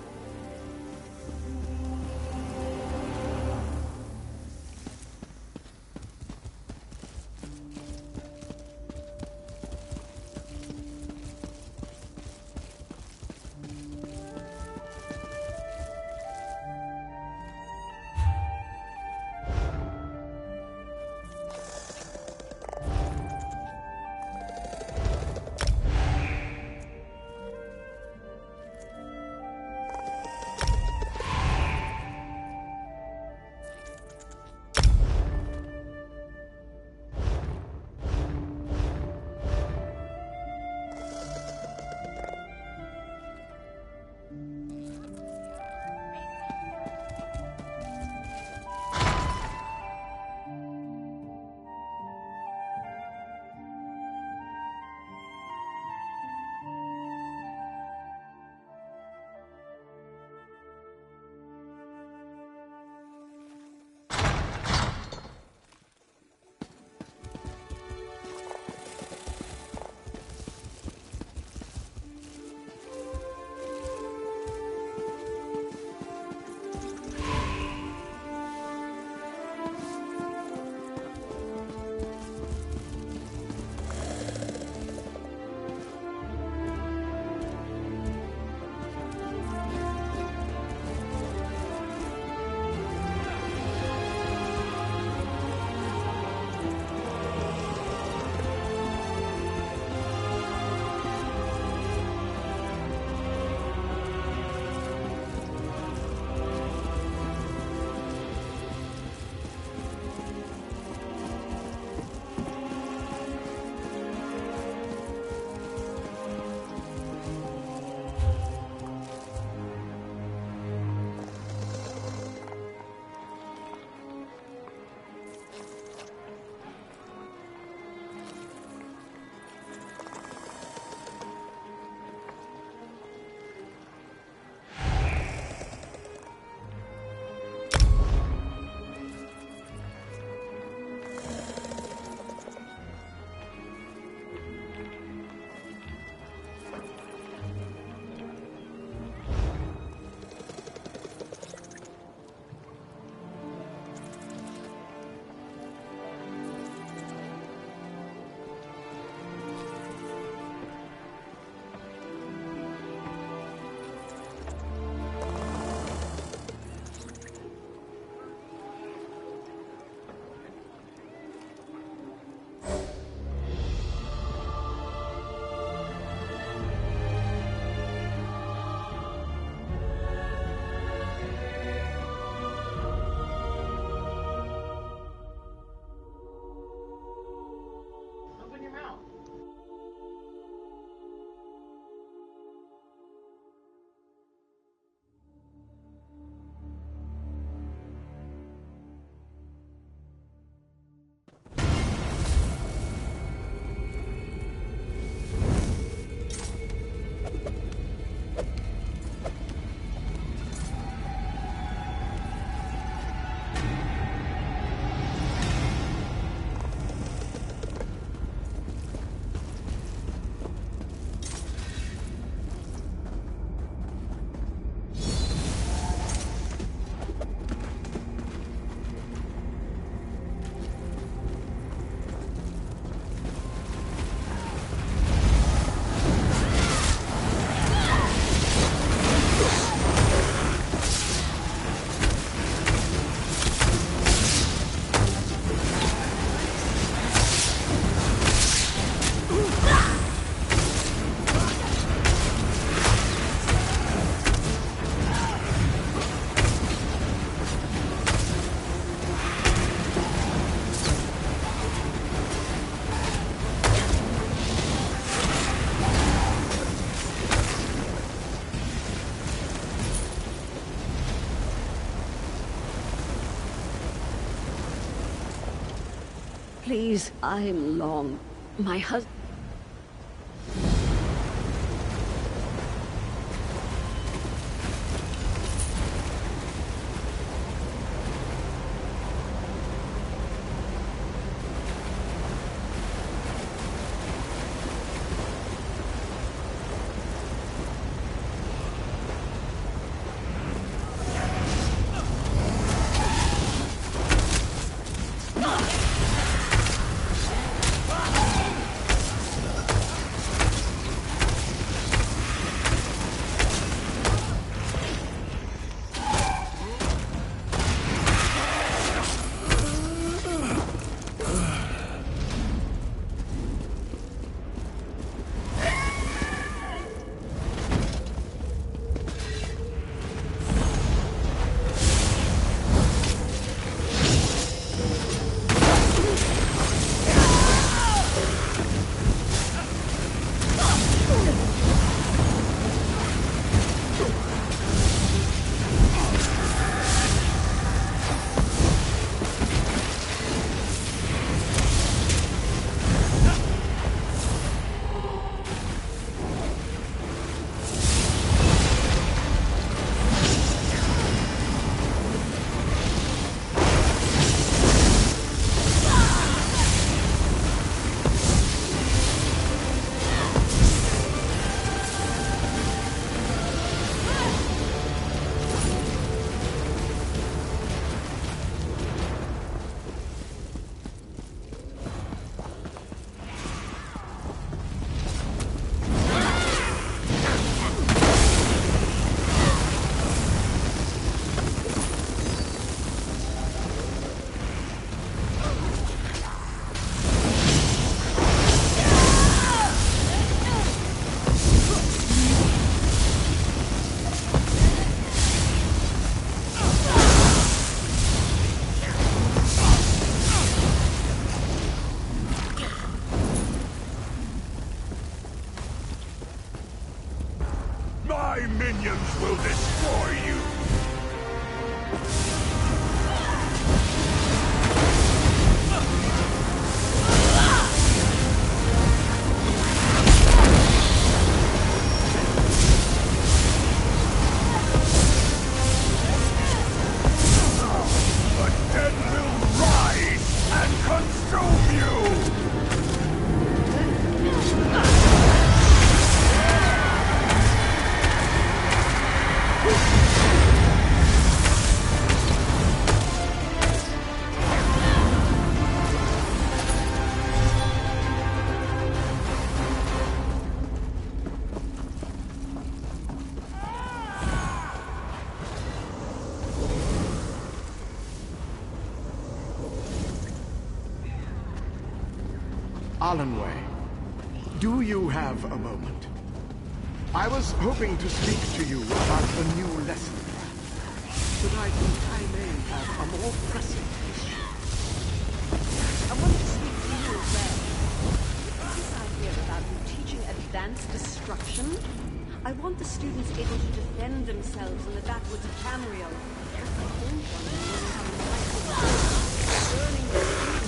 Please, I'm Long. My husband... My minions will destroy you! The dead will rise and consume you! Alanway, do you have a moment? I was hoping to speak to you about the new lesson plan, but I think I may have a more pressing issue. I wanted to speak to you as well. This idea about you teaching advanced destruction, I want the students able to defend themselves in the backwoods of Tamriel. I don't want them learning how to fight with swords, burning their shields.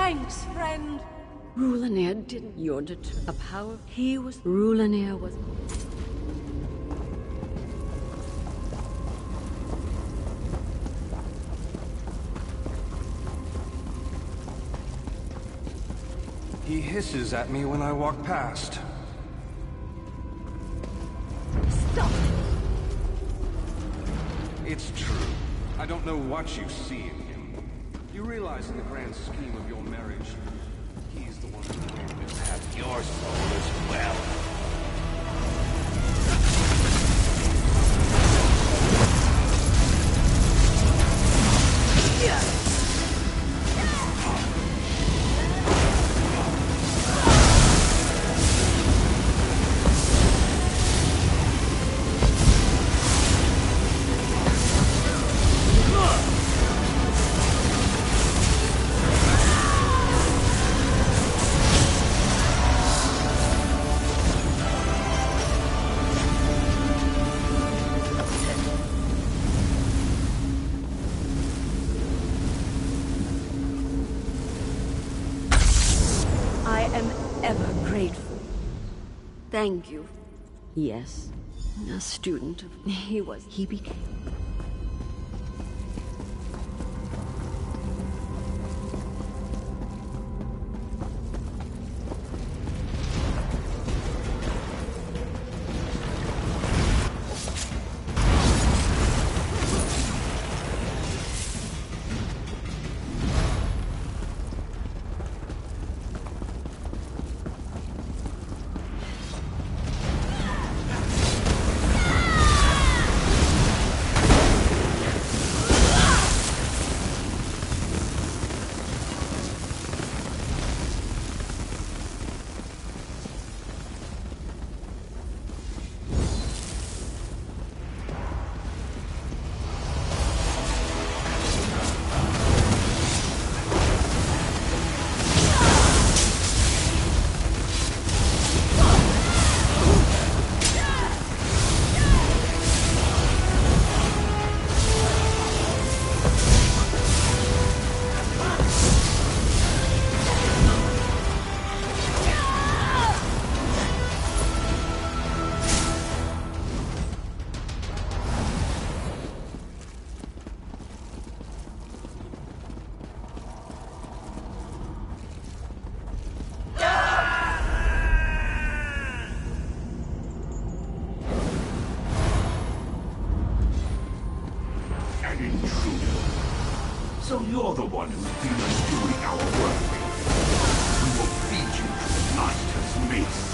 Thanks, friend. Rulanir didn't yearn to a power. He was. Rulanir was. He hisses at me when I walk past. Stop! It's true. I don't know what you see in him. You realize in the grand scheme of your marriage, he's the one who will have your soul as well. Thank you. Yes. A student of... He became... So you're the one who's been undoing our work. We will feed you to the Master's mace.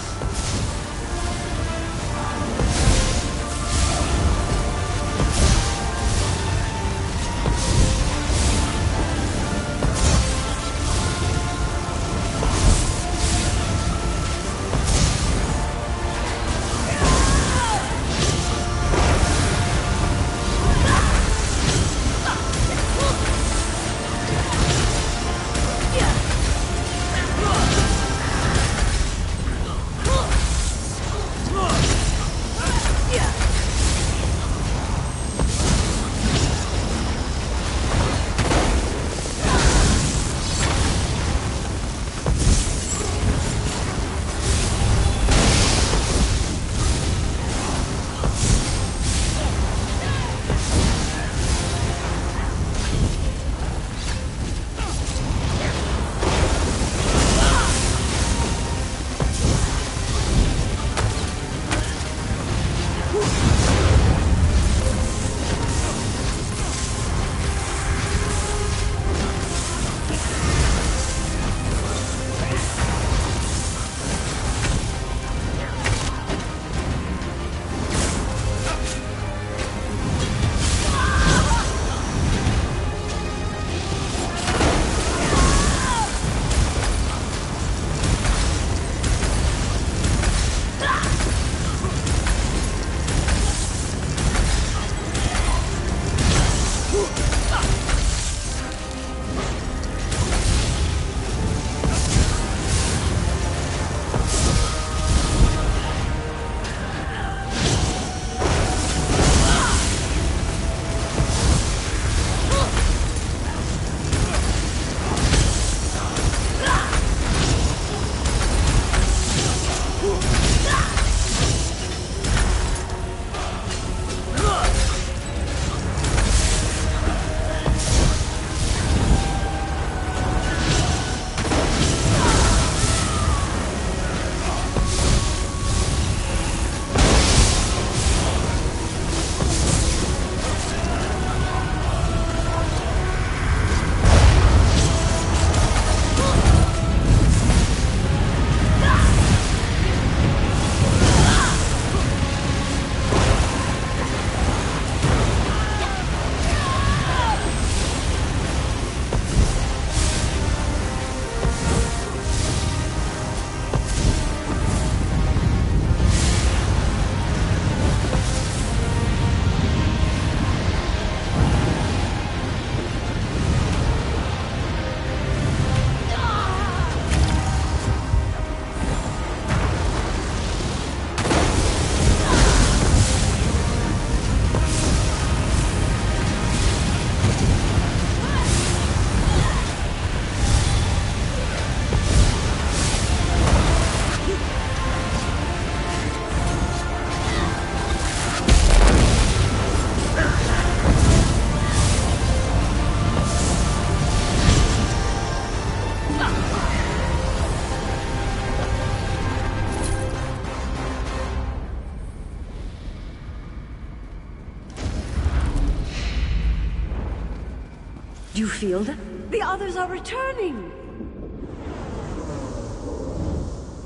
Do you feel that? The others are returning!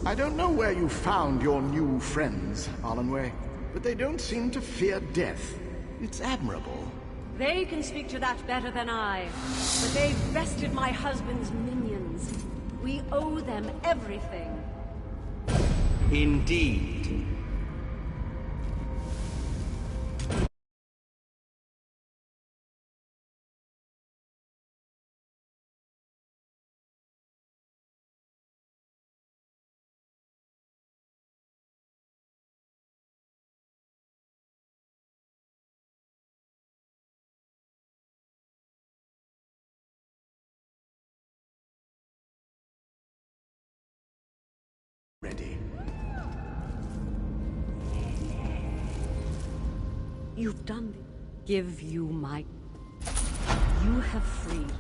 I don't know where you found your new friends, Alanway, but they don't seem to fear death. It's admirable. They can speak to that better than I. But they've bested my husband's minions. We owe them everything. Indeed. Ready. You've done the... Give you my... You have freed.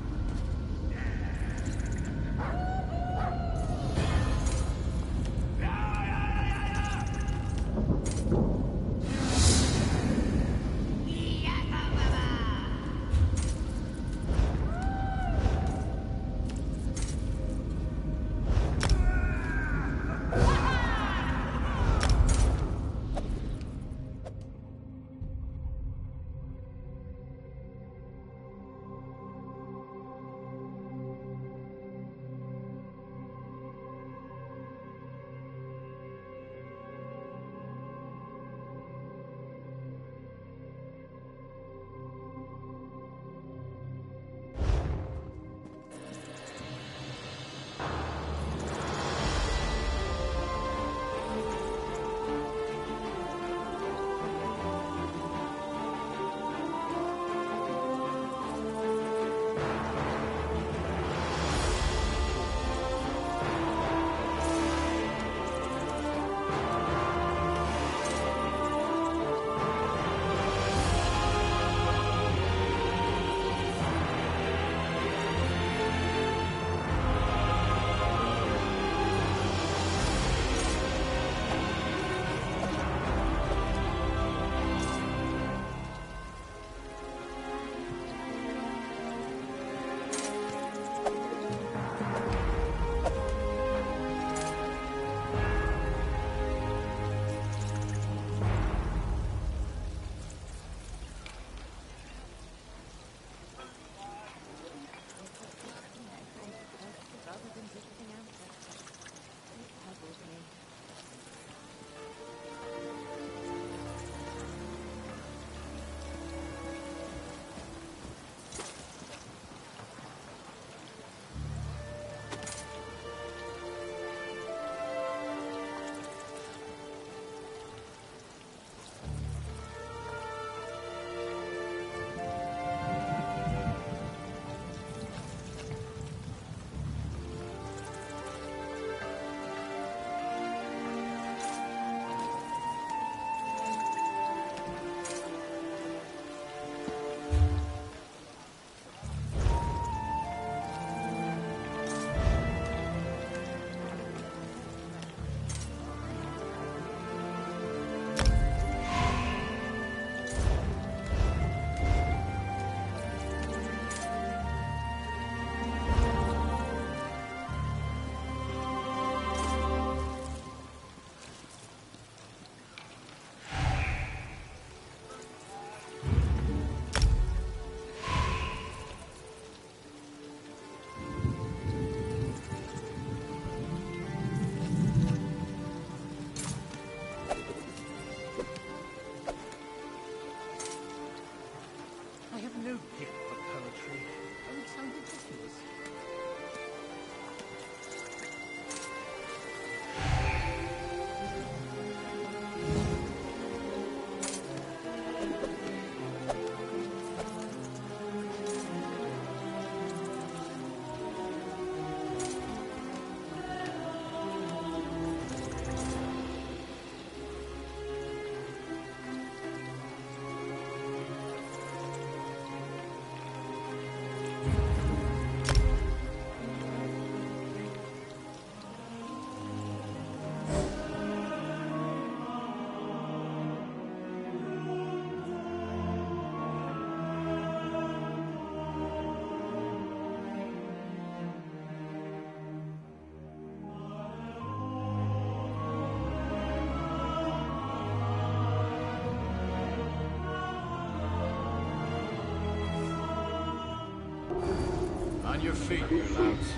On your feet, you louts.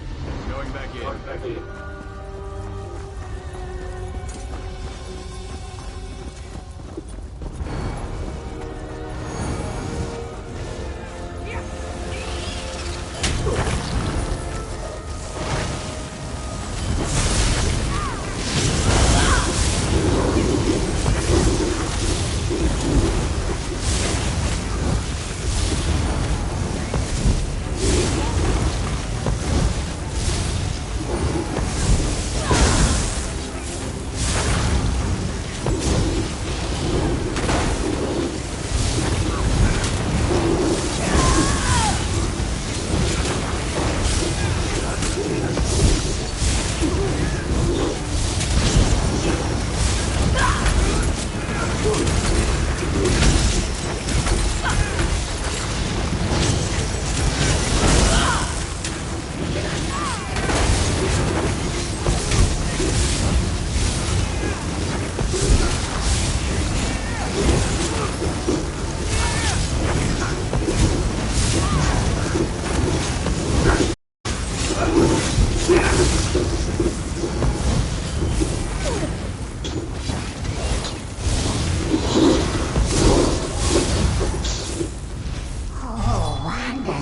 Going back in.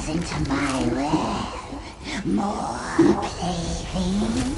Into my web. More playthings.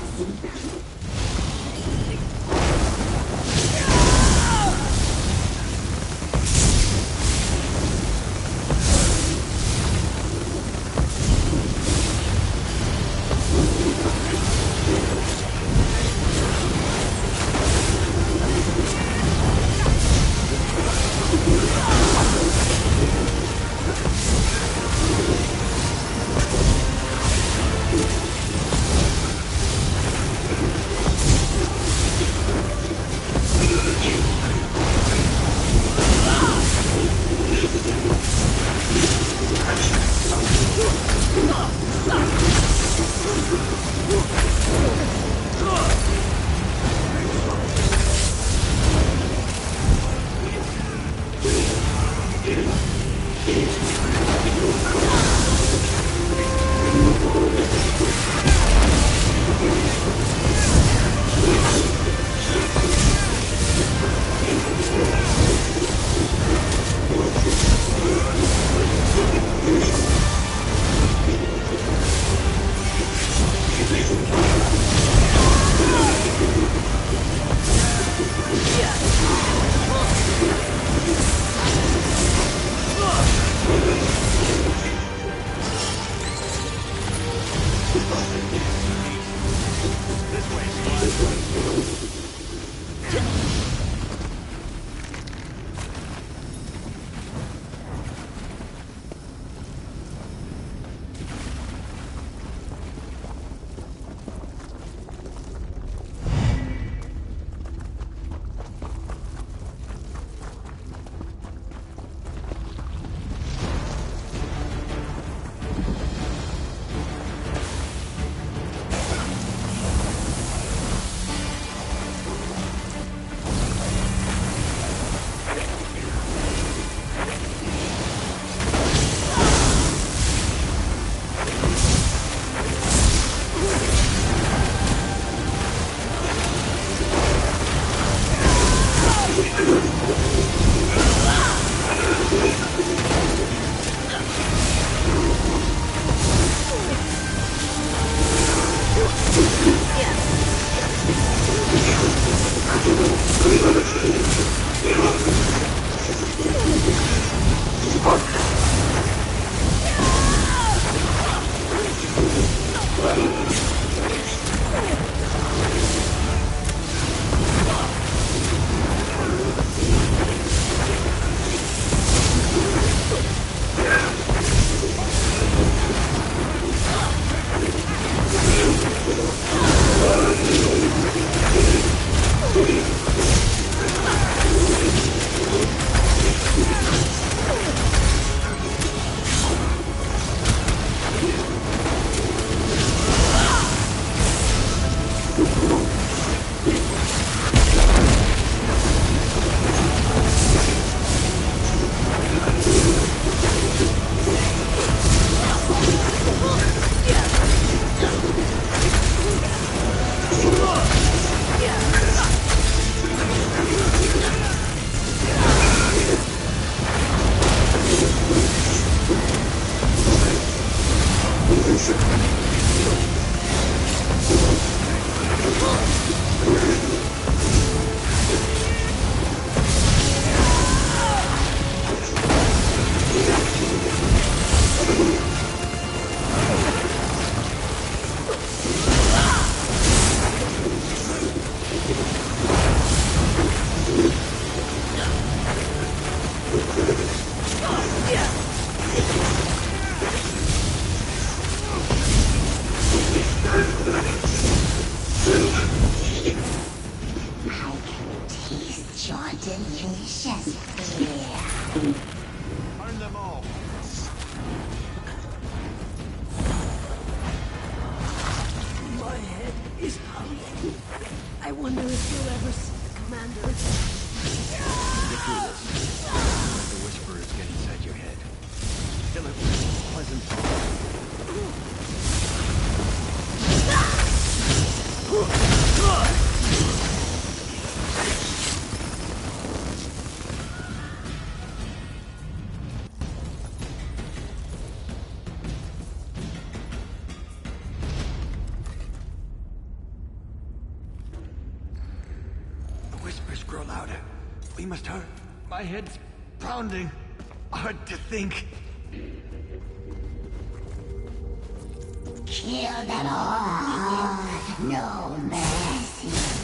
Grow louder. We must hurry. My head's pounding. Hard to think. Kill them all. No mercy.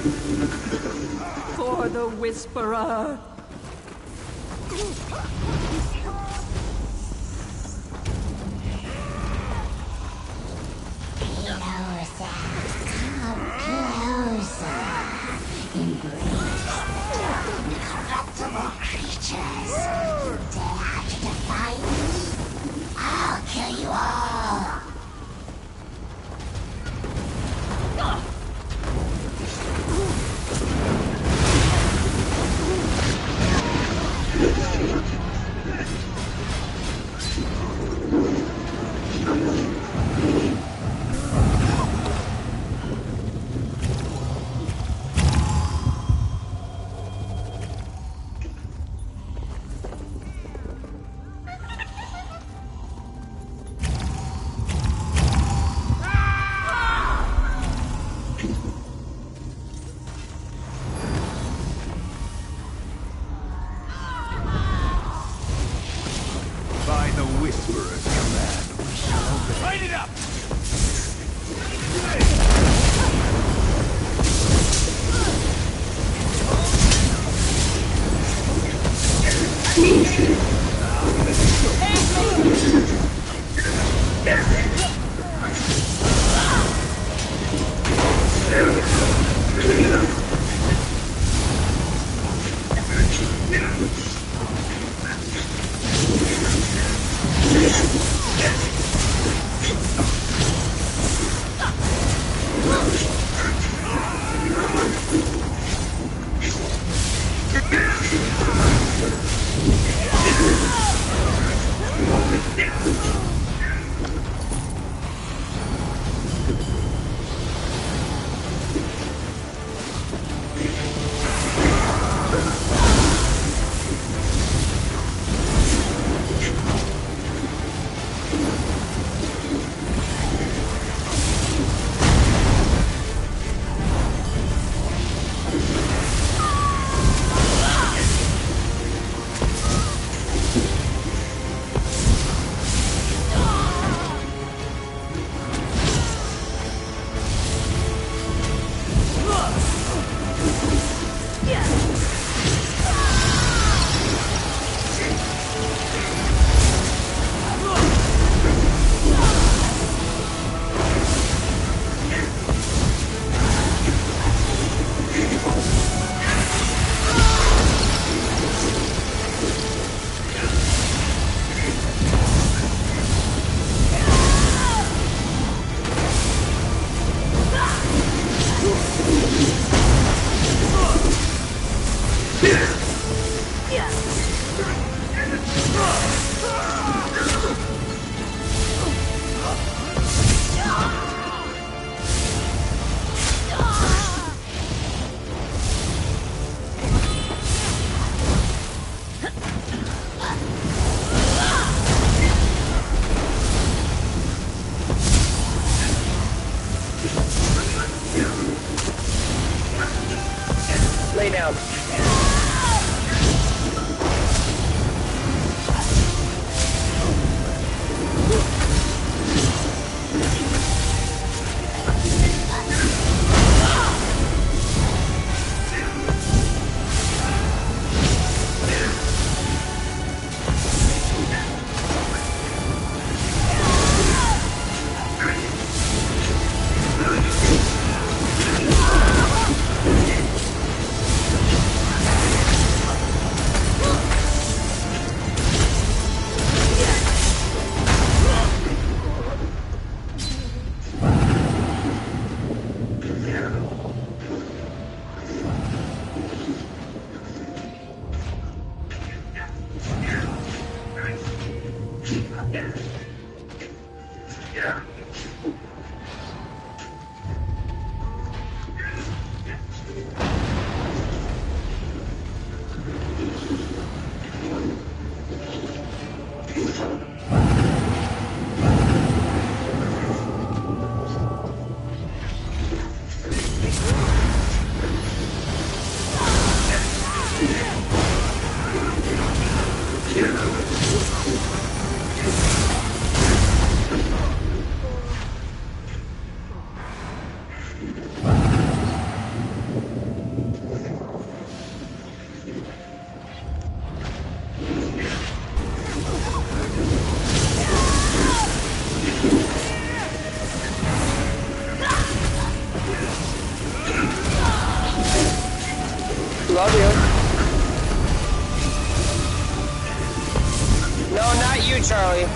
For the Whisperer! Closer, come closer. Embrace the incorruptible creatures. Dare to defy me? I'll kill you all. By the Whisperer's command, we shall obey. Light it up! Lay down. love you. No, not you, Charlie.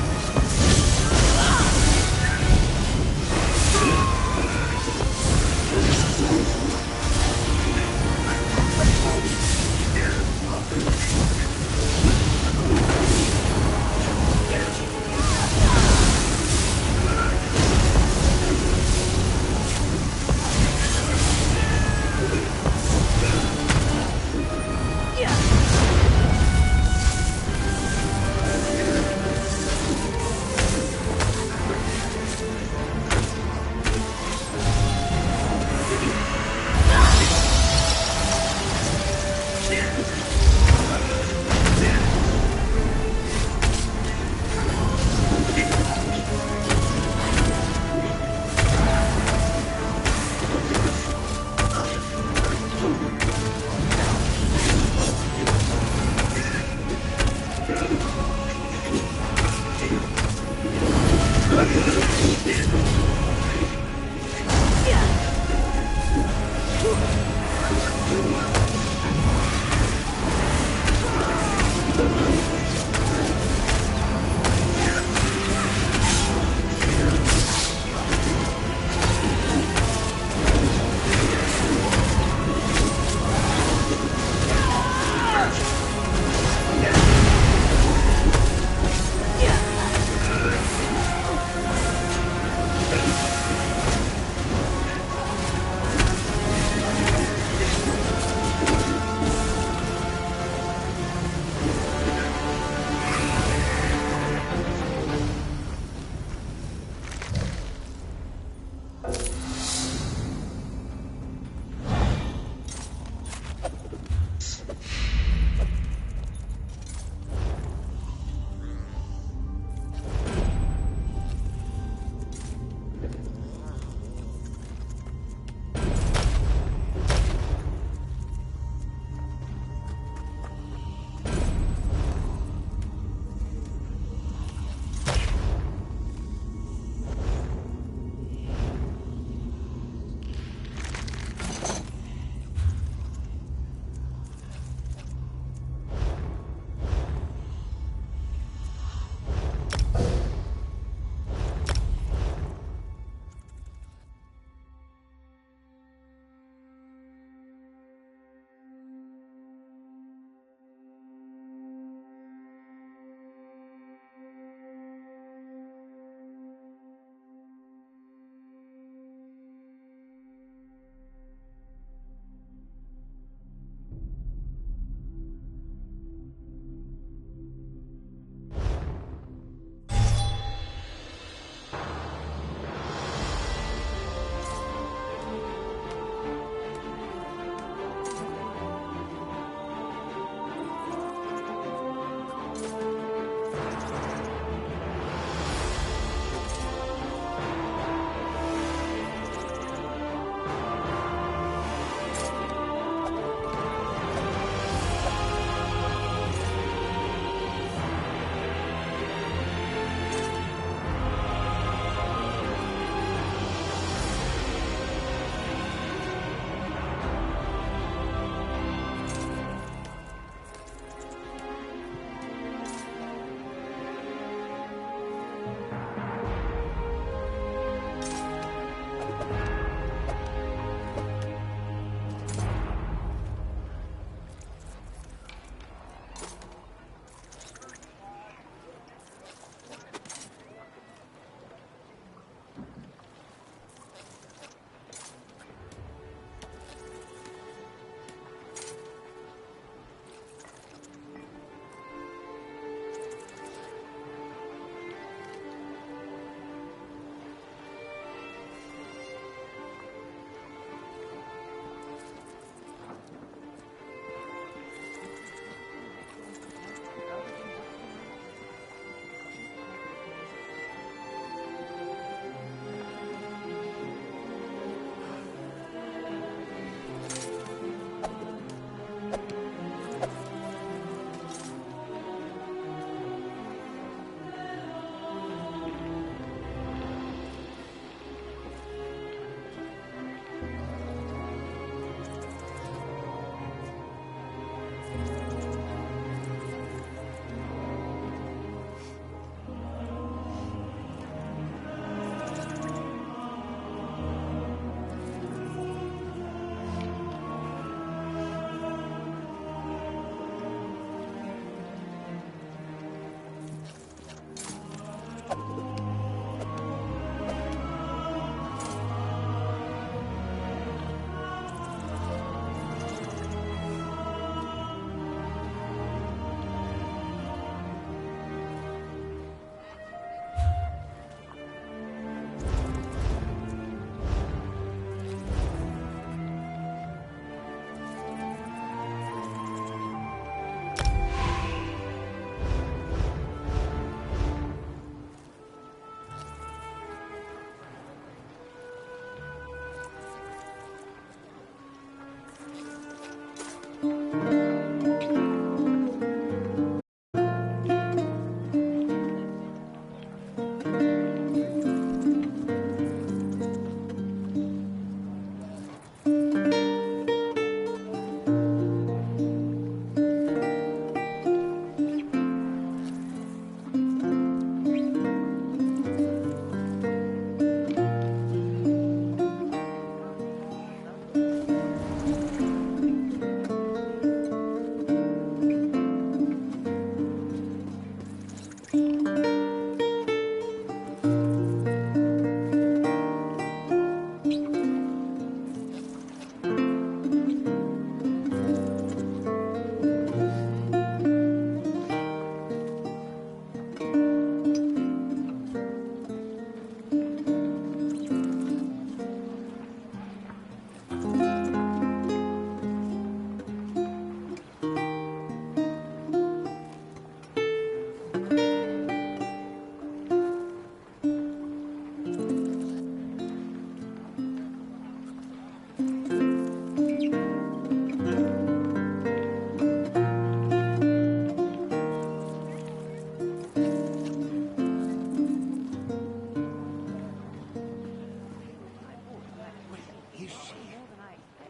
Is she?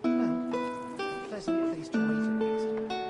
Well, pleasant at least to meet her next time.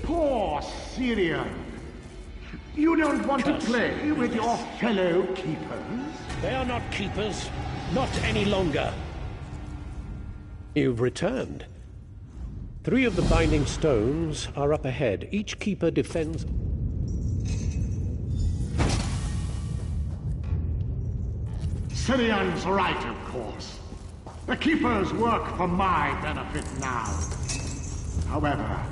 Poor Syrian. You don't want to play with your fellow keepers? They are not keepers. Not any longer. You've returned. 3 of the binding stones are up ahead. Each keeper defends... Syrian's right, of course. The keepers work for my benefit now. However,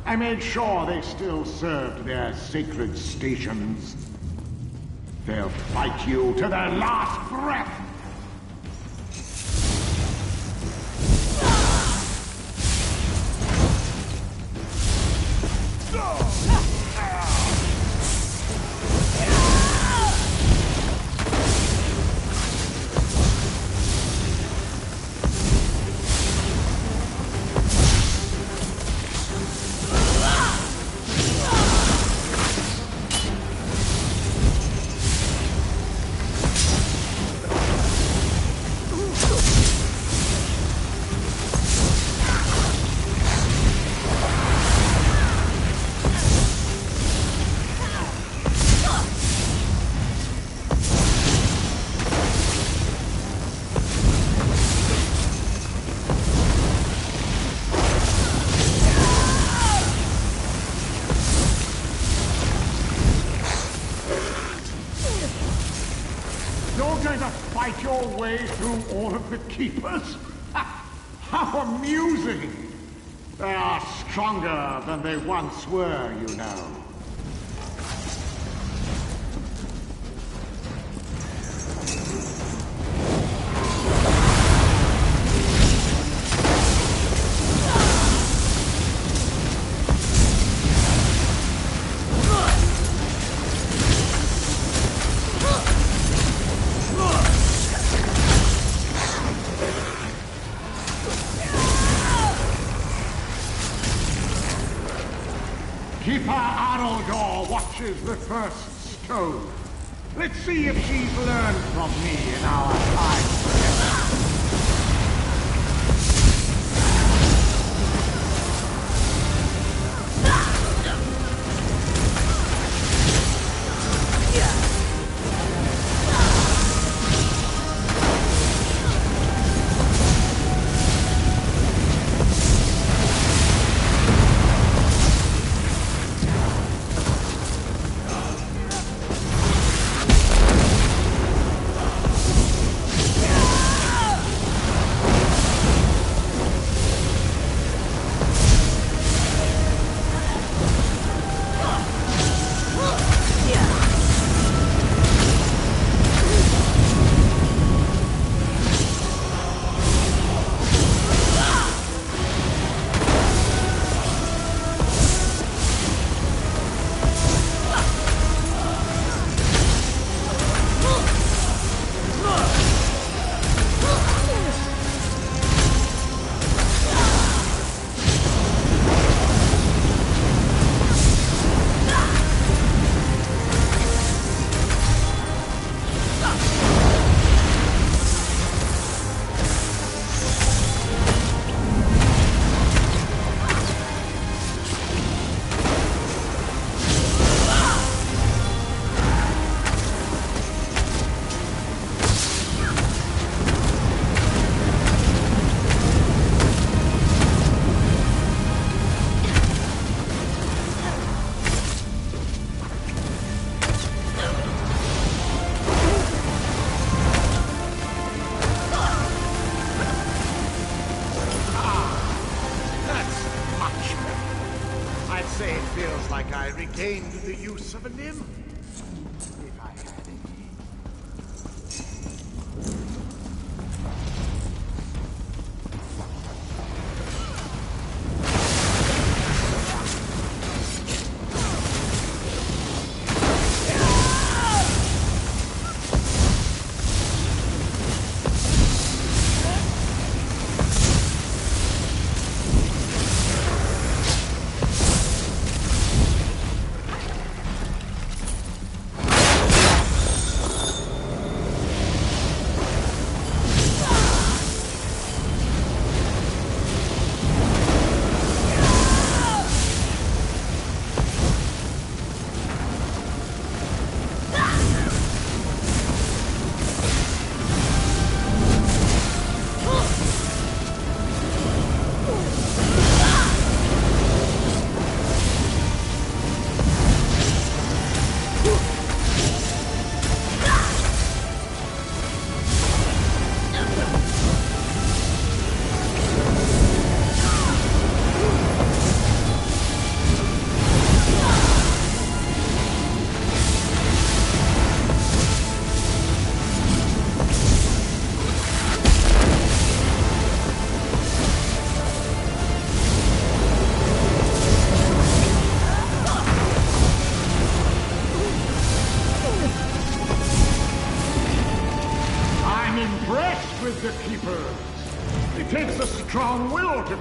I made sure they still served their sacred stations. They'll fight you to their last breath! Your way through all of the keepers? How amusing! They are stronger than they once were, you know. Watches the first stone. Let's see if she's learned from me in our time together. say it feels like I regained the use of a limb. If I had any.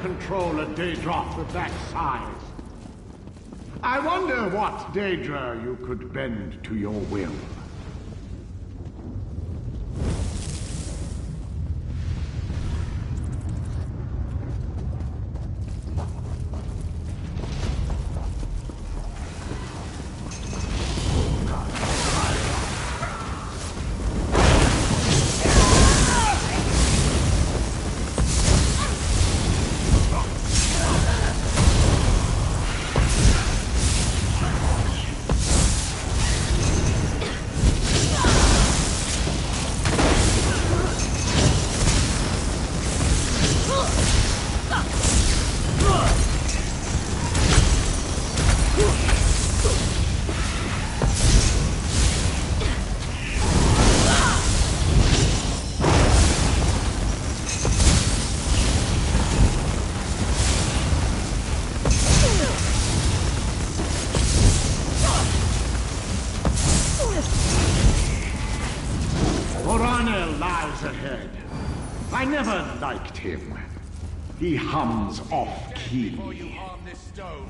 Control a Daedra of that size. I wonder what Daedra you could bend to your will. I never liked him. He hums off-key. Before you harm this stone.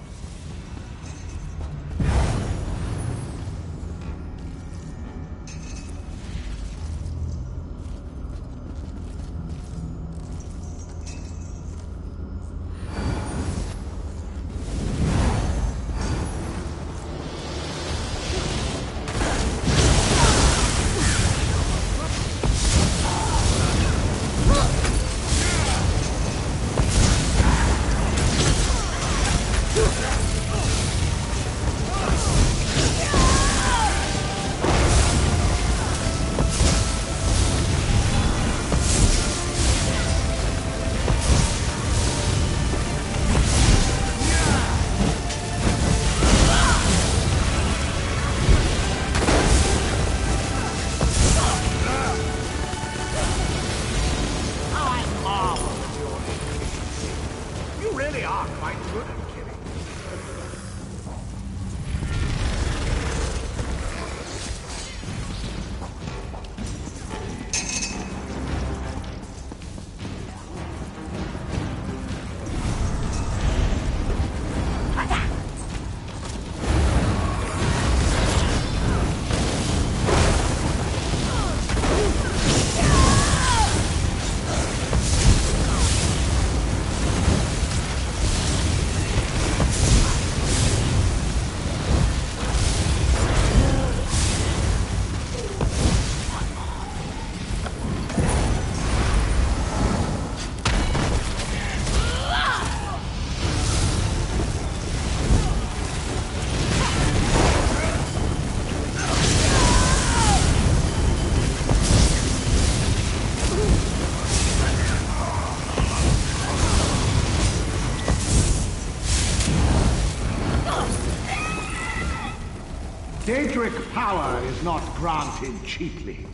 Daedric power is not granted cheaply.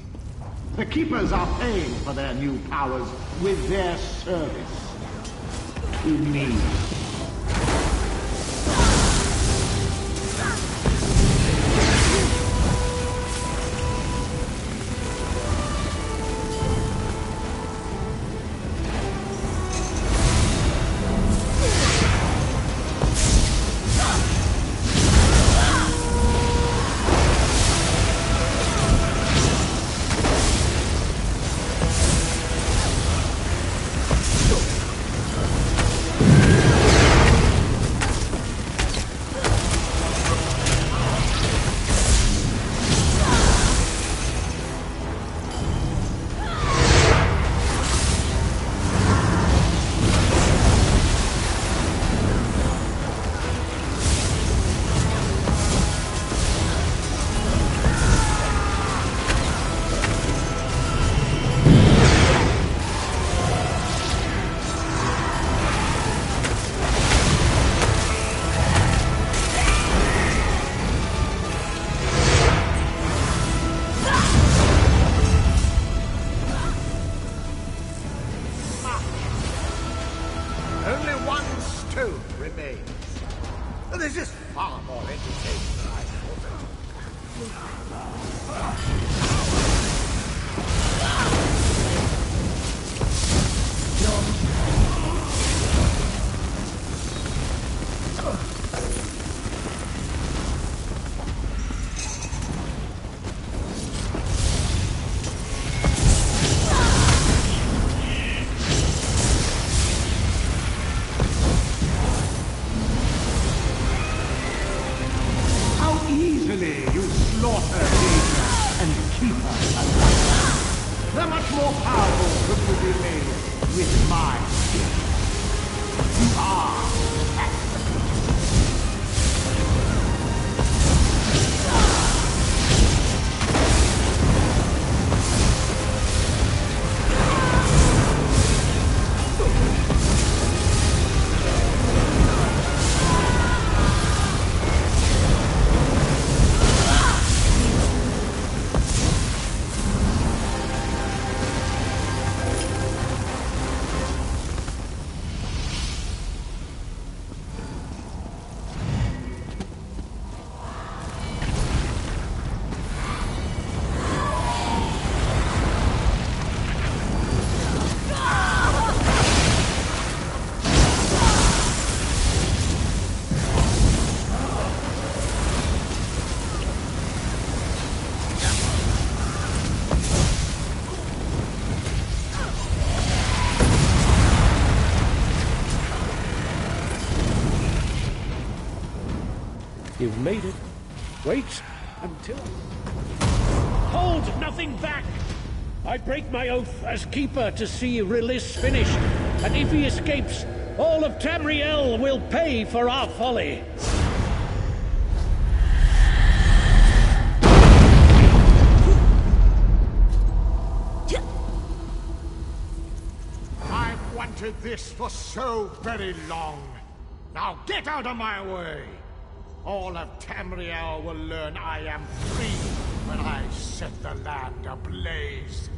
The Keepers are paying for their new powers with their service to me. This is far more entertaining than I You've made it. Wait until... Hold nothing back! I break my oath as Keeper to see Release finished, and if he escapes, all of Tamriel will pay for our folly. I've wanted this for so very long. Now get out of my way! All of Tamriel will learn I am free when I set the land ablaze.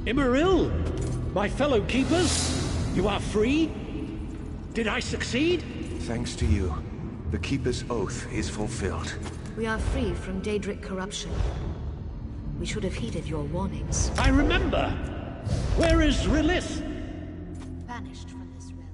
Immaril? My fellow keepers? You are free? Did I succeed? Thanks to you, the Keeper's oath is fulfilled. We are free from Daedric corruption. We should have heeded your warnings. I remember! Where is Release? Banished from this realm.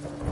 you